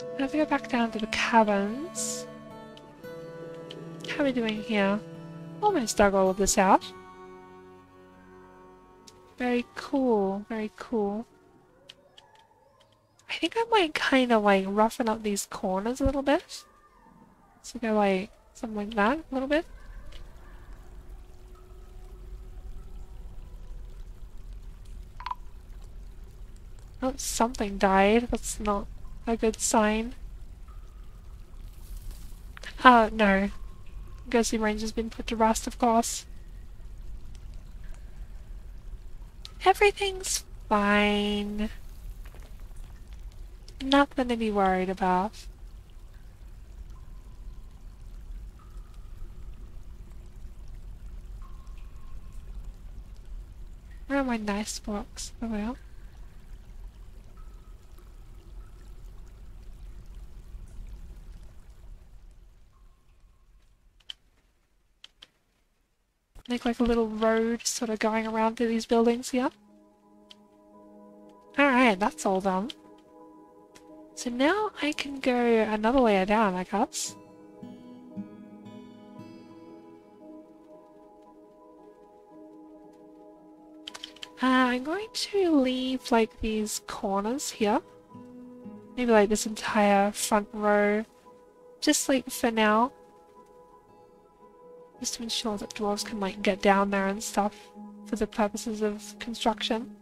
S1: I have to go back down to the caverns. How are we doing here? Almost dug all of this out. Very cool, very cool. I think I might kind of like roughen up these corners a little bit. So go like something like that, a little bit. Oh, something died. That's not a good sign. Oh, no. Ghostly Ranger's been put to rest, of course. Everything's fine. Nothing to be worried about. Where are my nice blocks? Oh well. Make like a little road sort of going around through these buildings here. Alright, that's all done. So now I can go another layer down, I guess. I'm going to leave like these corners here. Maybe like this entire front row. Just like for now. Just to ensure that dwarves can like get down there and stuff for the purposes of construction.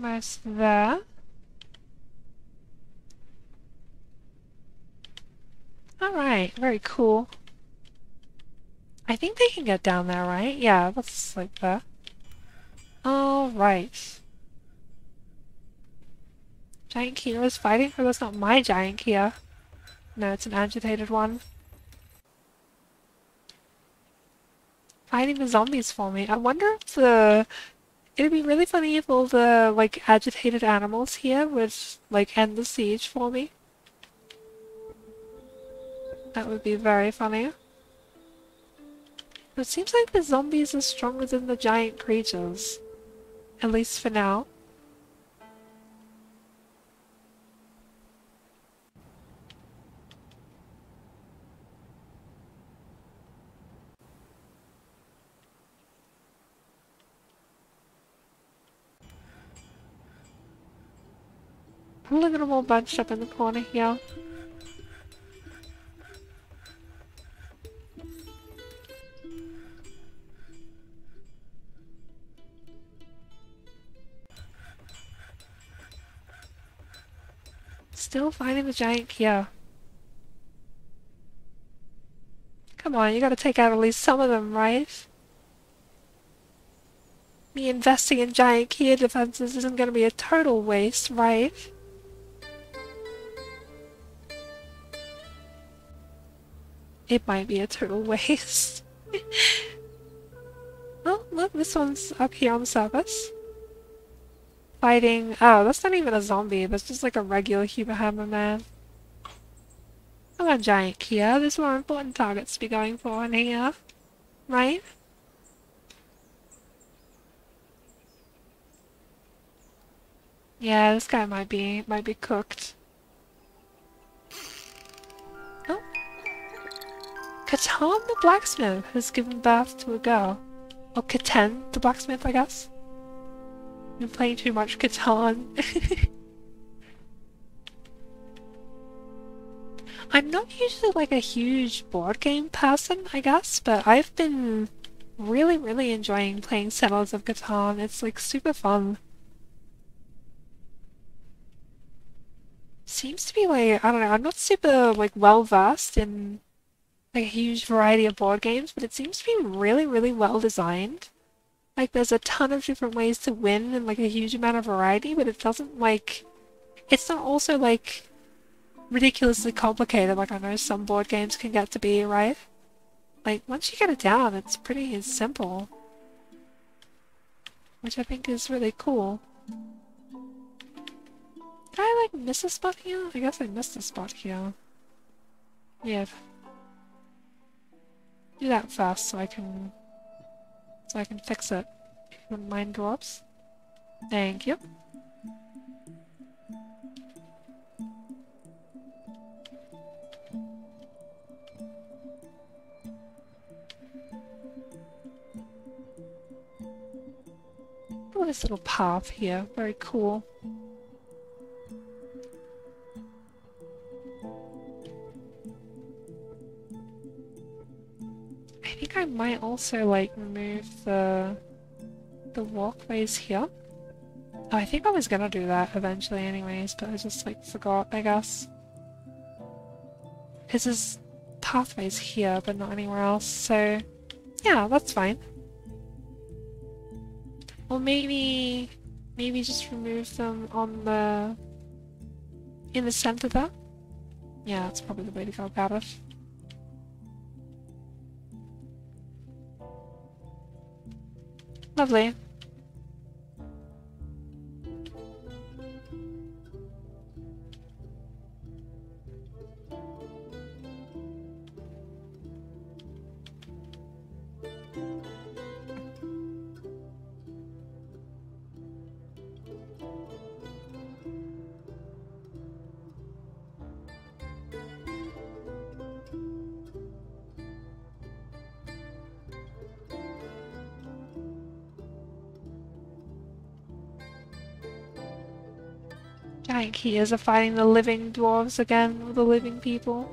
S1: almost there. Alright, very cool. I think they can get down there, right? Yeah, that's like that. Alright. Giant Kia is fighting? Oh, that's not my giant Kia. No, it's an agitated one. Fighting the zombies for me. I wonder if it'd be really funny if all the, like, agitated animals here would, like, end the siege for me. That would be very funny. It seems like the zombies are stronger than the giant creatures. At least for now. Look at them all bunched up in the corner here. Still finding the giant Kia. Come on, you gotta take out at least some of them, right? Me investing in giant Kia defenses isn't gonna be a total waste, right? It might be a total waste. Oh, look, this one's up here on the surface. Fighting... Oh, that's not even a zombie. That's just like a regular Huber Hammer man. Come on, giant Kia. There's more important targets to be going for in here. Right? Yeah, this guy might be cooked. Oh. Catan the blacksmith has given birth to a girl. Or Catan the blacksmith, I guess. I've been playing too much Catan. I'm not usually like a huge board game person, I guess, but I've been really enjoying playing Settlers of Catan. It's like super fun. Seems to be like, I don't know, I'm not super like well versed in like a huge variety of board games, but it seems to be really well designed. Like there's a ton of different ways to win and like a huge amount of variety, but it doesn't like, it's not also like ridiculously complicated like I know some board games can get to be, right? Like once you get it down, it's pretty simple. Which I think is really cool. Did I like miss a spot here? I guess I missed a spot here. Yeah. Do that fast so I can fix it. If you wouldn't mind, Dwarfs. Thank you. Oh, this little path here. Very cool. I think I might also like remove the walkways here. Oh, I think I was gonna do that eventually anyways, but I just like forgot, I guess. Because there's pathways here, but not anywhere else, so yeah, that's fine. Or maybe just remove them on in the center there. Yeah, that's probably the way to go about it. Lovely. Giant Kias are fighting the living dwarves again, or the living people.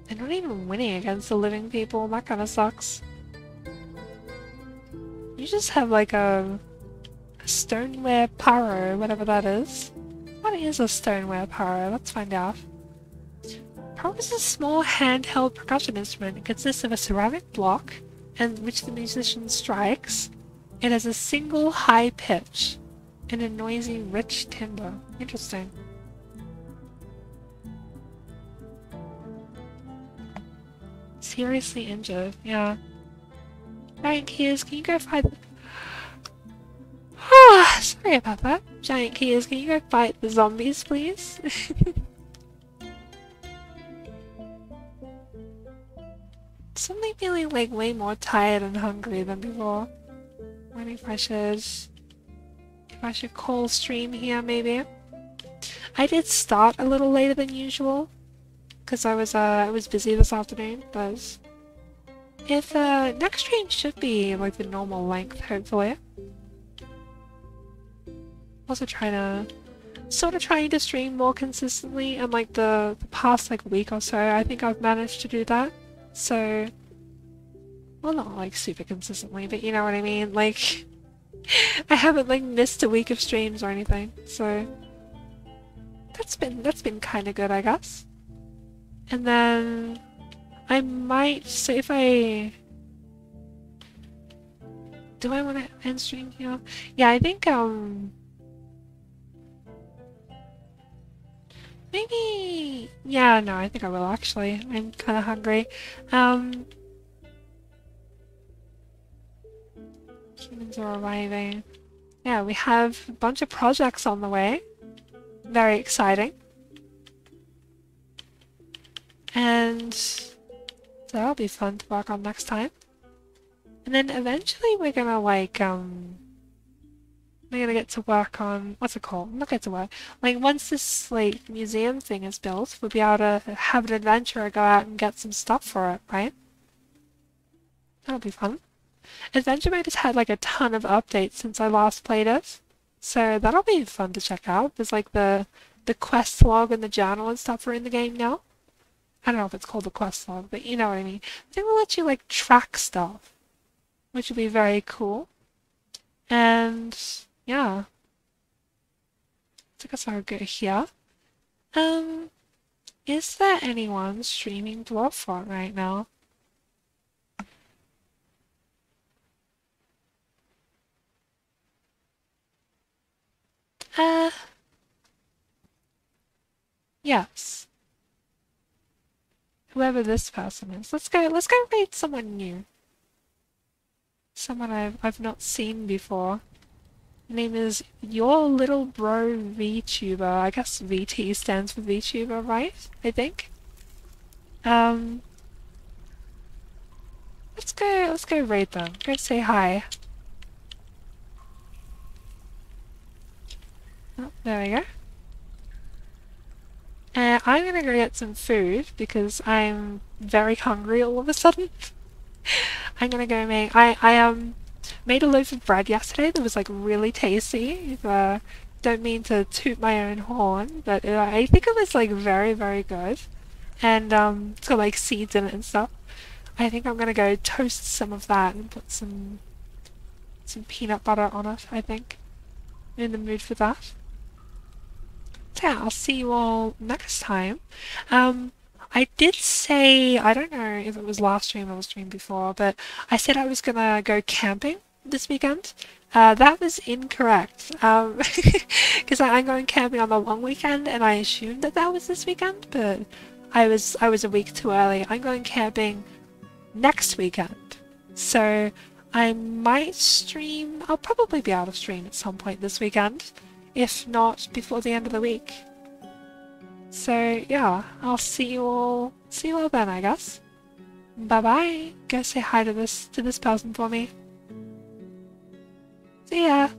S1: They're not even winning against the living people, that kinda sucks. You just have like a stoneware paro, whatever that is. What is a stoneware paro? Let's find out. Paro is a small handheld percussion instrument. It consists of a ceramic block in which the musician strikes. It has a single high pitch and a noisy, rich timbre. Interesting. Seriously injured, yeah. Giant Keys, can you go fight... Sorry about that. Giant Keys, can you go fight the zombies, please? Suddenly feeling like way more tired and hungry than before. Wondering if I should call stream here, maybe. I did start a little later than usual because I was busy this afternoon. But if next stream should be like the normal length, hopefully. Also trying to stream more consistently, and like the past like week or so, I think I've managed to do that. So, well, not like super consistently, but you know what I mean. Like, I haven't like missed a week of streams or anything. So that's been kind of good, I guess. And then I might, so if I do I want to end stream here? Yeah, I think maybe, yeah, no, I think I will actually. I'm kind of hungry. Humans are arriving. Yeah, we have a bunch of projects on the way. Very exciting. And so that'll be fun to work on next time. And then eventually we're gonna like, we're gonna get to work on, what's it called? Not get to work. Like, once this, like, museum thing is built, we'll be able to have an adventurer go out and get some stuff for it, right? That'll be fun. Adventure Mode has had, like, a ton of updates since I last played it. So that'll be fun to check out. There's, like, the quest log and the journal and stuff are in the game now. I don't know if it's called the quest log, but you know what I mean. I think we'll let you, like, track stuff, which will be very cool. And yeah. I guess I'll go here. Is there anyone streaming Dwarf right now? Yes. Whoever this person is. Let's go raid someone new. Someone I've not seen before. The name is Your Little Bro VTuber. I guess VT stands for VTuber, right? I think. Let's go raid them. Go say hi. Oh, there we go. I'm gonna go get some food because I'm very hungry all of a sudden. I'm gonna go make. I made a loaf of bread yesterday that was like really tasty. Don't mean to toot my own horn, but I think it was like very, very good. And it's got like seeds in it and stuff. I think I'm gonna go toast some of that and put some peanut butter on it, I think. I'm in the mood for that. So yeah, I'll see you all next time. I did say, I don't know if it was last stream or the stream before, but I said I was gonna go camping this weekend. That was incorrect. Because I'm going camping on the long weekend and I assumed that that was this weekend, but I was a week too early. I'm going camping next weekend. So I might stream, I'll probably be out of stream at some point this weekend, if not before the end of the week. So yeah, I'll see you all then, I guess. Bye bye. Go say hi to this person for me. See ya.